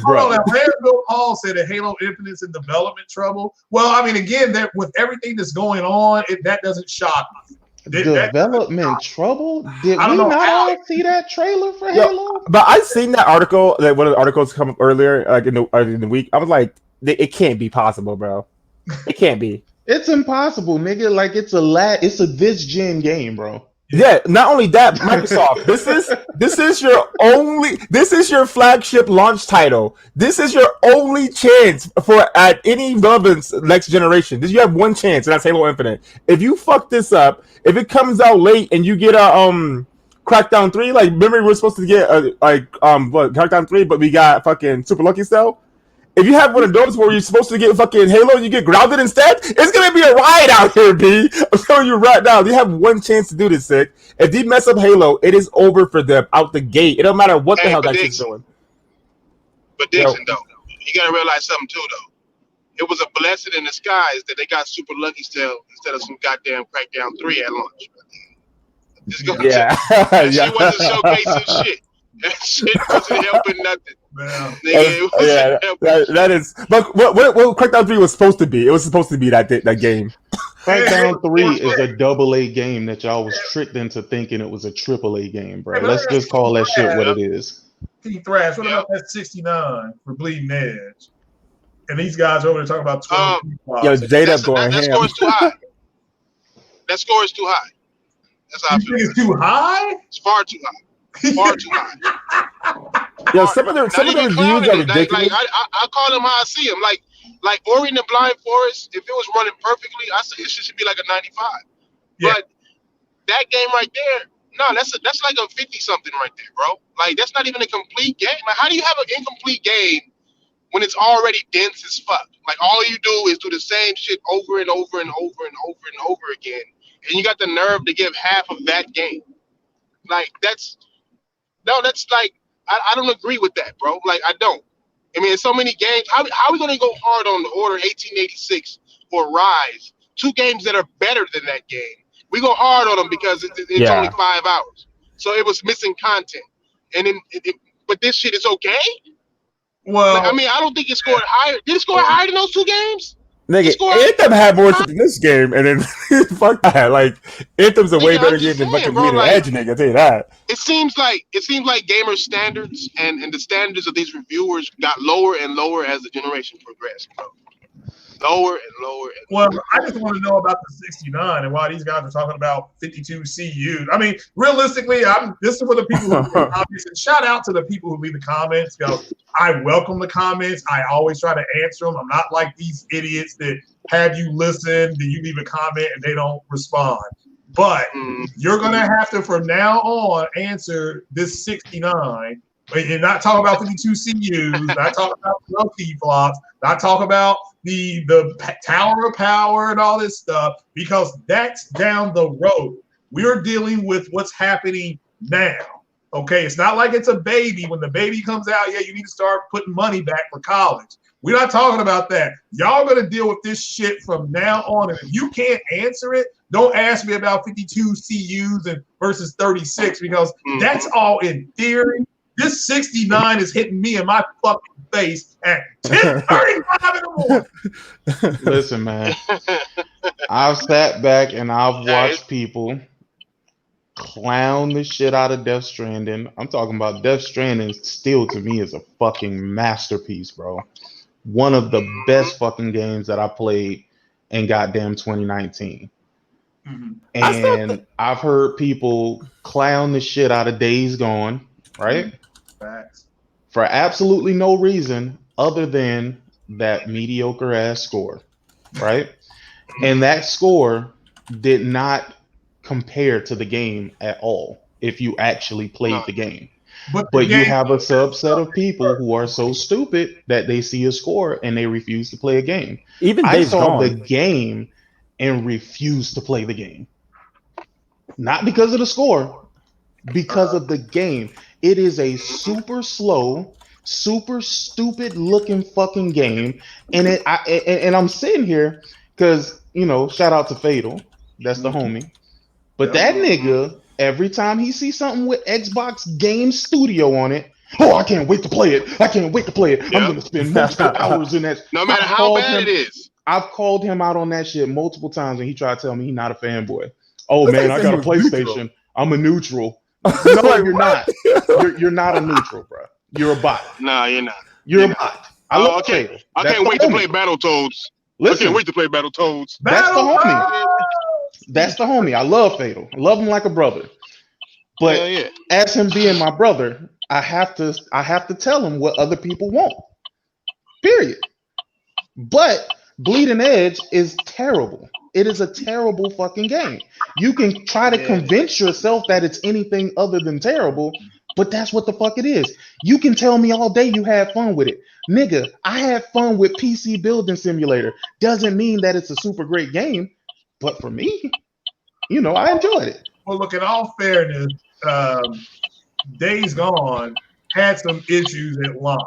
Bro, Bill Paul said that Halo Infinite's in development trouble. Well, I mean, again, with everything that's going on, that doesn't shock me. Development trouble? Did we not all see that trailer for Halo? But I seen that article, like one of the articles come up earlier, like in the week. I was like, it can't be possible, bro. It can't be. It's impossible, nigga. Like it's a this gen game, bro. Yeah, not only that, Microsoft. This is your flagship launch title. This is your only chance for at any relevance next generation. You have one chance, and that's Halo Infinite. If you fuck this up, if it comes out late and you get Crackdown 3. Like, remember we were supposed to get Crackdown 3, but we got fucking Super Lucky Cell. If you have one of those where you're supposed to get fucking Halo and you get grounded instead, it's gonna be a riot out here, B. I'm telling you right now. They have one chance to do this, sick. If they mess up Halo, it is over for them out the gate. It don't matter what the hell that shit's doing. But Dixon, though, you gotta realize something too, though. It was a blessing in disguise that they got Super Lucky Cell instead of some goddamn Crackdown 3 at launch. Yeah. That shit wasn't showcasing shit. That shit wasn't helping nothing. That is. But what Crackdown 3 was supposed to be? It was supposed to be that game. Crackdown 3 is a AA game that y'all was tricked into thinking it was a AAA game, bro. Let's just call that shit what it is. Thrash, what about that 69 for Bleeding Edge? And these guys over there talking about 20. Yo, Jada going ham. That score is too high. That score is too high. That's how I feel. It's too high? It's far too high. Far too high. Yo, some of the reviews are ridiculous. I call them how I see them. Like Ori and the Blind Forest, if it was running perfectly, I say it should be like a 95. Yeah. But that game right there, no, that's like a 50-something right there, bro. Like, that's not even a complete game. Like, how do you have an incomplete game when it's already dense as fuck? Like, all you do is do the same shit over and over and over and over and over again, and you got the nerve to give half of that game. Like, that's like, I don't agree with that, bro. Like, I don't. I mean, so many games. How are we going to go hard on the Order 1886 or Rise? Two games that are better than that game. We go hard on them because it's only 5 hours. So it was missing content. And then, but this shit is okay? Well, like, I mean, I don't think it scored higher. Did it score higher than those two games? Nigga, Anthem had more than this game, and then fuck that. Like, Anthem's a way better game than fucking Bleeding Edge, nigga. I'll tell you that. It seems like gamer standards and the standards of these reviewers got lower and lower as the generation progressed, bro. Lower and lower. Well, I just want to know about the 69 and why these guys are talking about 52 CUs. I mean, realistically, this is for the people who leave the comments. And shout out to the people who leave the comments, because I welcome the comments. I always try to answer them. I'm not like these idiots that have you listen, then you leave a comment and they don't respond. But you're going to have to, from now on, answer this 69. And not talk about 52 CUs, not talk about low-key flops, not talk about the Tower of Power and all this stuff, because that's down the road. We're dealing with what's happening now. Okay, it's not like it's a baby. When the baby comes out, you need to start putting money back for college. We're not talking about that. Y'all gonna deal with this shit from now on. And if you can't answer it, don't ask me about 52 CUs and versus 36, because that's all in theory. This 69 is hitting me in my fucking face at 10:35 in the morning. Listen, man. I've sat back and I've watched people clown the shit out of Death Stranding. I'm talking about Death Stranding still, to me, is a fucking masterpiece, bro. One of the best fucking games that I played in goddamn 2019. And I've heard people clown the shit out of Days Gone, right? Facts. For absolutely no reason other than that mediocre ass score, right? And that score did not compare to the game at all if you actually played the game. But you have a subset of people who are so stupid that they see a score and they refuse to play a game. Even I saw the game and refused to play the game. Not because of the score, because of the game. It is a super slow, super stupid looking fucking game. And I'm sitting here because, shout out to Fatal. That's the homie. But that nigga, every time he sees something with Xbox Game Studio on it, I can't wait to play it. I can't wait to play it. I'm going to spend multiple hours in that. No matter how bad it is. I've called him out on that shit multiple times, and he tried to tell me he's not a fanboy. Oh, man, I got a PlayStation. I'm a neutral. No, you're not. You're not a neutral, bro. You're a bot. No, you're not. You're a bot. I can't wait to play Battletoads. Listen, I can't wait to play Battletoads. That's the homie. That's the homie. I love Fatal. I love him like a brother. But as him being my brother, I have to tell him what other people want. Period. But Bleeding Edge is terrible. It is a terrible fucking game. You can try to convince yourself that it's anything other than terrible, but that's what the fuck it is. You can tell me all day you had fun with it. Nigga, I had fun with PC Building Simulator. Doesn't mean that it's a super great game, but for me, I enjoyed it. Well, look, in all fairness, Days Gone had some issues at launch.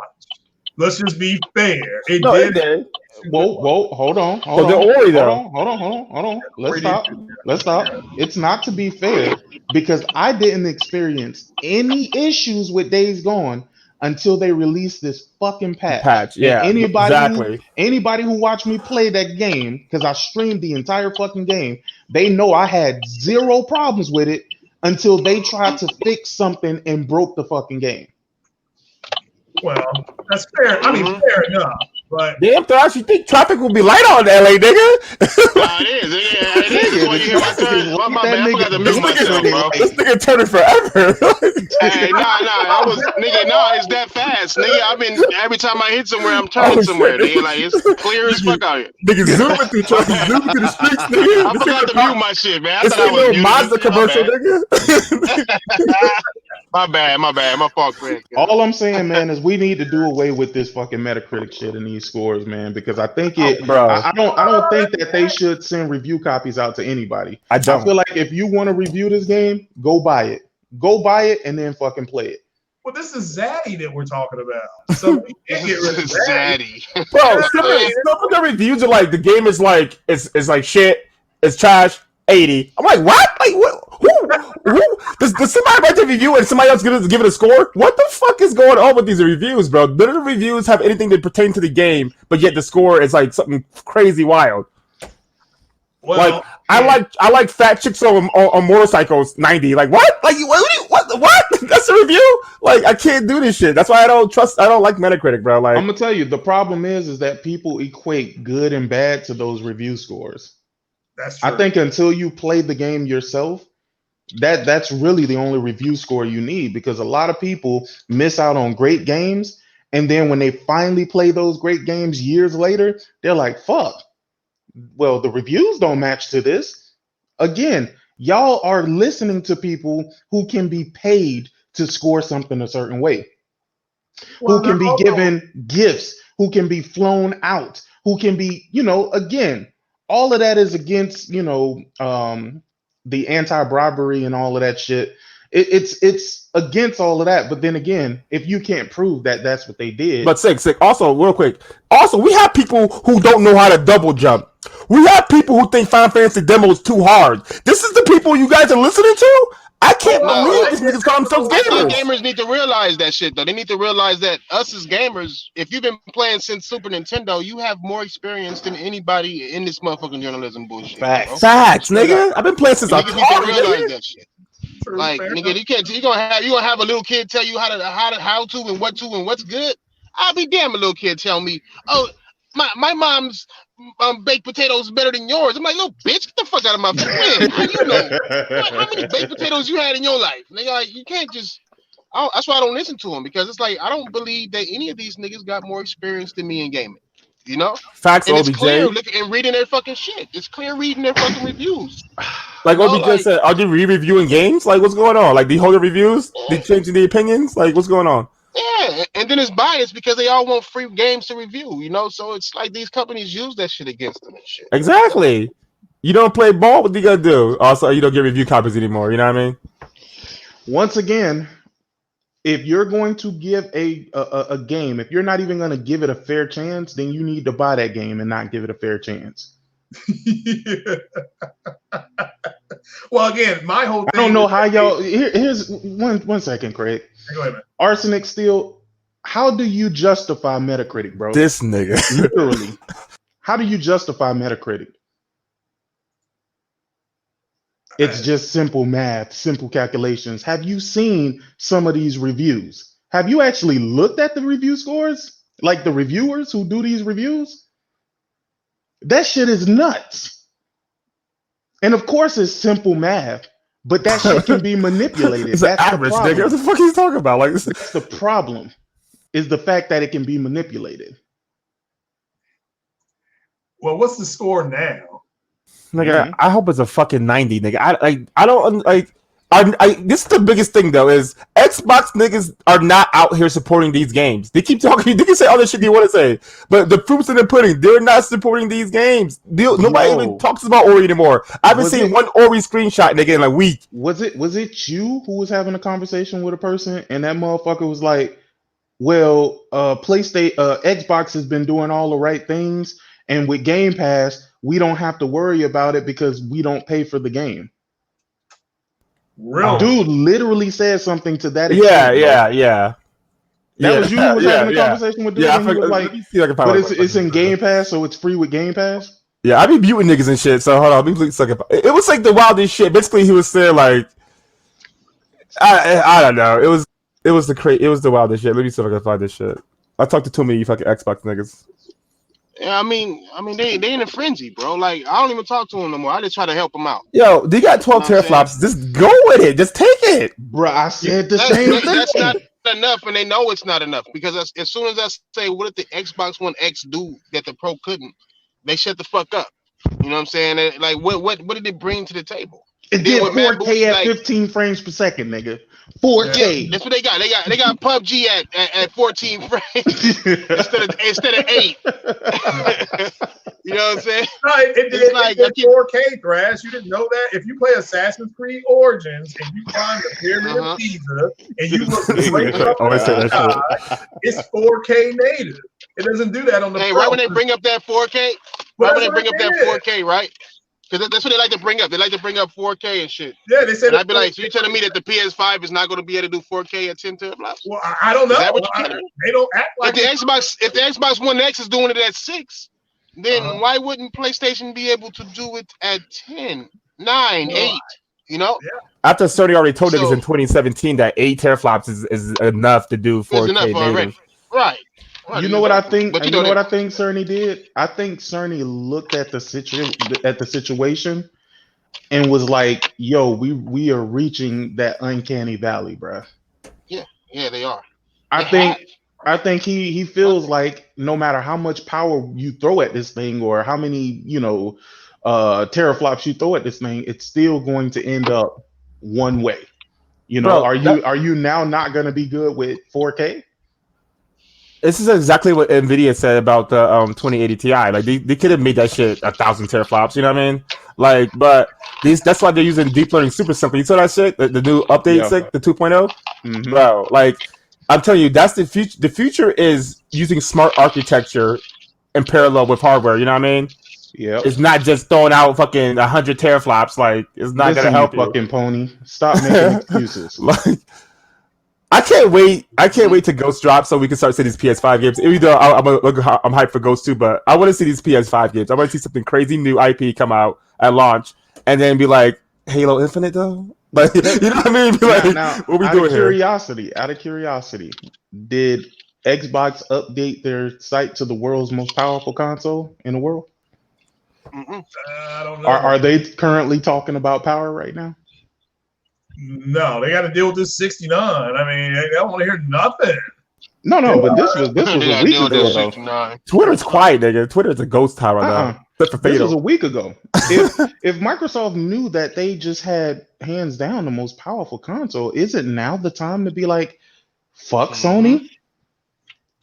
Let's just be fair. It did. Whoa, hold on. Hold on. Let's stop. It's not to be fair because I didn't experience any issues with Days Gone until they released this fucking patch. Yeah, Anybody who watched me play that game, because I streamed the entire fucking game, they know I had zero problems with it until they tried to fix something and broke the fucking game. Well, that's fair. I mean, fair enough. But damn, Thrash, you think traffic will be light on LA, nigga? It is. My bad. I forgot to mute myself, bro. This nigga turning forever. Hey, it's that fast, nigga. Every time I hit somewhere, I'm turning somewhere, nigga. Like, it's clear as fuck out here. Nigga zooming through traffic, zooming through the streets, nigga. I forgot to mute my shit, man. I thought I was muted. Mazda commercial, nigga. My bad. My fault, Craig. All I'm saying, man, is we need to do away with this fucking Metacritic shit in these scores, man, because I think I don't think that they should send review copies out to anybody. I feel like if you want to review this game, go buy it. Go buy it and then fucking play it. Well, this is Zaddy that we're talking about. So we can't get rid of Zaddy. Bro, some of the reviews are like the game is like it's like shit, it's trash, 80. I'm like, what? Like what? Who? Does somebody write the review and somebody else give it a score? What the fuck is going on with these reviews, bro? None of the reviews have anything that pertain to the game, but yet the score is like something crazy wild. Well, like I like fat chicks on motorcycles 90. Like what? Like what? That's a review? Like I can't do this shit. That's why I don't like Metacritic, bro. Like I'm gonna tell you, the problem is that people equate good and bad to those review scores. That's true. I think until you play the game yourself, that's really the only review score you need, because a lot of people miss out on great games, and then when they finally play those great games years later, they're like, fuck. Well, the reviews don't match to this. Again, y'all are listening to people who can be paid to score something a certain way, who can be given gifts, who can be flown out, who can be, again, all of that is against, the anti-bribery and all of that shit. It's against all of that. But then again, if you can't prove that that's what they did. But sick. Also, real quick. Also, we have people who don't know how to double jump. We have people who think Final Fantasy demo is too hard. This is the people you guys are listening to? I can't believe these niggas call themselves gamers. Gamers need to realize that shit, though. They need to realize that us as gamers, if you've been playing since Super Nintendo, you have more experience than anybody in this motherfucking journalism bullshit. Facts, nigga. I've been playing since I was realize that shit. Like, nigga, you gonna have a little kid tell you how to and what to and what's good. I'll be damn a little kid tell me, oh, my mom's baked potatoes better than yours. I'm like, little bitch, get the fuck out of my face. How you know? How many baked potatoes you had in your life? Nigga, like, you can't just. That's why I don't listen to them, because it's like I don't believe that any of these niggas got more experience than me in gaming. Facts, and OBJ. It's clear looking and reading their fucking shit. It's clear reading their fucking reviews. Like OBJ said, are they re-reviewing games? Like, what's going on? Like, they hold the reviews? They changing the opinions? Like, what's going on? Yeah, and then it's biased because they all want free games to review, so it's like these companies use that shit against them and shit. Exactly. You don't play ball, what do you gotta do? Also, you don't get review copies anymore, you know what I mean? Once again, if you're going to give a game, if you're not even going to give it a fair chance, then you need to buy that game and not give it a fair chance. Well, again, my whole thing, I don't know how y'all. Here's one second, Craig. Go ahead, man. Arsenic Steel. How do you justify Metacritic, bro? This nigga, literally. How do you justify Metacritic? It's just simple math, simple calculations. Have you seen some of these reviews? Have you actually looked at the review scores? Like the reviewers who do these reviews? That shit is nuts. And of course it's simple math, but that shit can be manipulated. It's That's average, the problem. nigga. What the fuck are you talking about? Like, that's the problem, is the fact that it can be manipulated. Well, what's the score now? Nigga, I hope it's a fucking 90, nigga. I don't like. This is the biggest thing though is Xbox niggas are not out here supporting these games. They keep talking. They can say all the shit they want to say, but the proof's in the pudding. They're not supporting these games. Nobody even talks about Ori anymore. I haven't seen one Ori screenshot, nigga, in a week. Was it you who was having a conversation with a person and that motherfucker was like, "Well, Xbox has been doing all the right things, and with Game Pass, we don't have to worry about it because we don't pay for the game." Really? Dude literally said something to that extent. Yeah. That was you who was having a conversation with dude. Yeah, and he was like, but it's in Game Pass, so it's free with Game Pass. Yeah, I be muting niggas and shit. So hold on, let me suck it. It was like the wildest shit. Basically, he was saying like, I don't know. It was the wildest shit. Let me see if I can find this shit. I talked to too many fucking Xbox niggas. Yeah, I mean, they in a frenzy, bro. Like, I don't even talk to them no more. I just try to help them out. Yo, they got 12 teraflops. Just go with it. Just take it, bro. I said the same thing. That's not enough, and they know it's not enough because as soon as I say, "What did the Xbox One X do that the Pro couldn't?" They shut the fuck up. You know what I'm saying? Like, what did it bring to the table? It did 4K at 15 frames per second, nigga. 4K. Yeah, that's what they got. They got PUBG at 14 frames instead of 8. You know what I'm saying? No, it did 4K, Thrash. You didn't know that? If you play Assassin's Creed Origins and you climb the Pyramid of Giza and you look straight up it's 4K native. It doesn't do that on the right when they bring up that 4K, that 4K, right? Because that's what they like to bring up. They like to bring up 4K and shit. Yeah, they said. And I'd be like, so you're telling me that the PS5 is not going to be able to do 4K at 10 teraflops? Well, I don't know. They don't act like if the Xbox One X is doing it at 6, then why wouldn't PlayStation be able to do it at 10, 9, 8? You know? Yeah. After Sony already told niggas in 2017 that 8 teraflops is enough to do 4K native. Right. You know what I think? You know what I think Cerny did? I think Cerny looked at the situation and was like, "Yo, we are reaching that uncanny valley, bro." Yeah, they are. I think he feels like no matter how much power you throw at this thing or how many teraflops you throw at this thing, it's still going to end up one way. You know, are you now not going to be good with 4K? This is exactly what Nvidia said about the 2080 Ti. Like they could have made that shit 1,000 teraflops. You know what I mean? Like, but that's why they're using deep learning super simple. You saw that shit? The new update, the 2.0. Mm-hmm. Bro, like I'm telling you, that's the future. The future is using smart architecture in parallel with hardware. You know what I mean? Yeah. It's not just throwing out fucking 100 teraflops. Like it's not gonna help you. Fucking pony. Stop making excuses. Like. I can't wait to Ghost drop so we can start seeing these PS5 games. Even though I'm hyped for Ghost too, but I want to see these PS5 games. I want to see something crazy new IP come out at launch, and then be like Halo Infinite though. Like, you know what I mean? Be like, now, what we doing here? Out of curiosity, did Xbox update their site to the world's most powerful console in the world? I don't know. Are they currently talking about power right now? No, they got to deal with this 69. I mean, they don't want to hear nothing. No, but this was a week ago. Twitter's quiet, nigga. Twitter's a ghost town right now. This was a week ago. If Microsoft knew that they just had hands down the most powerful console, is it now the time to be like, fuck Sony?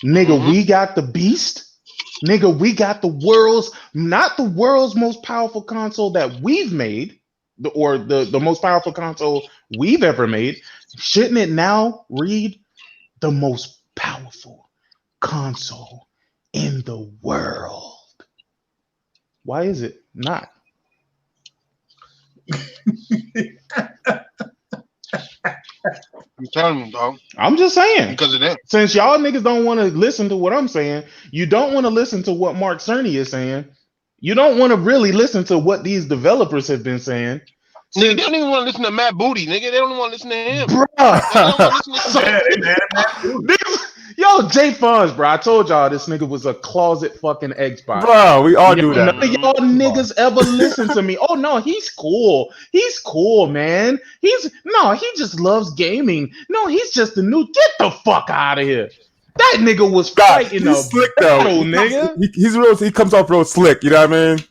Nigga, we got the beast. Nigga, we got not the world's most powerful console that we've made. Or the most powerful console we've ever made. Shouldn't it now read the most powerful console in the world? Why is it not? I'm telling you, dog. I'm just saying. Because of that. Since y'all niggas don't want to listen to what I'm saying, you don't want to listen to what Mark Cerny is saying. You don't want to really listen to what these developers have been saying. Nigga, they don't even want to listen to Matt Booty, nigga. They don't want to listen to him. Bro. Yo, Jay Funds, bro. I told y'all this nigga was a closet fucking Xbox. Bro, we all do that. None of y'all niggas ever listen to me. Oh, no, he's cool. He's cool, man. He just loves gaming. No, he's just the new. Get the fuck out of here. That nigga was fighting slick though, nigga. He's real. He comes off real slick. You know what I mean?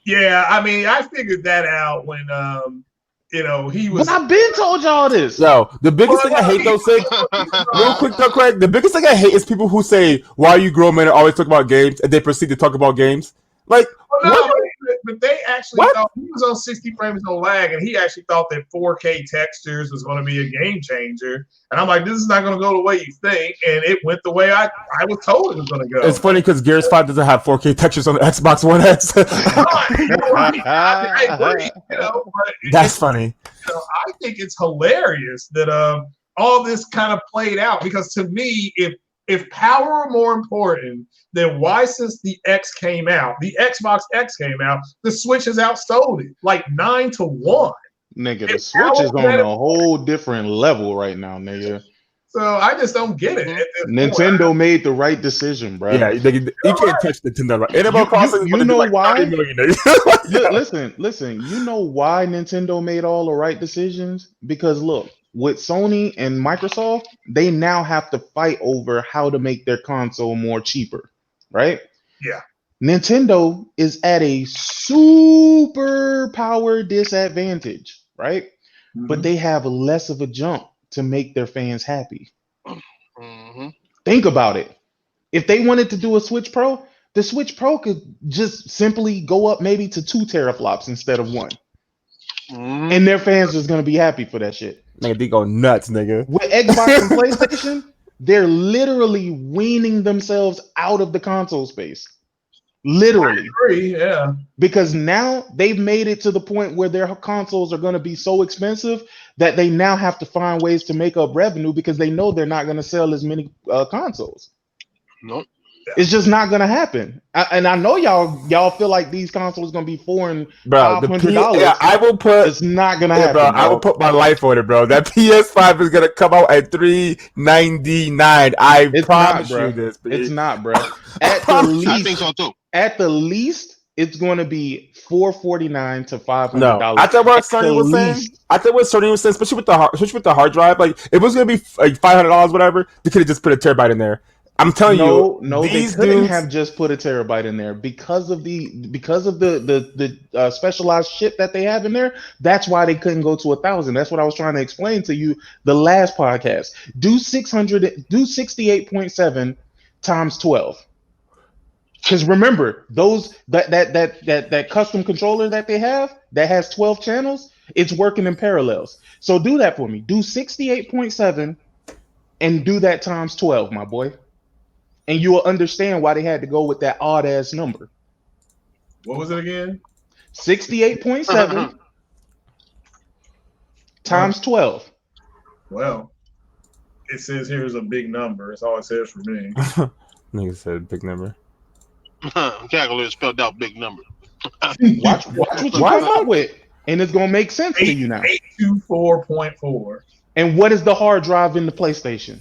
Yeah, I mean, I figured that out when he was. But I've been told y'all this. Yo, the biggest thing I hate though, Sig, real quick though, Craig, the biggest thing I hate is people who say, "Why you grown men always talk about games," and they proceed to talk about games. Like, but they actually thought he was on 60 frames on lag, and he actually thought that 4K textures was going to be a game changer. And I'm like, this is not going to go the way you think, and it went the way I was told it was going to go. It's funny because Gears 5 doesn't have 4K textures on the Xbox One X. I agree, but that's funny. I think it's hilarious that all this kind of played out, because to me, if power were more important, then why, since the X came out, the Xbox X came out, the Switch has outsold it like 9-1. Nigga, the Switch is on a whole different level right now, nigga. So I just don't get it. Nintendo made the right decision, bro. Yeah, you can't touch Nintendo. Right? Animal Crossing, you know like why? Yeah. Listen. You know why Nintendo made all the right decisions? Because look, with Sony and Microsoft, they now have to fight over how to make their console more cheaper, right? Yeah. Nintendo is at a super power disadvantage, right? Mm-hmm. But they have less of a jump to make their fans happy. Mm-hmm. Think about it. If they wanted to do a Switch Pro, the Switch Pro could just simply go up maybe to 2 teraflops instead of 1. Mm-hmm. And their fans is going to be happy for that shit. Nigga, they go nuts, nigga. With Xbox and PlayStation, they're literally weaning themselves out of the console space. Literally. I agree, yeah. Because now they've made it to the point where their consoles are going to be so expensive that they now have to find ways to make up revenue because they know they're not going to sell as many consoles. Nope. It's just not going to happen. And I know y'all feel like these consoles are going to be $400. Yeah, I will put. It's not going to happen. Bro, I will put my life on it, bro. That PS5 is going to come out at $399. I promise you this. It's not, bro. At the least, I think so too. At the least, it's going to be $449 to $500. No, I thought what Sony was saying. I thought what Sony was saying, especially with the hard drive, like if it was going to be like $500, whatever, they could have just put a terabyte in there. I'm telling you, they couldn't have just put a terabyte in there because of the specialized shit that they have in there. That's why they couldn't go to 1,000. That's what I was trying to explain to you the last podcast. Do 68.7 times 12. Because remember, that custom controller that they have that has 12 channels, it's working in parallels. So do that for me. Do 68.7 and do that times 12, my boy. And you will understand why they had to go with that odd ass number. What was it again? 68.7 times 12. Well, it says here's a big number. That's all it says for me. Nigga said big number. Calculator spelled out big number. Watch what you come up with, and it's gonna make sense to you now. 824.4. And what is the hard drive in the PlayStation?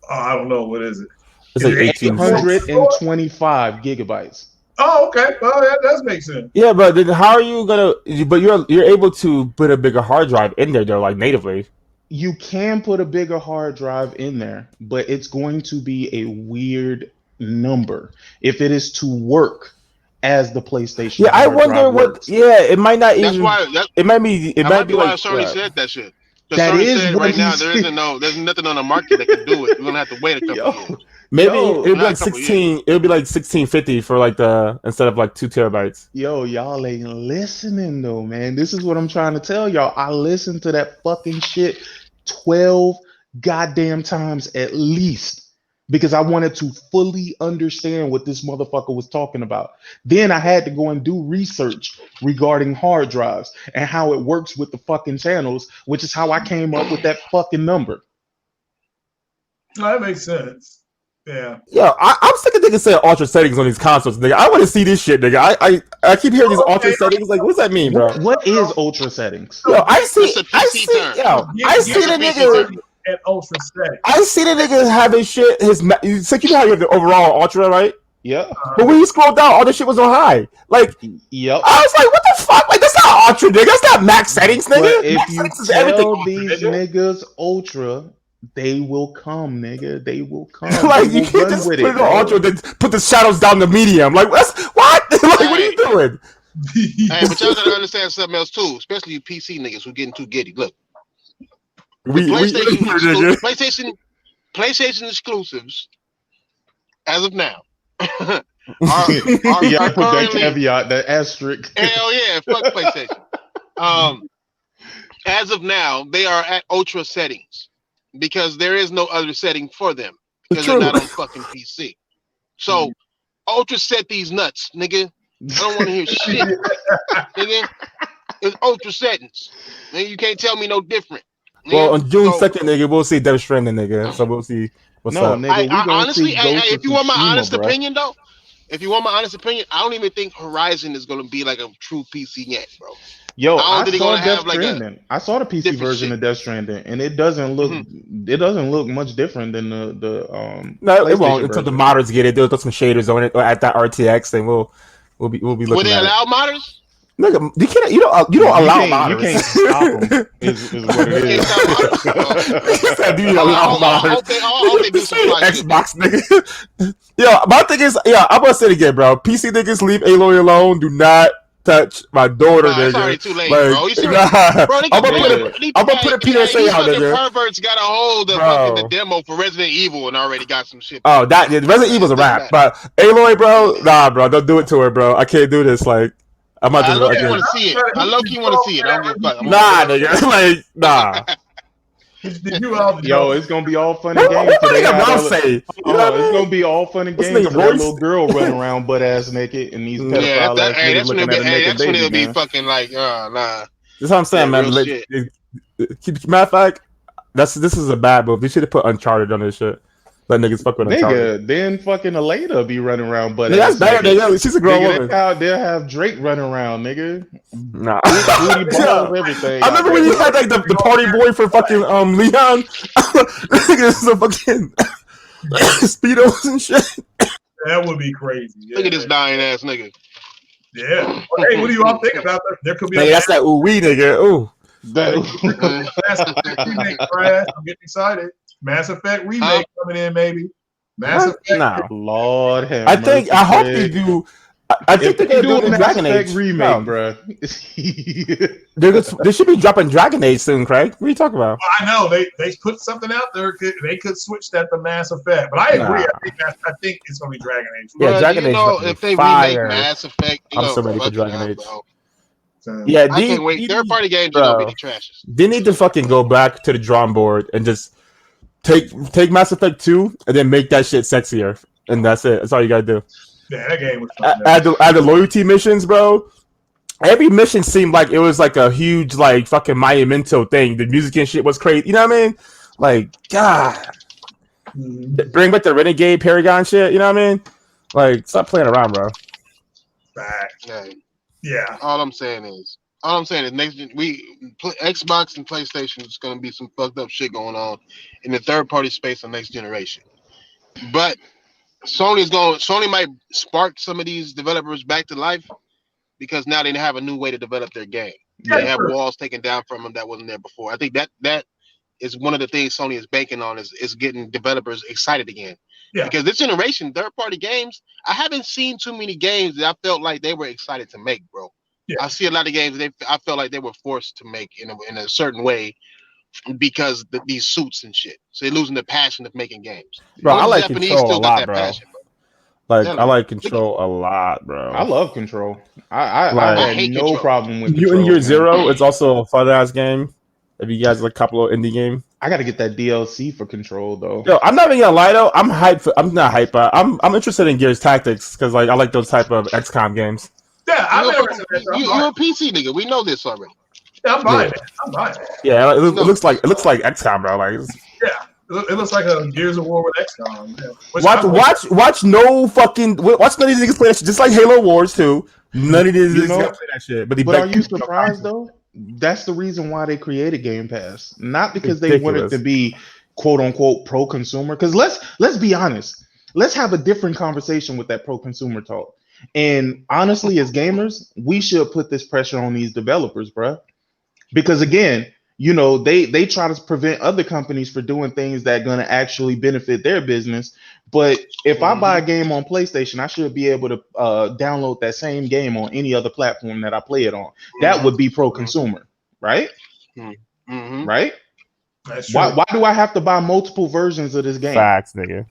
I don't know. What is it? It's like 825 gigabytes. Oh, okay. Well, that does make sense. Yeah, but then how are you gonna? But you're able to put a bigger hard drive in there, though, like natively. You can put a bigger hard drive in there, but it's going to be a weird number if it is to work as the PlayStation. Yeah, I wonder what. Works. Yeah, it might not even. That's why. It might be. It might be why like. Sony said that shit. That Sony is said what right now. There's nothing on the market that can do it. You're gonna have to wait a couple years. Maybe it'll be like 16. It'll be like 1650 for like instead of like 2 terabytes. Yo, y'all ain't listening though, man. This is what I'm trying to tell y'all. I listened to that fucking shit 12 goddamn times at least because I wanted to fully understand what this motherfucker was talking about. Then I had to go and do research regarding hard drives and how it works with the fucking channels, which is how I came up with that fucking number. No, that makes sense. Yeah. Yeah, I'm sick of niggas saying ultra settings on these consoles, nigga. I want to see this shit, nigga. I keep hearing these ultra settings. Like, what does that mean, bro? What is ultra settings? Yo, I see the nigga at ultra settings. I see the nigga having shit. You know how you have the overall ultra, right? Yeah. But when you scroll down, all the shit was on high. Like, yep. I was like, what the fuck? Like, that's not ultra, nigga. That's not max settings, nigga. But if max you settings is tell everything these niggas ultra, they will come, nigga. They will come. Like, you can't just put it on ultra, then put the shadows down to medium. Like, what? Like, what are you doing? Hey, but y'all gotta understand something else too, especially you PC niggas who getting too giddy. Look, PlayStation exclusives, as of now, are put that currently caveat, that asterisk. Hell yeah, fuck PlayStation. As of now, they are at ultra settings because there is no other setting for them because they're not on fucking PC. So ultra set these nuts, nigga. I don't want to hear shit, nigga. It's ultra settings. Nigga, you can't tell me no different. Nigga. Well, on June 2nd, nigga, we'll see Death Stranding, nigga. So we'll see what's up. Nigga, we honestly, if you want my honest bro. opinion, though, I don't even think Horizon is gonna be like a true PC yet, bro. Yo, I saw Death Stranding. I saw the PC version of Death Stranding, and it doesn't look it doesn't look much different than the No, it won't until the modders get it. They'll put some shaders on it or at that RTX thing. We'll be looking. Will they allow modders? Nigga, you don't allow modders. You can't stop them. Is what it is. Do you allow modders? I hope they do some Xbox nigga. Yo, my thing is, I'm gonna say it again, bro. PC niggas leave Aloy alone. Do not touch my daughter, nigga. It's already too late, bro. You see, bro, I'm gonna put a PSA out, nigga. Perverts got a hold of fucking the demo for Resident Evil and already got some shit. Oh, Resident Evil's a wrap, but Aloy, bro, nah, bro, don't do it to her, bro. I can't do this, like. I low-key want to see it. I low-key want to see it. I don't give a fuck. Nah, nigga. Like, nah. Yo, it's gonna be all fun and games today. It's gonna be all fun and games for that little girl running around butt ass naked and these pedophile ass niggas looking at a naked baby. That's when it'll be fucking like, nah. That's what I'm saying, man. Matter of fact, this is a bad move. They should have put Uncharted on this shit. Let niggas fuck with Uncharted. Then fucking Aleda be running around butt ass. That's better, nigga. She's a grown woman. They'll have Drake running around, nigga. Nah. Everything. I remember when you had like the party boy for fucking Leon. Niggas the fucking speedos and shit. That would be crazy. Yeah. Look at this dying ass nigga. Yeah. Hey, what do you all think about that? There could be. Hey, that's that ooh wee nigga. Ooh. I'm getting excited. Mass Effect remake coming in, maybe. Mass Effect. Nah. Lord have mercy. I hope they do. I think they're gonna do the Dragon Age remake, bro. They should be dropping Dragon Age soon, Craig. What are you talking about? Well, I know they put something out there. They could switch that to Mass Effect, but I agree. I think it's gonna be Dragon Age. Yeah, Dragon Age. If they remake Mass Effect, I'm so ready for Dragon Age. Bro. Yeah, I can't wait. Third-party games don't be the trashes. They need to fucking go back to the drawing board and just take Mass Effect 2 and then make that shit sexier, and that's it. That's all you gotta do. Yeah, that game was fun. Add the loyalty missions, bro. Every mission seemed like it was like a huge like fucking Monumento thing. The music and shit was crazy. You know what I mean? Like, God. Bring back the Renegade Paragon shit. You know what I mean? Like, stop playing around, bro. Back. Yeah. All I'm saying is next Xbox and PlayStation is going to be some fucked up shit going on in the third party space on next generation. But Sony might spark some of these developers back to life because now they have a new way to develop their game. They have walls taken down from them that wasn't there before. I think that is one of the things Sony is banking on is getting developers excited again. Yeah. Because this generation, third-party games, I haven't seen too many games that I felt like they were excited to make, bro. Yeah. I see a lot of games I felt like they were forced to make in a certain way because these suits and shit. So they're losing the passion of making games. Bro, I like Control a lot, bro. Passion, bro. Like, I like Control a lot, bro. I love Control. I had no problem with Control. In Year Zero, it's also a fun-ass game. If you guys like a couple of indie game, I got to get that DLC for Control though. Yo, I'm not even gonna lie though. I'm hyped. I'm not hyped, but I'm interested in Gears Tactics because like I like those type of XCOM games. Yeah, you're a PC nigga. We know this already. Yeah, I'm buying it. Yeah, it looks like XCOM, bro. Like, it looks like a Gears of War with XCOM. Yeah. Watch none of these niggas play that shit. Just like Halo Wars too. None of these niggas play that shit. But are you surprised though? That's the reason why they created Game Pass, not because they wanted to be quote unquote pro consumer. Because let's be honest, let's have a different conversation with that pro consumer talk. And honestly, as gamers, we should put this pressure on these developers, bro. Because again, you know, they try to prevent other companies from doing things that are going to actually benefit their business. But if I buy a game on PlayStation, I should be able to download that same game on any other platform that I play it on. That would be pro-consumer, right? Right? That's true. Why do I have to buy multiple versions of this game? Facts, nigga.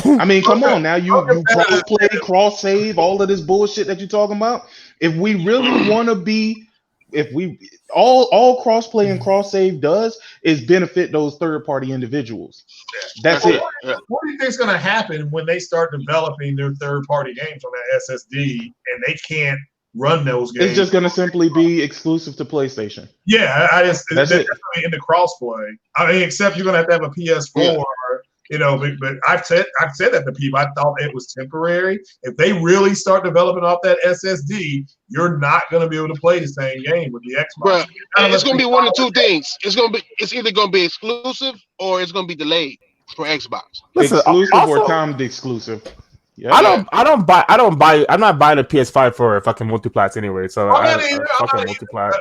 I mean, come on now. You cross play, cross save, all of this bullshit that you're talking about. If we really want to be, if we all cross play and cross save does is benefit those third party individuals. That's it. What do you think is going to happen when they start developing their third party games on that SSD and they can't run those games? It's just going to simply be exclusive to PlayStation. Yeah, that's it. In the crossplay. I mean, except you're going to have a PS4. Yeah. You know, but I've said that to people. I thought it was temporary. If they really start developing off that SSD, you're not going to be able to play the same game with the Xbox. It's going to be one of two things. It's either going to be exclusive or it's going to be delayed for Xbox. Listen, exclusive also, or timed exclusive. Yeah. I'm not buying a PS5 for fucking multiplats anyway. So I'm not multiplat.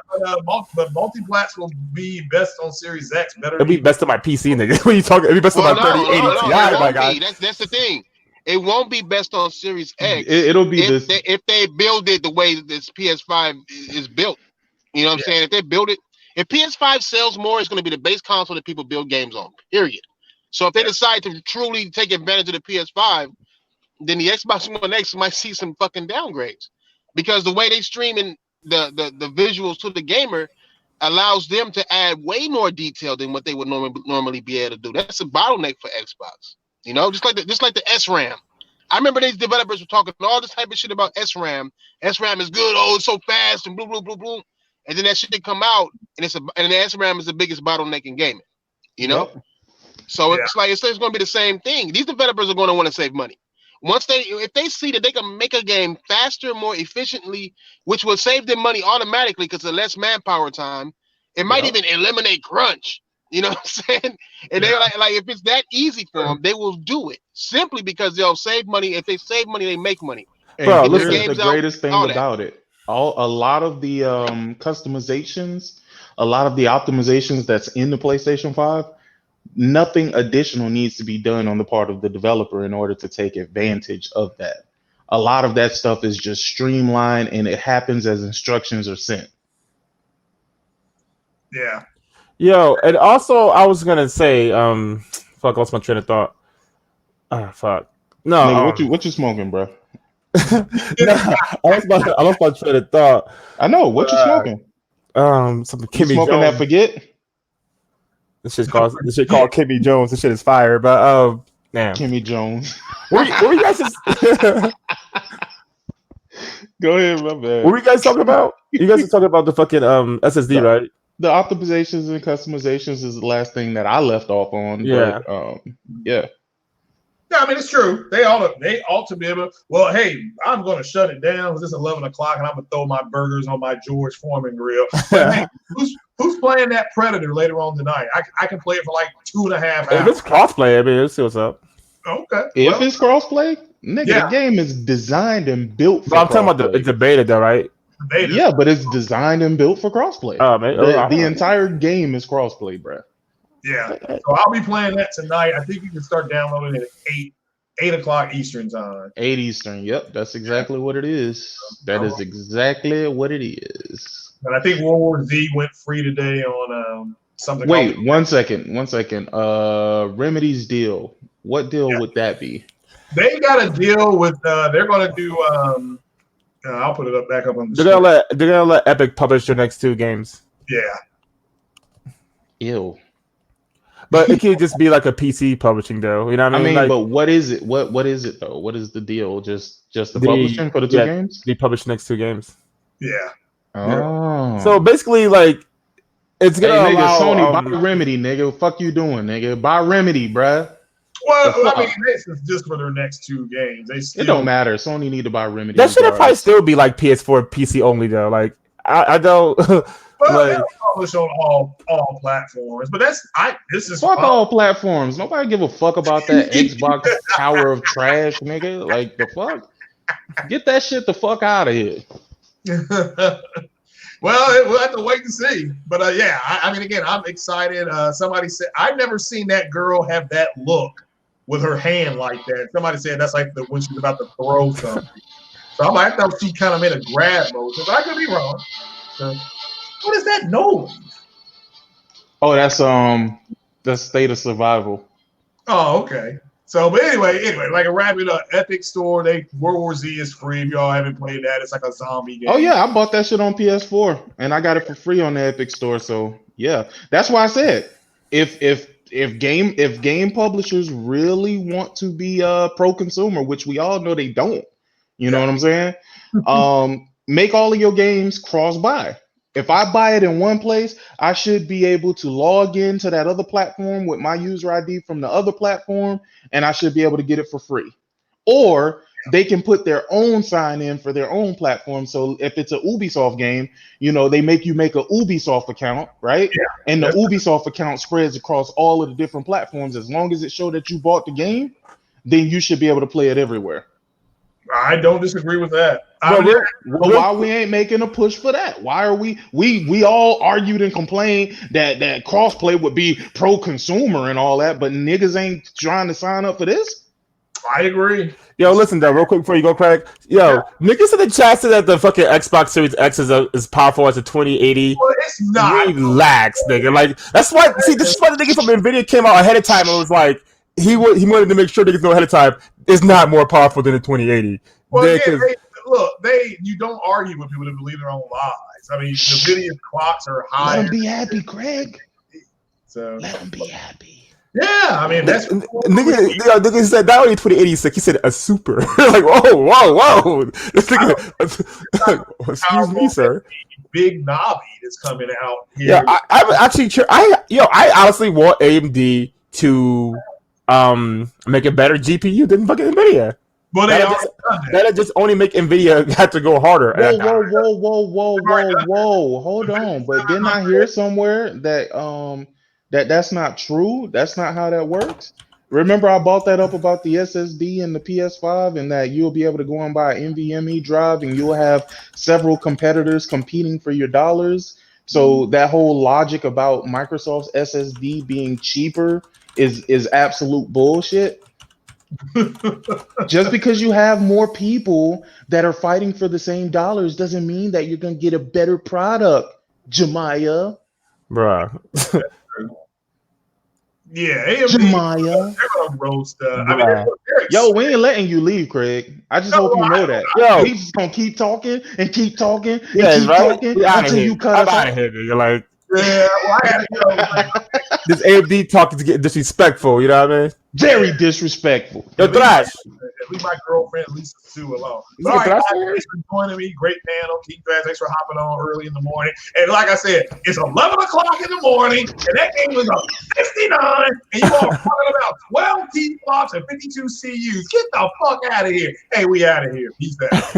But multiplats will be best on Series X. It'll be best on my PC, nigga. What are you talking? It'll be best on my 3080 Ti, my guy. That's the thing. It won't be best on Series X. It'll be if they build it the way this PS5 is built. You know what I'm saying? If they build it, if PS5 sells more, it's going to be the base console that people build games on. Period. So if they decide to truly take advantage of the PS5. Then the Xbox One X might see some fucking downgrades because the way they streaming the visuals to the gamer allows them to add way more detail than what they would normally be able to do. That's a bottleneck for Xbox, you know, just like the SRAM. I remember these developers were talking all this type of shit about SRAM. SRAM is good, oh, it's so fast and blue, and then that shit come out and the SRAM is the biggest bottleneck in gaming, you know. Yep. So it's going to be the same thing. These developers are going to want to save money. If they see that they can make a game faster, more efficiently, which will save them money automatically because of less manpower time, it might even eliminate crunch. You know what I'm saying? And they're like if it's that easy for them, they will do it simply because they'll save money. If they save money, they make money. Bro, listen, the greatest thing about it, a lot of the customizations, a lot of the optimizations that's in the PlayStation 5. Nothing additional needs to be done on the part of the developer in order to take advantage of that. A lot of that stuff is just streamlined and it happens as instructions are sent. Yeah. Yo, and also I was gonna say, fuck, what's my train of thought? Fuck. No, nigga, what you smoking, bro? I lost my train of thought. I know what you smoking. Something Kimmy smoking Jones. That forget. This shit called Kimmy Jones. This shit is fire, but damn. Kimmy Jones. What were you guys just Go ahead, my bad. What were you guys talking about? You guys are talking about the fucking SSD, right? The optimizations and customizations is the last thing that I left off on. Yeah. But, yeah. Yeah, I mean it's true. They ought to be able. Well, hey, I'm going to shut it down because it's 11 o'clock, and I'm going to throw my burgers on my George Foreman grill. But, hey, who's playing that Predator later on tonight? I can play it for like 2.5 hours. If it's crossplay, I mean, let's see what's up. Okay. If it's crossplay, nigga, the game is designed and built for. But I'm talking about it's a beta, though, right? Beta. Yeah, but it's designed and built for crossplay. Oh man, the entire game is crossplay, bro. Yeah, so I'll be playing that tonight. I think you can start downloading it at 8 o'clock Eastern time. 8 Eastern. Yep, that's exactly what it is. That is exactly what it is. And I think World War Z went free today on something. Wait, one second. Remedy's deal. What deal would that be? They got a deal with. They're going to do. I'll put it back up on the. They're gonna let Epic publish their next 2 games. Yeah. Ew. But it could just be like a PC publishing, though. You know what I mean? But what is it? What is it though? What is the deal? Just the publishing for the 2 games? They publish next 2 games. Yeah. Oh. So basically, like, it's gonna allow Sony buy Remedy, nigga. Fuck you doing, nigga? Buy Remedy, bruh. Well, I mean, this is just for their next 2 games. It don't matter. Sony need to buy Remedy. That should probably still be like PS4, PC only, though. Like, I don't. Well, they'll publish on all platforms, but this is fuck all platforms. Nobody give a fuck about that Xbox tower of trash, nigga. Like the fuck, get that shit the fuck out of here. Well, we'll have to wait and see. But yeah, I mean, again, I'm excited. Somebody said I've never seen that girl have that look with her hand like that. Somebody said that's like when she's about to throw something. So I thought she kind of made a grab motion, but I could be wrong. So, what is that noise? Oh, that's the State of Survival. Oh, okay. So, but anyway, like a wrap it up. Epic Store, World War Z is free. If y'all haven't played that, it's like a zombie game. Oh yeah, I bought that shit on PS4 and I got it for free on the Epic Store. So yeah, that's why I said if game publishers really want to be pro consumer, which we all know they don't, you know what I'm saying? Make all of your games cross buy. If I buy it in one place, I should be able to log into that other platform with my user ID from the other platform, and I should be able to get it for free. Or they can put their own sign in for their own platform. So if it's a Ubisoft game, they make you make a Ubisoft account, right? Yeah, and the Ubisoft account spreads across all of the different platforms. As long as it shows that you bought the game, then you should be able to play it everywhere. I don't disagree with that. Why we ain't making a push for that? Why are we all argued and complained that crossplay would be pro consumer and all that, but niggas ain't trying to sign up for this? I agree. Yo, listen though, real quick before you go, Craig. Yo, niggas in the chat said that the fucking Xbox Series X is powerful as a 2080. Well, it's not. Relax, nigga. Like that's why. See, this is why the nigga from Nvidia came out ahead of time and was like, he wanted to make sure niggas know ahead of time it's not more powerful than a 2080. Well, you don't argue with people that believe their own lies. I mean, Nvidia's clocks are high. Let them be happy, Craig. So let them be happy. Yeah, I mean that's nigga said not only 2086, he said a super. Like whoa. This nigga, excuse me, sir. Big knobby that's coming out here. Yeah, I'm actually I honestly want AMD to make a better GPU than fucking Nvidia. Well, that'll just only make Nvidia have to go harder. Whoa. Hold on. But didn't I hear somewhere that that's not true? That's not how that works. Remember, I bought that up about the SSD and the PS5, and that you'll be able to go and buy an NVMe drive, and you'll have several competitors competing for your dollars. So that whole logic about Microsoft's SSD being cheaper is absolute bullshit. Just because you have more people that are fighting for the same dollars doesn't mean that you're gonna get a better product, Jemiah. Bruh. Yeah, Jemiah. Roast. Yo, we ain't letting you leave, Craig. I just hope you know that. Yo, he's just gonna keep talking and keep talking and keep talking until you cut us out of here. You're like, yeah, well, I had to go. This AMD talking to get disrespectful, you know what I mean? Very disrespectful. Yo, Thrash. Leave my girlfriend Lisa Sue alone. All right, guys, thanks for joining me. Great panel. Keith Thrash, thanks for hopping on early in the morning. And like I said, it's 11 o'clock in the morning, and that game was a 59, and you all talking about 12 T-flops and 52 CUs. Get the fuck out of here. Hey, we out of here. Peace out.